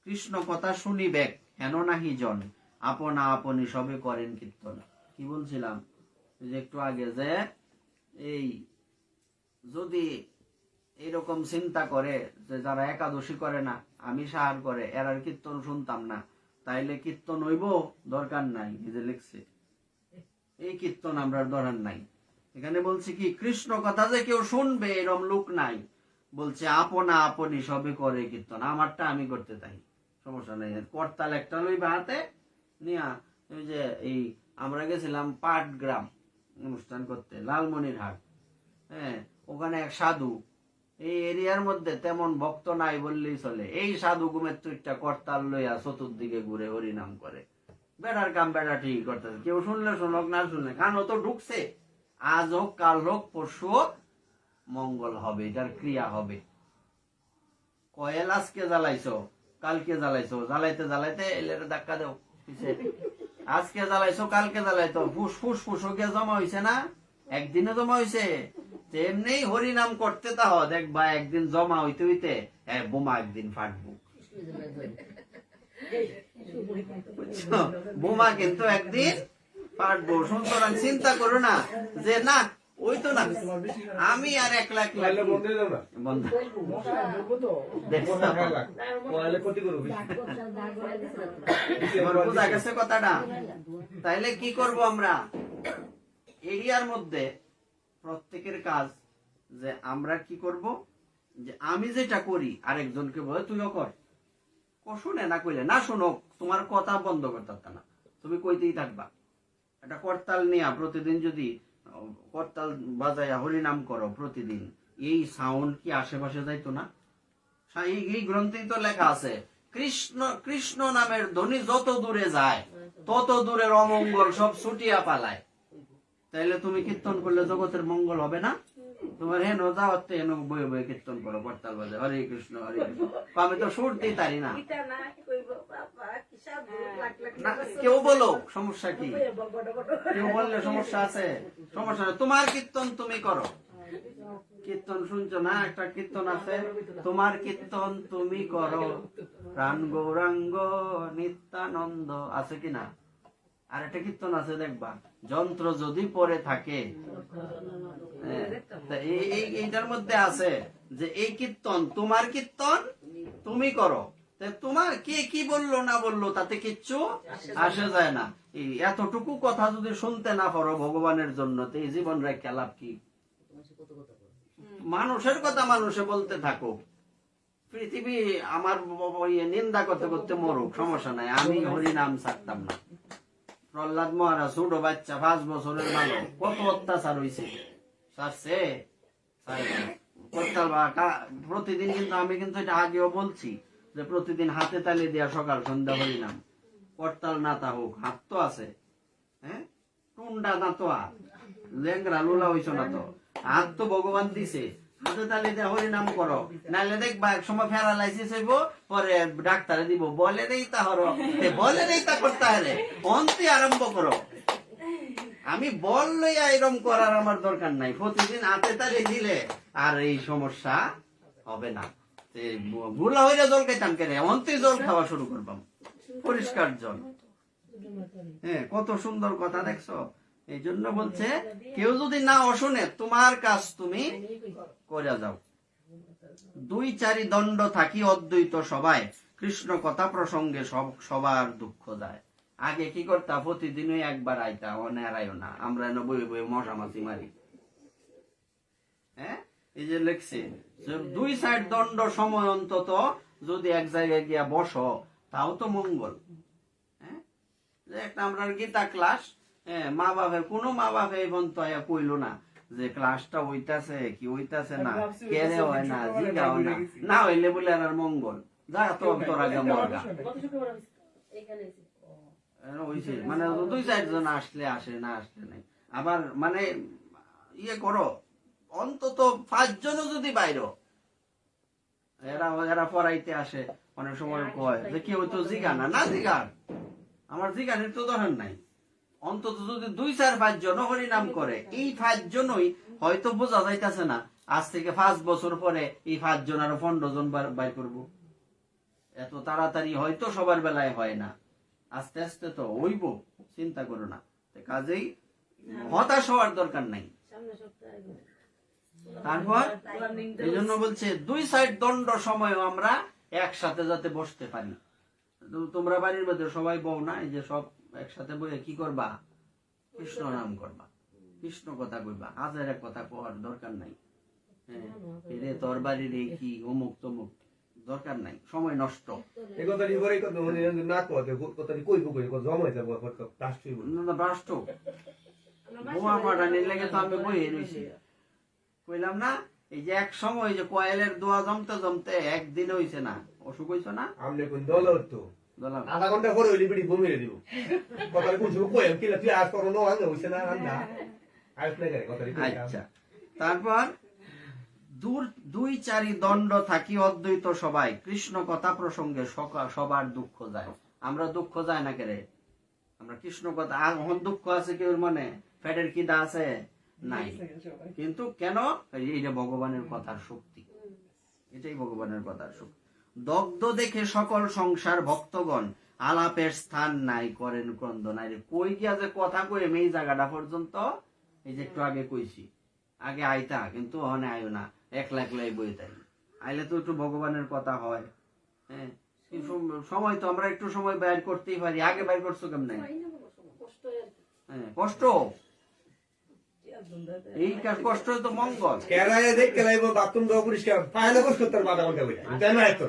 কৃষ্ণ কথা শুনিবে হেন নাহি জন, আপনা আপনি সবে করেন কীর্তন। কি বলছিলাম যে একটু আগে, যে এই যদি এরকম চিন্তা করে যে যারা একাদশী করে না, আমি সাহার করে, এরার কীর্তন শুনতাম না, তাইলে কীর্তন হইব দরকার নাই। এই যে লিখছে, এই কীর্তন আমরা দরকার নাই। এখানে বলছে কি, কৃষ্ণ কথা যে কেউ শুনবে এরকম লোক নাই। বলছে আপনা আপনি সবে করে কীর্তন, আমারটা আমি করতে চাই, সমস্যা নেই। করতাল একটা লইবা হাতে নিয়া, ওই যে এই আমরা গেছিলাম পাটগ্রাম অনুষ্ঠান করতে, লালমনিরহাট। হ্যাঁ, ওখানে এক সাধু, এই এরিয়ার মধ্যে তেমন ভক্ত নাই বললেই চলে। এই সাধু গুমের তুইটা করতাল লইয়া চতুর্দিকে ঘুরে হরিনাম করে। বেড়ার কাম বেড়া ঠিক করতেছে, কেউ শুনলে শুনক, না শুনলে কানও তো ঢুকছে। আজ হোক কাল হোক পরশু হোক মঙ্গল হবে, এটার ক্রিয়া হবে। কয়েল আজকে জ্বালাইছো কালকে জ্বালাইছো, জ্বালাইতে জ্বালাইতে এলের ধাক্কা দেও পিছে। আজকে জ্বালাইছো কালকে জ্বালাইতো, ফুস ফুস ফুস গিয়ে জমা হইছে না, একদিনে জমা হইছে। তেমনি হরিনাম করতে তাহ দেখবা একদিন জমা হইতে হইতে বোমা একদিন ফাটবো। বোমা কিন্তু একদিন ফাটবো। সুতরাং চিন্তা করো না যে না ওই তো না, আমি আর 1 লাখ বন্ধ বোঝা গেছে কথাটা। তাইলে কি করব আমরা? এরিয়ার মধ্যে প্রত্যেকের কাজ যে আমরা কি করব, যে আমি যেটা করি আরেকজনকে বলে তুইও কর। শুনে না কইলে না শুনো, তোমার কথা বন্ধ করতে না, তুমি কইতেই থাকবা। একটা করতাল নিয়া প্রতিদিন যদি করতাল বাজাইয়া হরিনাম করো প্রতিদিন, এই সাউন্ড কি আশেপাশে যাইতো না? এই গ্রন্থেই তো লেখা আছে, কৃষ্ণ কৃষ্ণ নামের ধ্বনি যত দূরে যায় তত দূরের অমঙ্গল সব ছুটিয়া পালায়। তাইলে তুমি কীর্তন করলে জগতের মঙ্গল হবে না? তোমার হেন যাওয়াতে হেন বয়ে বয়ে কীর্তন করো, করতাল বাজে হরে কৃষ্ণ হরে কৃষ্ণ। আমি তো শুনতেই পারি না। কেউ বলো সমস্যা কি? কেউ বললে সমস্যা আছে? সমস্যা নেই, তোমার কীর্তন তুমি করো। কীর্তন শুনছো না? একটা কীর্তন আছে, তোমার কীর্তন তুমি করো, প্রাণ গৌরাঙ্গ নিত্যানন্দ, আছে কিনা? আর একটা কীর্তন আছে দেখবা, যন্ত্র যদি পরে থাকে। এইটার মধ্যে আছে যে এই কীর্তন, তোমার কীর্তন তুমি করো। তোমার কে কি বললো না বললো তাতে কিচ্ছু আসে যায় না। এই এতটুকু কথা যদি শুনতে না পারো ভগবানের জন্য, তো এই জীবন রেখে লাভ কি? মানুষের কথা মানুষে বলতে থাকো, পৃথিবী আমার নিন্দা করতে করতে মরুক, সমস্যা নাই, আমি হরিনাম ছাড়তাম না। প্রহ্লাদ মহারাজ ছোট বাচ্চা 5 বছরের মানুষ, কত অত্যাচার হয়েছে, ছাড়ছে? করতাল প্রতিদিন কিন্তু আমি কিন্তু এটা আগেও বলছি যে প্রতিদিন হাতে তালি দেওয়া সকাল সন্ধ্যা হরিনাম করতাল না তা হোক হাত তো আছে, হ্যাঁ টুন্ডা না তো আর লেংরা লোলা হইছ না তো, হাত তো ভগবান দিছে, হাতে তালি দেওয়া হরিনাম করো, নাইলে দেখবা এক সময় প্যারালাইসিস হইব, পরে ডাক্তারে দিব বলে নেই তা হরো, বলে নেই তা করতে হারে অন্তে আরম্ভ করো। আমি বল লইয়া এরম করার আমার দরকার নাই, প্রতিদিন হাতে তালি দিলে আর এই সমস্যা হবে না। বুড়া হইলে জল খাইতাম কেন, অন্তে জল খাওয়া শুরু করবাম, পরিষ্কার জল। হ্যাঁ, কত সুন্দর কথা দেখছো। এই জন্য বলছে কেউ যদি না অশুনে তোমার কাজ তুমি করে যাও। 2-4 দণ্ড থাকি অদ্বৈত সবাই, কৃষ্ণ কথা প্রসঙ্গে সবার দুঃখ যায়। আগে কি করতা, প্রতিদিনই একবার আইতা, অনেরাইও না, আমরা এনে বই বই মশা মাছি মারি। হ্যাঁ, এই যে লেখছে 2 দণ্ড সময় অন্তত যদি এক জায়গায় গিয়া বসো তাও তো মঙ্গল। হ্যাঁ, একটা আমরা গীতা ক্লাস, মা বাপের কোনো মা বাপে এই পর্যন্ত কইলো না যে ক্লাসটা হইতাছে কি হইতাছে না, কেড়ে হয় না, জিগা হয় না, না হইলে বলে আর মঙ্গল যা তো তোর আগে মরগা হইছে। মানে 2-4 জন আসলে আসে, না আসলে নাই। আবার মানে ইয়ে করো অন্তত 5 জনও যদি বাইর, এরা পড়াইতে আসে, অনেক সময় কয় যে কেউ তো জিগানা না, জিগান আমার জিগানের তো দরকার নাই। অন্তত যদি 2-4-5 জন হরিনাম করে, এই 5 জনই হয়তো বোঝা যাইতেছে না, আজ থেকে 5 বছর পরে এই 5 জন আরো 15 জন বাই করবো। এত তাড়াতাড়ি হয়তো সবার বেলায় হয় না, আস্তে আস্তে তো হইব, চিন্তা করো না। কাজেই হতাশ হওয়ার দরকার নাই। তারপর এই জন্য বলছে 2 দণ্ড সময় আমরা একসাথে যাতে বসতে পারি। তোমরা বাড়ির মধ্যে সবাই বউ না, এই যে সব একসাথে বসে কি করবা, কৃষ্ণ নাম করবা, কৃষ্ণ কথা কইবা, হাজার এক কথা কওয়ার দরকার নাই। হ্যাঁ, রে তোর বাড়ির এই কি অমুক তমুক দরকার নাই, সময় নষ্ট। কইলাম না এই যে এক সময় যে কয়েলের দোয়া জমতে জমতে একদিন হইছে না, অসুখ হইছে না, আধা ঘন্টা পরে হইলে বিড়ি ঘুমিয়ে দিব কথা বলছো কই কি তুই আজ করো না আগে হইছে না রান্না আসলে করে কথা। আচ্ছা, তারপর 2-4 দণ্ড থাকি অদ্বৈত সবাই, কৃষ্ণ কথা প্রসঙ্গে সবার দুঃখ যায়। আমরা দুঃখ যায় না কেরে, আমরা কৃষ্ণ কথা এখন দুঃখ আছে কেউ মনে, পেটের খিদা আছে নাই, কিন্তু কেন, এইটা ভগবানের কথার শক্তি, এটাই ভগবানের কথার শক্তি। দগ্ধ দেখে সকল সংসার ভক্তগণ, আলাপের স্থান নাই করেন ক্রন্দন। কই গিয়া যে কথা কই এই জায়গাটা পর্যন্ত, এই যে একটু আগে কইছি, আগে আইতা কিন্তু ওখানে আইও না, একলা একলাই বই তাই আইলে তো একটু ভগবানের কথা হয়। হ্যাঁ, সময় তো আমরা একটু সময় বাইর করতেই পারি, আগে বাইর করছো কেমনে? হ্যাঁ, কষ্ট, এই কষ্ট তো মঙ্গল। কেরায় দেখ কেরাইব বাথরুম দাও পরিষ্কার পায়না কষ্ট করতে বাধা করতে বলে তাই না? এত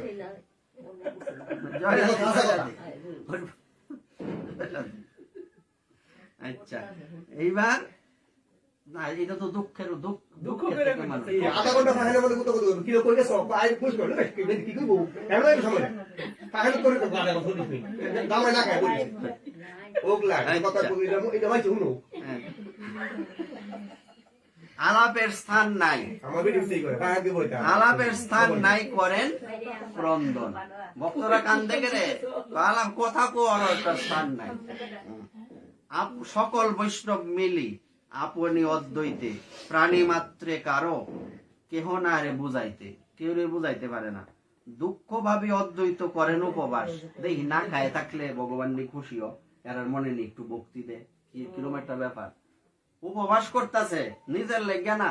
আচ্ছা, এইবার না, এটা তো দুঃখের দুঃখ আধা ঘন্টা পায়না বলে কত কত কি করে গেছ আই খুশ করলে কি কইবো এমন সময় পায়না করে তো বাধা করতে দিই দামে না খাই বলি ওগলা কথা কইলাম এটা ভাই শুনো। আলাপের স্থান নাই, আলাপের স্থান নাই করেন ক্রন্দন। ভক্তরা কান্দে গেলে আলাপ কথা কোয়ার স্থান নাই। সকল বৈষ্ণব মিলি আপনি অদ্বৈতে, প্রাণী মাত্রে কারো কেহ না রে বুঝাইতে, কেউ রে বুঝাইতে পারে না। দুঃখ ভাবি অদ্বৈত করেন উপবাস, দেখি না খায় থাকলে ভগবান নি খুশিও, এর মনে নি একটু ভক্তি দে, কিরকম একটা ব্যাপার। উপবাস করতেছে নিজের লেগে না,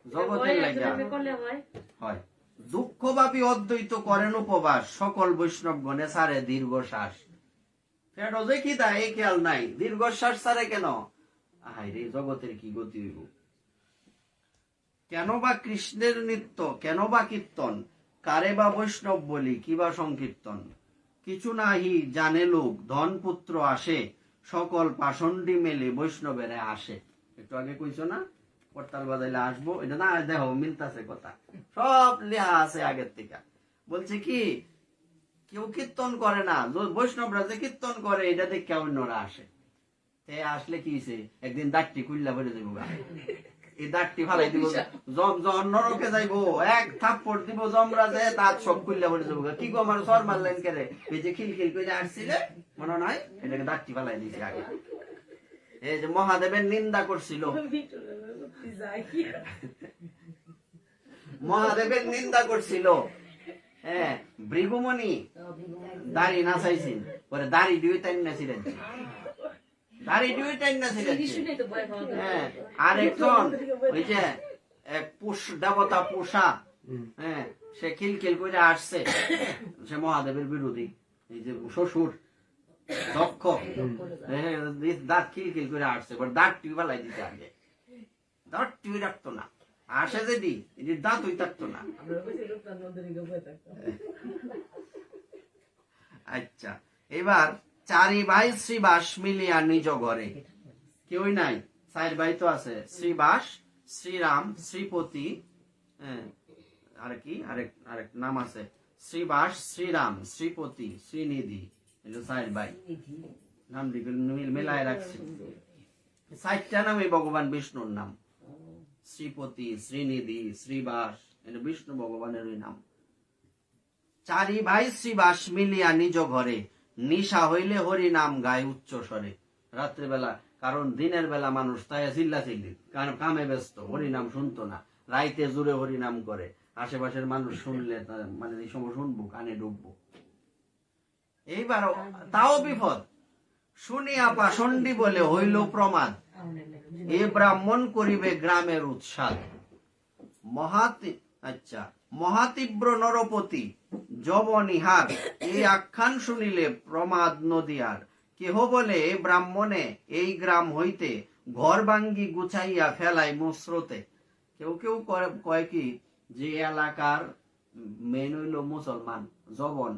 জগতের লেগে হয়। দুঃখভাবী অদ্বৈত করেন উপবাস, সকল বৈষ্ণব গণে সারে দীর্ঘশ্বাস। পেটো যে কি দা এই খেয়াল নাই, দীর্ঘশ্বাস সারে কেন? হাই রে, জগতের কি গতি হইব। কেন বা কৃষ্ণের নিত্য, কেন বা কীর্তন, কারে বা বৈষ্ণব বলি কিবা সংকীর্তন। কিছু নাহি জানে লোক, ধন পুত্র আসে, সকল পাষণ্ডী মেলে বৈষ্ণবের আসে। একটু আগে কইছো না, করতাল বাজাইলে আসবো, এটা না দেখো মিলতাছে কথা, সব লেখা আছে আগের থেকে। বলছে কি কেউ কীর্তন করে না, বৈষ্ণবরা যে কীর্তন করে এটা দেখে অন্যরা আসে। আসলে কি হয়েছে, একদিন দাঁতটি কুল্লা ভরে যাবো, এই দাঁতটি ফালাই দিব, নরকে যাইবো, এক থাপ্পড় দিব যমরাজে, তার সব কুল্লা ভরে যাবো। কি গো আমার সর মারলেন কেরে, এই যে খিলখিল করে আসছিলে মনে নয়, এটাকে দাঁতটি ফালাই দিয়েছে আগে। এই যে মহাদেবের নিন্দা করছিল, মহাদেবের নিন্দা করছিল, হ্যাঁ ভৃগুমণি দাড়ি নাচাইছেন, পরে দাড়ি দিয়ে টাইম নাচিলেন, দাড়ি দিয়ে টাইম নাচিলেন। হ্যাঁ আরেকজন ওই যে দেবতা পোষা, হ্যাঁ সে খিলখিল করে আসছে, সে মহাদেবের বিরোধী, এই যে শ্বশুর দক্ষ, দাঁত খিলখিল করে আসছে, দাঁত টিউ বেলাই দিতে আগে, দাঁত টিউ রাখতো না, আসে যদি দাঁত ওই থাকতো না। আচ্ছা এবার চারি ভাই শ্রীবাস মিলিয়া নিজ ঘরে, কেউই নাই, চার ভাই তো আছে, শ্রীবাস, শ্রীরাম, শ্রীপতি, আর কি আরেক নাম আছে, শ্রীবাস, শ্রীরাম, শ্রীপতি, শ্রীনিধি, চার ভাই নাম মেলায় রাখছে। চারটা নামে ভগবান বিষ্ণুর নাম, শ্রীপতি, শ্রীনিধি, শ্রীবাস, এটা বিষ্ণু ভগবানের ওই নাম। চারি ভাই শ্রীবাস মিলিয়া নিজ ঘরে, নিশা হইলে হরি নাম গায় উচ্চ স্বরে। রাত্রিবেলা, কারণ দিনের বেলা মানুষ তাই চিল্লা চিল্লি, কারণ কামে ব্যস্ত, হরি নাম শুনতো না, রাইতে জুড়ে হরি নাম করে, আশেপাশের মানুষ শুনলে মানে এই সময় শুনবো, কানে ঢুকবো। এইবার তাও বিপদ, শুনিয়া পাষণ্ডী বলে হইল প্রমাদ, এ ব্রাহ্মণ করিবে গ্রামের উৎসাদ। মহাতীব্র নরপতি যবনিহার, এই আখ্যান শুনিলে প্রমাদ নদীয়ার। কেহ বলে এ ব্রাহ্মণে এই গ্রাম হইতে ঘর ভাঙ্গি গুছাইয়া ফেলাই মুস্রোতে। কেউ কেউ কয় কি যে এলাকার মেন হইল মুসলমান যবন,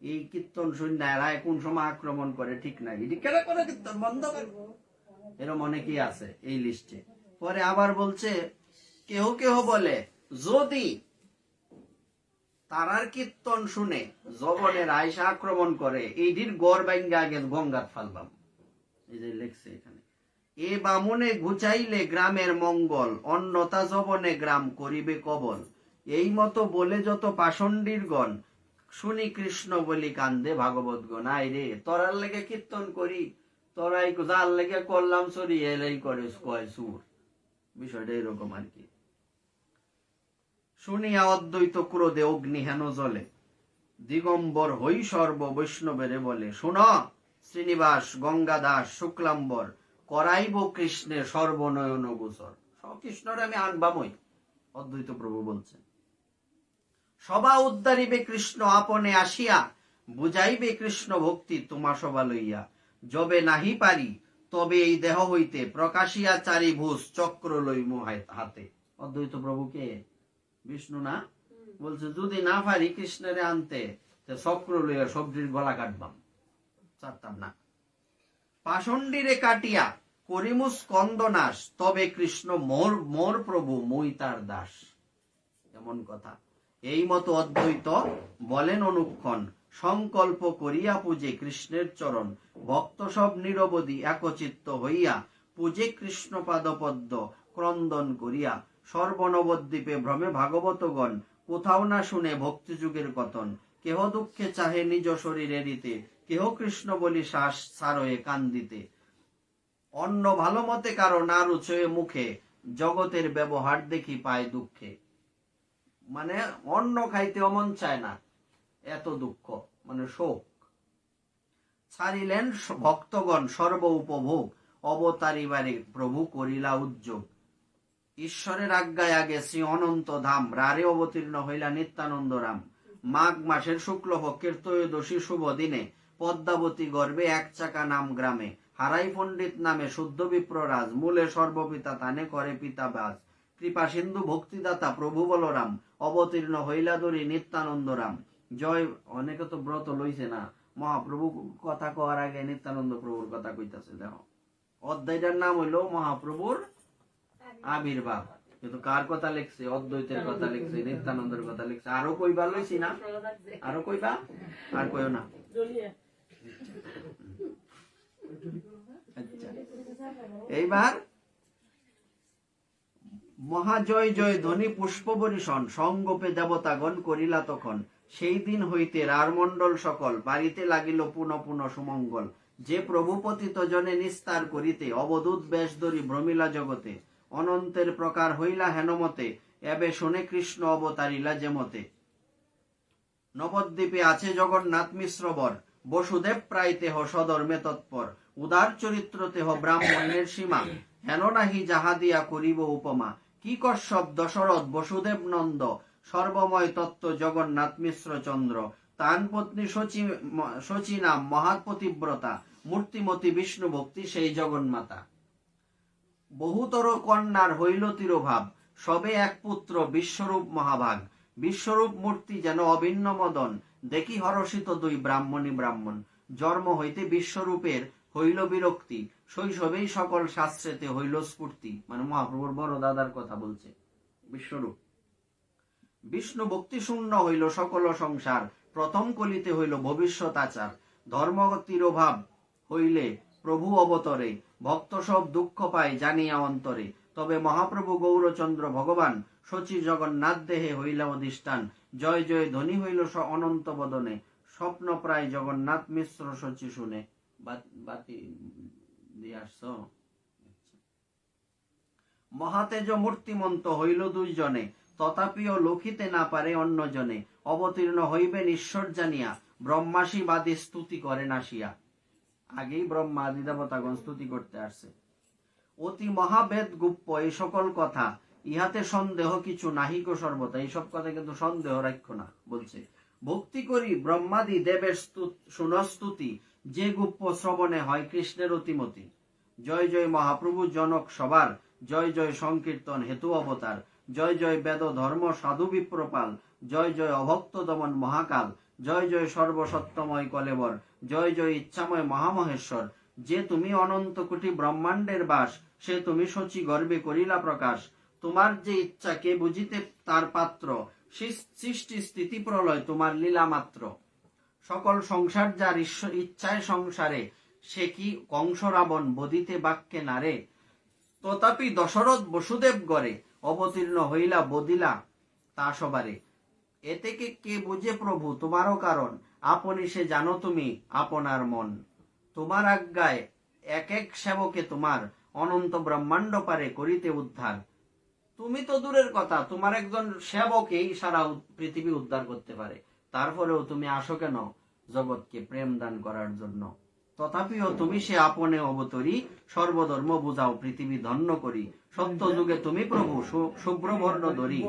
এই কীর্তন শূন্য এরা কোন সময় আক্রমণ করে ঠিক নাই, এটি কেন করে কীর্তন বন্ধ করবো, এরম অনেকেই আছে এই লিস্টে। পরে আবার বলছে কেহ কেহ বলে যদি তারার কীর্তন শুনে জবনের আয়সা আক্রমণ করে, এইটির গড় ভাঙ্গা আগে গঙ্গাত ফালবাম। এই যে লেখছে এখানে, এ বামুনে ঘুচাইলে গ্রামের মঙ্গল, অন্যতা জবনে গ্রাম করিবে কবল। এই মতো বলে যত পাষণ্ডীর গণ, শুনি কৃষ্ণ বলি কান্দে ভাগবত গণ। আই রে তোরার লেগে কীর্তন করি, তোরাই যার লেগে করলাম চুরি, এলাই করে কয় সুর, বিষয়টা এরকম আর কি। শুনিয়া অদ্বৈত ক্রোধে অগ্নি হেন জলে, দিগম্বর হই সর্ব বৈষ্ণবেরে বলে। শুন শ্রীনিবাস গঙ্গাদাস শুক্লাম্বর, করাইব কৃষ্ণের সর্বনয়ন গোচর। কৃষ্ণরে আমি আনবামই, অদ্বৈত প্রভু বলছেন। সবা উদ্ধারিবে কৃষ্ণ আপনে আসিয়া, বুঝাইবে কৃষ্ণ ভক্তি তোমা সবা লইয়া। যবে নাহি পারি তবে এই দেহ হইতে, প্রকাশিয়া চারি ভুজ চক্র লইমু হাতে। অদ্বৈত প্রভুকে বিষ্ণু না বলছে যদি না পারি কৃষ্ণের আনতে, চক্র লইয়া সবজির গলা কাটবাম, চারতাম না। পাষণ্ডীরে কাটিয়া করিমু স্কন্দনাশ, তবে কৃষ্ণ মোর প্রভু মই তার দাস। এমন কথা। এই মতো অদ্বৈত বলেন অনুক্ষণ, সংকল্প করিয়া পূজে কৃষ্ণের চরণ। ভক্ত সব নিরবধি একচিত্ত হইয়া, পূজে কৃষ্ণ পাদপদ্ম ক্রন্দন করিয়া। সর্বনবদ্বীপে ভ্রমে ভাগবতগণ, কোথাও না শুনে ভক্তি যুগের কথন। কেহ দুঃখে চাহে নিজ শরীরে রীতে, কেহ কৃষ্ণ বলি শ্বাস সারয়ে কান্দিতে। অন্য ভালো মতে কারো না রুচয়ে মুখে, জগতের ব্যবহার দেখি পায় দুঃখে। মানে অন্ন খাইতে অমন চায় না, এত দুঃখ, মানে শোক। ছাড়িলেন ভক্তগণ সর্ব উপভোগ, অবতারিবারে প্রভু করিলা উদ্যোগ। ঈশ্বরের আজ্ঞায় আগে শ্রী অনন্ত ধাম, রারে অবতীর্ণ হইলা নিত্যানন্দ রাম। মাঘ মাসের শুক্লপক্ষের ত্রয়োদশী শুভ দিনে, পদ্মাবতী গর্ভে এক চাকা নাম গ্রামে। হারাই পণ্ডিত নামে শুদ্ধ বিপ্ররাজ, মূলে সর্বপিতা তানে করে পিতাবাজ। কৃপা সিন্ধু ভক্তিদাতা প্রভু বলরাম, অবতীর্ণ হইলা দরি নিত্যানন্দ রাম। জয়। অনেকে তো ব্রত লইছে না, মহাপ্রভু কথা কওয়ার আগে নিত্যানন্দ প্রভুর কথা কইতাছে। দেখো অধ্যায়টার নাম হইল মহাপ্রভুর আবির্ভাব। কিন্তু কার কথা লিখছে? অদ্বৈতের কথা লিখছে, নিত্যানন্দের কথা লিখছে। আরো কইবা লইছি না? আরো কইবা? আর কইও না। আচ্ছা, এইবার মহাজয় জয় ধ্বনি পুষ্প বরিশন সঙ্গোপে দেবতাগণ করিলা তখন। সেই দিন হইতে রারমণ্ডল সকল বাড়িতে লাগিল পুনঃ পুনঃ সুমঙ্গল। যে প্রভু পতিত জনে নিস্তার করিতে অবধূত বেশ ধরি ভ্রমিলা জগতে। অনন্তের প্রকার হইলা হেনমতে এবে শোনে কৃষ্ণ অবতারিলা যেমতে। নবদ্বীপে আছে জগন্নাথ মিশ্রবর বসুদেব প্রায় তেহ সধর্মে তৎপর। উদার চরিত্র তেহ ব্রাহ্মণের সীমা হেন নাহি যাহা দিয়া করিব উপমা। কি কশ্যপ দশরথ বসুদেব নন্দ সর্বময় তত্ত্ব জগন্নাথ মিশ্র চন্দ্র। তান পত্নী শচী নাম মহাপতিব্রতা মূর্তিমতী বিষ্ণু ভক্তি সেই জগন্মাতা। বহুতর কন্যার হইল তিরোভাব সবে এক পুত্র বিশ্বরূপ মহাভাগ। বিশ্বরূপ মূর্তি যেন অভিন্ন মদন দেখি হরষিত দুই ব্রাহ্মণী ব্রাহ্মণ। জন্ম হইতে বিশ্বরূপের হইল বিরক্তি শৈশবেই সকল শাস্ত্রেতে হইল স্ফূর্তি। মানে মহাপ্রভুর বড় দাদার কথা বলছে বিশ্বরূপ। বিষ্ণু ভক্তি শূন্য হইল সকল সংসার প্রথম কলিতে হইল ভবিষ্যৎ আচার। ধর্ম তিরোভাব হইলে প্রভু অবতরে ভক্ত সব দুঃখ পায় জানিয়া অন্তরে। তবে মহাপ্রভু গৌরচন্দ্র ভগবান শচী জগন্নাথ দেহে হইলা অধিষ্ঠান। জয় জয় ধ্বনি হইল অনন্ত বদনে স্বপ্ন প্রায় জগন্নাথ মিশ্র শচী শুনে। বাতি দিয়ে আসছো। মহাতেজ মূর্তিমন্ত হইল দুইজনে তথাপিও লক্ষিতে না পারে অন্যজনে। অবতীর্ণ হইবেন ঈশ্বর জানিয়া ব্রহ্মাসী বাদী স্তুতি করেন আসিয়া। আগেই ব্রহ্মা আদি দেবতাগণ স্তুতি করতে আসছে। অতি মহাবেদ গুপ্ত এই সকল কথা ইহাতে সন্দেহ কিছু নাহিক সর্বতা। এইসব কথা কিন্তু সন্দেহ রাখো না বলছে। ভক্তি করি ব্রহ্মাদি দেবের সুনস্তুতি যে গুপ্ত শ্রবণে হয় কৃষ্ণের অতিমতি। জয় জয় মহাপ্রভু জনক সবার জয় জয় সংকীর্তন হেতু অবতার। জয় জয় বেদ ধর্ম সাধু বিপ্রপাল জয় জয় অভক্ত দমন মহাকাল। জয় জয় সর্বসত্যময় কলেবর জয় জয় ইচ্ছাময় মহামহেশ্বর। যে তুমি অনন্ত কোটি ব্রহ্মাণ্ডের বাস সে তুমি শচী গর্বে করিলা প্রকাশ। তোমার যে ইচ্ছা কে বুঝিতে তার পাত্র সৃষ্টি স্থিতি প্রলয় তোমার লীলা মাত্র। সকল সংসার যার ইচ্ছায় সংসারে সে কি কংস রাবণ বদিতে বাক্যে নারে। তথাপি দশরথ বসুদেব গড়ে অবতীর্ণ হইলা বদিলা তা সবারে। এতে কে বুঝে প্রভু তোমারও কারণ আপনি সে জানো তুমি আপনার মন। তোমার আজ্ঞায় এক এক সেবকে তোমার অনন্ত ব্রহ্মাণ্ড পারে করিতে উদ্ধার। তুমি তো দূরের কথা তোমার একজন সেবকেই সারা পৃথিবী উদ্ধার করতে পারে। তারপরেও তুমি আসো কেন জগৎকে প্রেম দান করার জন্য। তথাপিও তুমি সে আপনে অবতরী সর্বধর্ম বুঝাও পৃথিবী ধন্য করি। সত্য যুগে তুমি প্রভু শুভ্রবর্ণ ধরি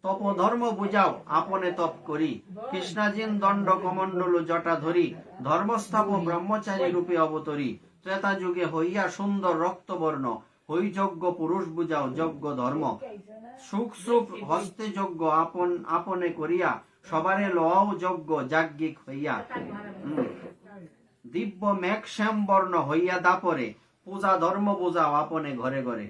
তপ ধর্ম বুঝাও আপনে তপ করি। কৃষ্ণাজিন দণ্ড কমণ্ডল জটা ধরি ধর্মস্থাপ ব্রহ্মচারী রূপে অবতরী। ত্রেতা যুগে হইয়া সুন্দর রক্তবর্ণ হই যজ্ঞ পুরুষ বুঝাও যজ্ঞ ধর্ম। সুখ সুখ হস্তে যজ্ঞ আপনে করিয়া সবারে লও যজ্ঞ যাজ্ঞিক হইয়া। দিব্য মেঘ শ্যাম বর্ণ হইয়া দাপরে পূজা ধর্ম বুঝাও আপনে ঘরে ঘরে।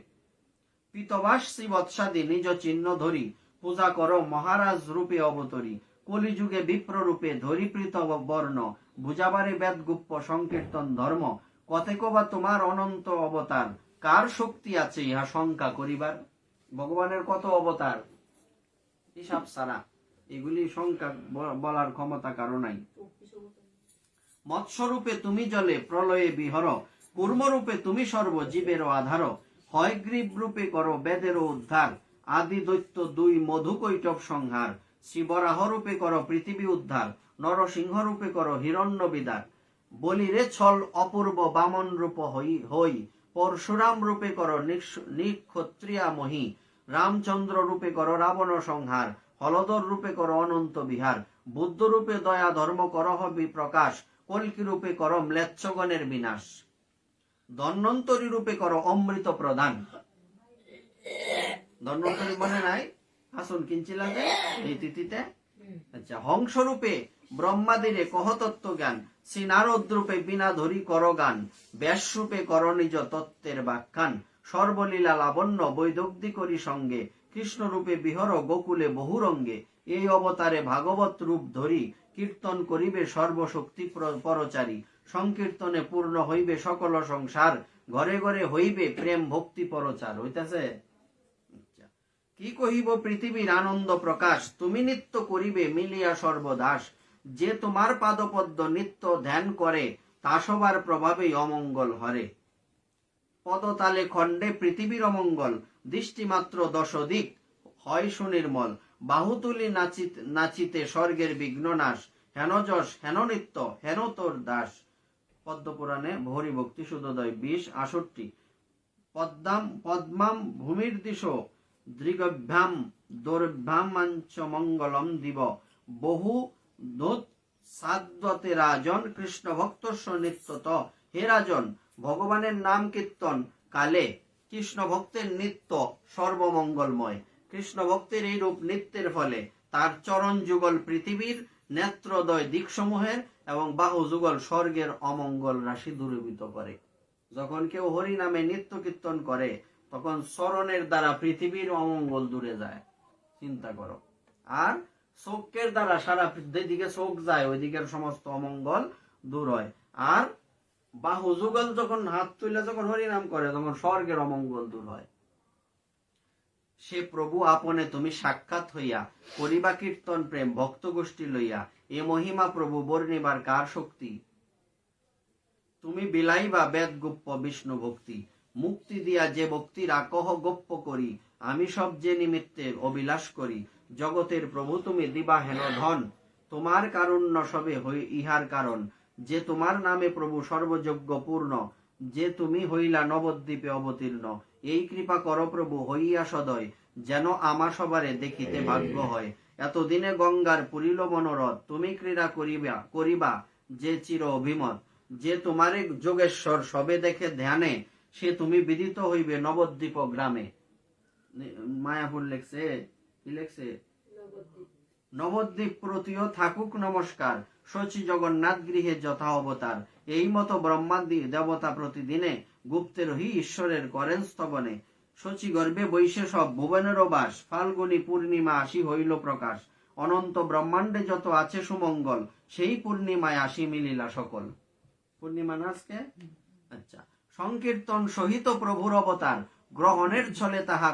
পিতবাস শ্রীবৎসাদী নিজ চিহ্ন ধরি পূজা করো মহারাজ রূপে অবতরী। কলিযুগে বিপ্র রূপে ধরি পৃত বর্ণ বুঝাবারে বেদ গুপ্ত সংকীর্তন ধর্ম। কতেকবা তোমার অনন্ত অবতার কার শক্তি আছে ইহা শঙ্কা করিবার। ভগবানের কত অবতার হিসাব সারা, এগুলি সংখ্যা বলার ক্ষমতা কারো নাই। মৎস্যরূপে তুমি জলে প্রলয়ে বিহর কূর্মরূপে তুমি সর্বজীবের আধার। হয়গ্রীব রূপে করো বেদেরও উদ্ধার আদি দৈত্য দুই মধুকৈটব সংহার। শ্রীবরাহ রূপে করো পৃথিবী উদ্ধার নরসিংহ রূপে করো হিরণ্য বিদার। বলিরে ছল অপূর্ব বামন রূপ হই পরশুরাম রূপে করো নিক্ষত্রিয়া মহি। রামচন্দ্র রূপে করো রাবণ সংহার হলদর রূপে করো অনন্ত বিহার। বুদ্ধ রূপে দয়া ধর্ম করহ বিপ্রকাশ কল্কি রূপে করো ম্লেচ্ছগণের বিনাশ। ধন্বন্তরী রূপে করো অমৃত প্রদান। ধন্বন্তরী মনে নাই আসুন কিনছিলাম এই তিথিতে। আচ্ছা, হংস রূপে ব্রহ্মাদিরে কহ তত্ত্ব জ্ঞান শ্রী নারদ রূপে বিনা ধরি কর গান। ব্যাস রূপে কর নিজ তত্ত্বের ব্যাখ্যান সর্বলীলা লাবণ্য বৈদগ্ধি করি সঙ্গে, কৃষ্ণ রূপে বিহর গোকুলে বহুরঙ্গে, এই অবতারে ভাগবত রূপ ধরি, কীর্তন করিবে সর্বশক্তি পরচারী, সংকীর্তনে পূর্ণ হইবে সকল সংসার, ঘরে ঘরে হইবে প্রেম ভক্তি পরচার। হইতাছে? কি কহিব পৃথিবীর আনন্দ প্রকাশ, তুমি নিত্য করিবে মিলিয়া সর্বদাস, যে তোমার পাদপদ্ম নিত্য ধ্যান করে, তা সবার প্রভাবেই অমঙ্গল হরে। পদতালে খণ্ডে পৃথিবীর অমঙ্গল, দৃষ্টিমাত্র দশ দিক হয় সুনির্মল, বাহু তুলি নাচিতে স্বর্গের বিঘ্ন নাশ, হেন যশ হেন নিত্য হেন তোর দাস। পদ্মপুরাণে ভরি ভক্তি সুদোদয় 20-68। পদ্মাম ভূমির দিশো দৃগভ্যাম দৌর্ভ্যামাঞ্চ মঙ্গলম দিব, বহু দূত সাদ্বতে রাজন, কৃষ্ণ ভক্তস্ব নিত্যত। হে রাজন, ভগবানের নাম কীর্তন কালে, কৃষ্ণ ভক্তের নিত্য সর্বমঙ্গলময়। কৃষ্ণ ভক্তের এই রূপ নিত্যের ফলে তার চরণ যুগল পৃথিবীর নেত্রদয় দিকসমূহের এবং বাহু যুগল স্বর্গের অমঙ্গল রাশি দূরীভূত করে। যখন কেউ হরি নামে নিত্য কীর্তন করে, তখন চরণের দ্বারা পৃথিবীর অমঙ্গল দূরে যায়। চিন্তা করো। আর চোখের দ্বারা সারা যেদিকে চোখ যায় ওই দিকের সমস্ত অমঙ্গল দূর হয়। আর বাহু যুগল যখন হাত তুলে যখন হরিনাম করে, তখন স্বর্গের অমঙ্গল দূর হয়। সে প্রভু আপনে তুমি সাক্ষাৎ হইয়া, করিবা কীর্তন প্রেম ভক্ত গোষ্ঠী লইয়া, এ মহিমা প্রভু বর্ণিবার কার শক্তি, তুমি বিলাইবা বেদ গুপ্প বিষ্ণু ভক্তি, মুক্তি দিয়া যে ভক্তির আকহ গোপ্য করি, আমি সব যে নিমিত্তের অবিলাস করি, জগতের প্রভু তুমি দিবা হেন ধন, তোমার কারুণ্য সবে হই ইহার কারণ, যে তোমার নামে প্রভু সর্বযোগ্য পূর্ণ, যে তুমি হইলা নবদ্বীপে অবতীর্ণ, এই কৃপা কর প্রভু হইয়া সদয়, যেন আমা সবারে দেখিতে ভাগ্য হয়। এতদিনে গঙ্গার পুরিল মনোরথ, তুমি ক্রীড়া করিবা যে চির অভিমত, যে তোমারে যোগেশ্বর সবে দেখে ধ্যানে, সে তুমি বিদিত হইবে নবদ্বীপ গ্রামে। মায়াপুর লেখছে, কি লেখছে? নবদ্বীপ প্রতিও থাকুক নমস্কার, শচী জগন্নাথ গৃহে যথা অবতার, এই মতো ব্রহ্মাদি দেবতা প্রতিদিনে গুপ্তের হি ঈশ্বরের করেন স্তবনে, শচী গর্ভে বৈশে সব ভুবনেরও বাস, ফাল্গুনী পূর্ণিমা আসি হইল প্রকাশ, অনন্ত ব্রহ্মাণ্ডে যত আছে সুমঙ্গল, সেই পূর্ণিমায় আসি মিলিলা সকল। পূর্ণিমা না আজকে? আচ্ছা। সংকীর্তন সহিত প্রভুর অবতার, গ্রহণের ছলে তাহা,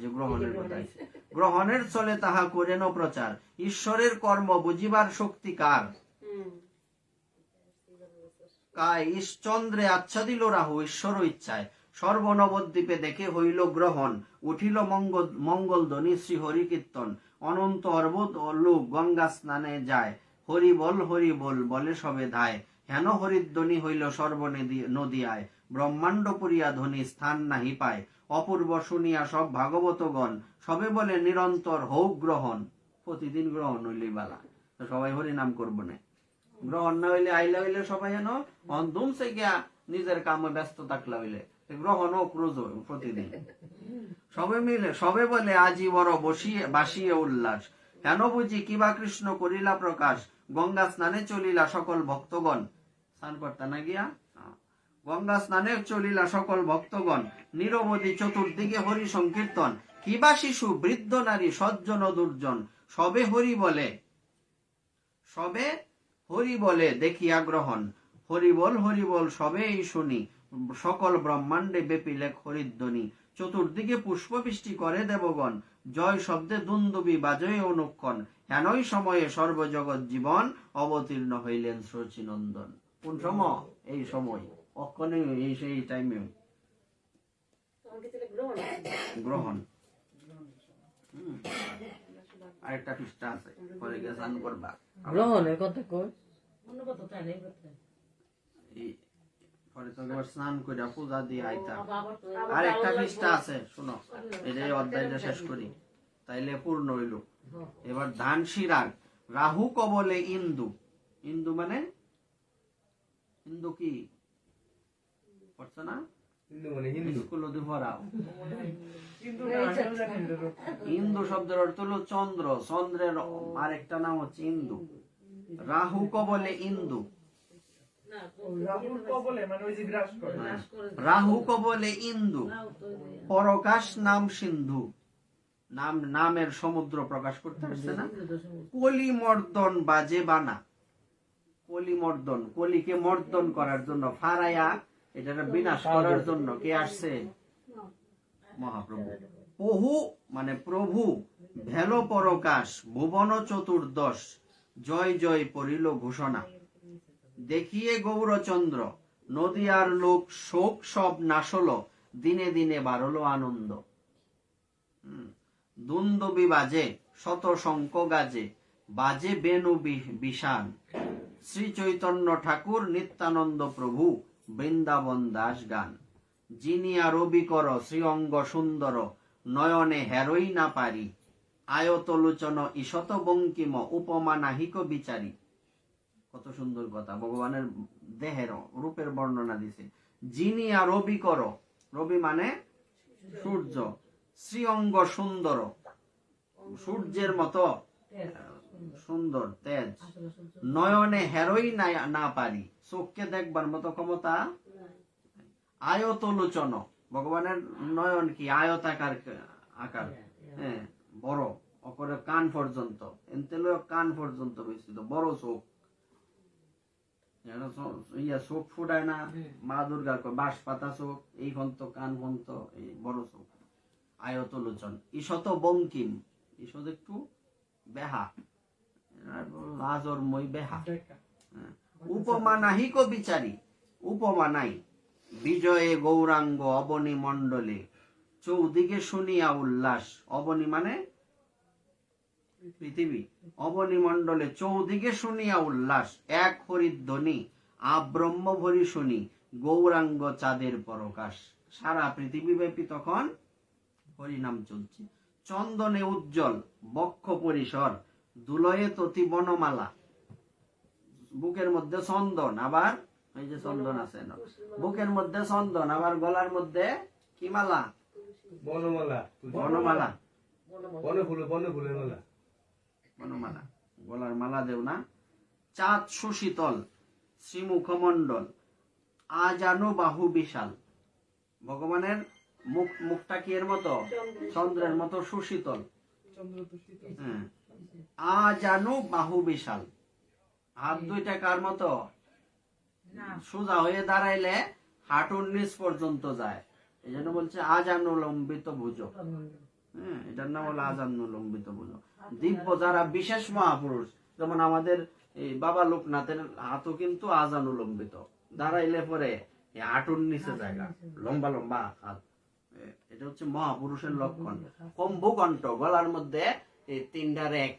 যে গ্রহণের কথা আছে, গ্রহণের ছলে তাহা করেন প্রচার, ঈশ্বরের কর্ম বুঝিবার শক্তি কার, কায় চন্দ্রে আচ্ছাদিল রাহু ঈশ্বর ইচ্ছায়, সর্বনবদ্বীপে দেখে হইল গ্রহণ, উঠিল মঙ্গল ধ্বনি শ্রী হরি কীর্তন, অনন্ত অর্বুদ লোক গঙ্গা স্নানে যায়, হরি বল বলে সবে ধায়, হেন হরিধ্বনি হইল নদিয়ায়, ব্রহ্মাণ্ড পুরিয়া ধ্বনি স্থান নাহি পায়, অপূর্ব শুনিয়া সব ভাগবতগণ, সবে বলে নিরন্তর হোক গ্রহণ। প্রতিদিন গ্রহণ হইলেই বালা, তো সবাই হরি নাম করবো না। গ্রহণ না হইলে আইলে হইলে সবাই যেন অন্ধুম সে গিয়া নিজের কামে ব্যস্ত থাকলা হইলে গ্রহণ হোক রোজ প্রতিদিন। সবে মিলে সবে বলে আজি বড় বাসিয়ে উল্লাস, হেন বুঝি কিবা কৃষ্ণ করিলা প্রকাশ, গঙ্গা স্নানে চলিলা সকল ভক্তগণ। স্নান করতে না গিয়া গঙ্গা স্নানে চলিলা সকল ভক্তগণ, নিরবধি চতুর্দিকে হরি সংকীর্তন, কিবা শিশু বৃদ্ধ নারী সজ্জন দুর্জন, সবে হরি বলে দেখিয়া গ্রহণ, হরি বল সবেই শুনি, সকল ব্রহ্মাণ্ডে ব্যাপী লেখ হরিধ্বনি, চতুর্দিকে পুষ্প বৃষ্টি করে দেবগণ, জয় শব্দে দুন্দুবি বাজয়ে অনুক্ষণ, হেনই সময়ে সর্বজগৎ জীবন, অবতীর্ণ হইলেন শচীনন্দন। কোন সময়? এই সময়, অক্ষণে এই সেই টাইমে গ্রহণ। আরেকটা পৃষ্ঠা আছে, পরে গিয়ে স্নান করবা। গ্রহণের কথা কই? পরে তো স্নান করে পূজা দিয়ে আইতা। আর একটা পৃষ্ঠা আছে, শুনো, এটাই অধ্যায়টা শেষ করি, তাইলে পূর্ণ হইল। এবার ধান শিরাগ, রাহু কবলে ইন্দু, ইন্দু মানে হিন্দু কি পড়ছো না? স্কুল পড়াও। ইন্দু শব্দের অর্থ হলো চন্দ্র, চন্দ্রের আরেকটা নাম হচ্ছে ইন্দু। রাহু কবলে ইন্দু, রাহুল কবলে মানে ওই যে গ্রাস করে রাহু কবলে ইন্দু, পরকাশ নাম সিন্ধু। নামের সমুদ্র প্রকাশ করতে পারছে না। কলি মর্দন বাজে বানা, কলি মর্দন, কলিকে মর্দন করার জন্য, ফারায়া এটা বিনাশ করার জন্য কে আসছে? মহাপ্রভু। বহু মানে প্রভু, ভেল পরকাশ, ভুবন চতুর্দশ, জয় জয় পড়িল ঘোষণা। দেখিয়ে গৌরচন্দ্র, নদিয়ার লোক শোক সব নাশল, দিনে দিনে বাড়ল আনন্দ। দুন্দবি বাজে, শত শঙ্খ গাজে, বাজে বেণু বিষান। শ্রী চৈতন্য ঠাকুর, নিত্যানন্দ প্রভু, বৃন্দাবন দাস গান। যিনি আরবি কর, শ্রী অঙ্গ সুন্দর, নয়নে হেরই না পারি। আয়তলোচন ঈশত বঙ্কিম, উপমা নাহিক বিচারী। কত সুন্দর কথা, ভগবানের দেহের রূপের বর্ণনা দিছে। যিনি আর রবি কর, রবি মানে সূর্য, শ্রী অঙ্গ সুন্দর, সূর্যের মতো সুন্দর তেজ, নয়নে হেরই না পারি, চোখকে দেখবার মতো ক্ষমতা। আয়তলোচন, ভগবানের নয়ন কি আয়তাকার আকার, হ্যাঁ বড়, অপরে কান পর্যন্ত, এনতেল কান পর্যন্ত বিস্তৃত, বড় চোখ। চোখ ফুটায় না মা দুর্গার বাঁশ পাতা চোখ, এই ফন্ত কান ফন্ত, এই বড় চোখ। আয়তলোচন, ঈশত বঙ্কিম, ঈশত একটু বেহা, লাজরময় বেহা। উপমা নাহিক বিচারী, উপমা নাই। বিজয়ে গৌরাঙ্গ অবনী মণ্ডলে, চৌদিকে শুনিয়া উল্লাস। অবনী মানে পৃথিবী, অবনী মণ্ডলে চৌদিকে শুনিয়া উল্লাস। এক হরিধ্বনি আব্রহ্ম ভরি শুনি, গৌরাঙ্গ চাঁদের পরকাশ। সারা পৃথিবী ব্যাপী তখন হরিনাম চলছে। চন্দনে উজ্জ্বল বক্ষ পরিসর, দুলয়ে ততি বনমালা। বুকের মধ্যে চন্দন, আবার এই যে চন্দন আছে না, বুকের মধ্যে চন্দন, আবার গলার মধ্যে কি মালা? বনমালা, বনমালা, বনফুলের মালা, বনমালা, গলার মালা দেও না। চাঁদ সুশীতল, শ্রীমুখমণ্ডল, আজানু বাহু বিশাল। ভগবানের মুখটা কি এর মতো? চন্দ্রের মতো সুশীতল। হ্যাঁ, আজানু বাহু বিশাল। হাত দুইটা কার মতো? সোজা হয়ে দাঁড়াইলে হাঁটুর নিচ পর্যন্ত যায়, এই জন্য বলছে আজানুলম্বিত ভুজ। হ্যাঁ, এটার নাম হলো আজানুলম্বিত ভুজ। দিব্য যারা বিশেষ মহাপুরুষ, যেমন আমাদের এই বাবা লোকনাথের হাতও কিন্তু আজানুলম্বিত, দাঁড়াইলে পরে হাঁটুর নিচে জায়গা, লম্বা লম্বা হাত। এটা হচ্ছে মহাপুরুষের লক্ষণ। কম্বুকণ্ঠ, গলার মধ্যে এই তিনটার এক,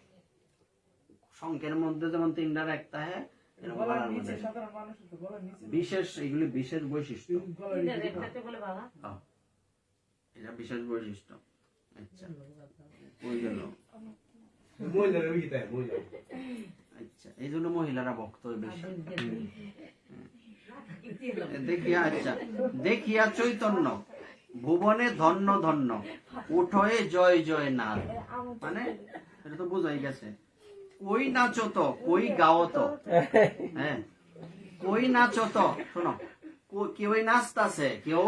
শঙ্কের মধ্যে যেমন তিনটার এক থাকে, বিশেষ, এগুলি বিশেষ বৈশিষ্ট্য, এটা বিশেষ বৈশিষ্ট্য। আচ্ছা, ওই গেল। আচ্ছা, এই জন্য মহিলারা ভক্ত বেশি। দেখিয়া, আচ্ছা, দেখিয়া চৈতন্য ভুবনে ধন্য ধন্য, উঠয়ে জয় জয় নাদ। মানে এটা তো বোঝাই গেছে, কই নাচত কই গাওত। হ্যাঁ, কই নাচত, শোনো, কেউ নাচতাছে কেউ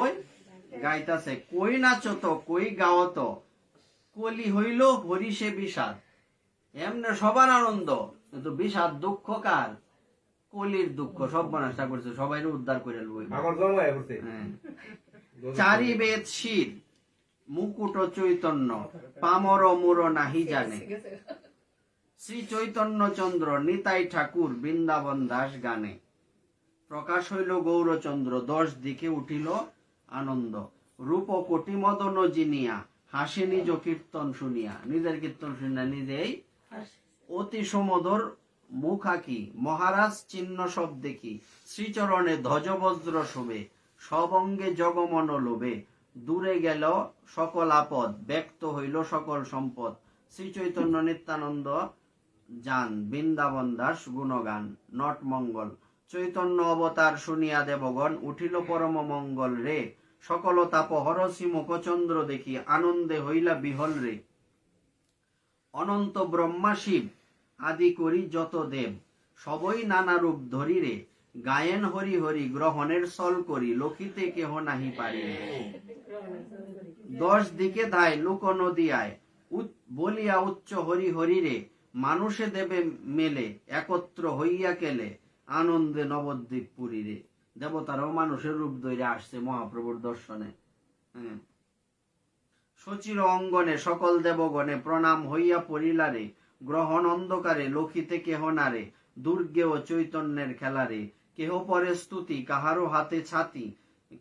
গাইতাছে। কই নাচত কই গাওত, কলি হইল হরিষে বিষাদ। এমনি সবার আনন্দ, কিন্তু বিষাদ দুঃখ কার? কলির দুঃখ, সব মানুষটা করছে, সবাই উদ্ধার করে লই। চারি বেদ শির, মুকুট চৈতন্য, পামর মুর নাহি জানে। শ্রী চৈতন্য চন্দ্র, নিতাই ঠাকুর, বৃন্দাবন দাস গানে। প্রকাশ হইল গৌরচন্দ্র, 10 দিকে উঠিল আনন্দ। রূপ কোটি মদন জিনিয়া, হাসে নিজ কীর্তন শুনিয়া। নিজের কীর্তন শুনিয়া নিজেই অতি সমদর মুখ আঁকি। মহারাজ চিহ্ন সব দেখি, শ্রীচরণে ধ্বজবজ্র শোভে। সব অঙ্গে জগমন লোভে, দূরে গেল সকল আপদ। ব্যক্ত হইল সকল সম্পদ। শ্রী চৈতন্য নিত্যানন্দ যান, বৃন্দাবন দাস গুণগান। নট মঙ্গল, চৈতন্য অবতার শুনিয়া দেবগণ, উঠিল পরম মঙ্গল রে। সকল তাপ হরসি মুখচন্দ্র দেখি, আনন্দে হইলা বিহল রে। অনন্ত ব্রহ্মা শিব, আদি করি যত দেব, সবই নানা রূপ ধরি রে। গায়েন হরি হরি গ্রহণের সল করি লক্ষিতে কেহ নাহি পারি 10 দিকে ধায় লুক নদী আয় বলিয়া উচ্চ হরি হরি রে মানুষে দেবে মেলে একত্র হইয়া কেলে আনন্দে নবদ্বীপ পুরী রে। দেবতারাও মানুষের রূপ ধরে আসছে মহাপ্রভুর দর্শনে। সচির অঙ্গনে সকল দেবগণে প্রণাম হইয়া পড়িলারে গ্রহণ অন্ধকারে লক্ষিতে কেহ নারে দুর্গে ও চৈতন্যের খেলারে কেহ পরে স্তুতি কাহারো হাতে ছাতি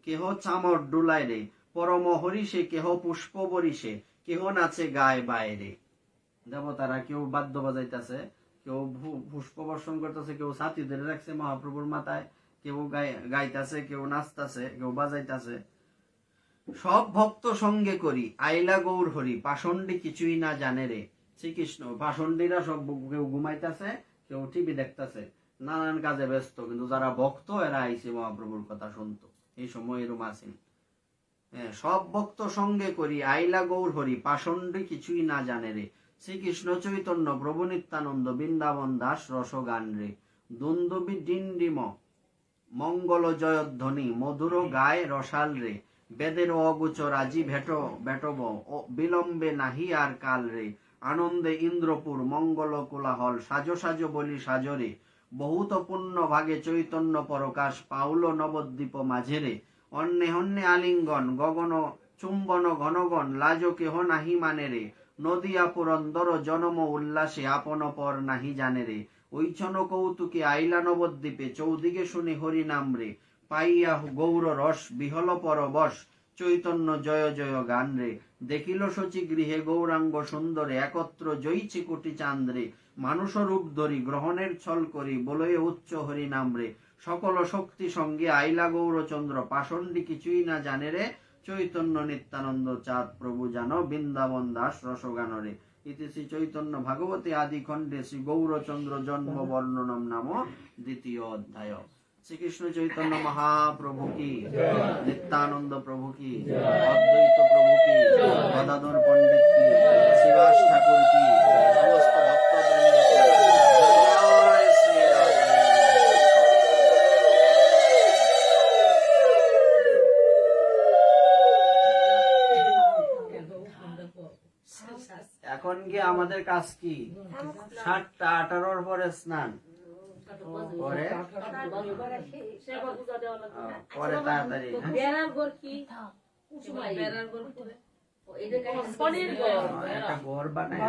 কেহ চামর ডুলায় রে পরম হরিষে কেহ পুষ্প বরিষে কেহ নাচে গায়ে বাইরে। দেবতারা কেউ বাদ্য বাজাইতেছে, কেউ পুষ্প বর্ষণ করতেছে, কেউ ছাতি ধরে রাখছে মহাপ্রভুর মাথায়, কেউ গাইতেছে, কেউ নাচতেছে, কেউ বাজাইতেছে। সব ভক্ত সঙ্গে করি আইলা গৌর হরি পাষণ্ডী কিছুই না জানে রে। শ্রীকৃষ্ণ পাষণ্ডীরা সব কেউ ঘুমাইতেছে, কেউ টিভি দেখতেছে, নানান কাজে ব্যস্ত, কিন্তু যারা ভক্ত এরা আইসে মহাপ্রভুর কথা শুনতো। এই সময় এরম আছেন। সব ভক্ত সঙ্গে করি আইলা গৌর হরি পাষণ্ডী কিছুই না জানে রে। শ্রীকৃষ্ণ চৈতন্য প্রভু নিত্যানন্দ বৃন্দাবন দাস রসগান রে। দুন্দুবি ডিন্ডিম মঙ্গল জয়ধ্বনি মধুর গায় রসাল রে। বেদের অগুচর আজি ভেটব বিলম্বে নাহি আর কাল রে। আনন্দে ইন্দ্রপুর মঙ্গল কোলাহল সাজো সাজো বলি সাজরে। বহুত পুণ্য ভাগে চৈতন্য পরকাশ পাউল নবদ্বীপ মাঝেরে। অন্নে হন্যে আলিঙ্গন গগন চুম্বন ঘনগণ লাজ কেহ নাহি মানে রে। নদিয়া পুরন্দর জনম উল্লাসে আপন পর নাহি জানে রে। ঐছন কৌতুকে আইলা নবদ্বীপে চৌদিকে শুনি হরি নাম রে। পাইয়া গৌর রস বিহল পরবশ চৈতন্য জয় জয় গান রে। দেখিল শচী গৃহে গৌরাঙ্গ সুন্দরে একত্র জয়িছি কোটি চান্দ্রে। মানুষ রূপ ধরি গ্রহণের ছল করি বলয়ে উচ্চ হরি নাম রে। সকল শক্তি সঙ্গে আইলা গৌরচন্দ্র পাষণ্ডী কিছুই না জানে রে। চৈতন্য নিত্যানন্দ চাঁদ প্রভু জানো বৃন্দাবন দাস রসগান রে। ইতি শ্রী চৈতন্য ভাগবতে আদি খণ্ডে শ্রী গৌরচন্দ্র জন্ম বর্ণনম নাম দ্বিতীয় অধ্যায়। শ্রীকৃষ্ণ চৈতন্য মহাপ্রভু কি, নিত্যানন্দ প্রভু কি, অদ্বৈত প্রভু কি, গদাধর পণ্ডিত কি, শ্রীবাস ঠাকুর কি, সমস্ত ভক্তবৃন্দ কি। জয় শ্রীরাম। এখন কি আমাদের কাজ কি? 7টা 18-র পরে স্নান, পরে তাড়াতাড়ি একটা ঘর বানায়।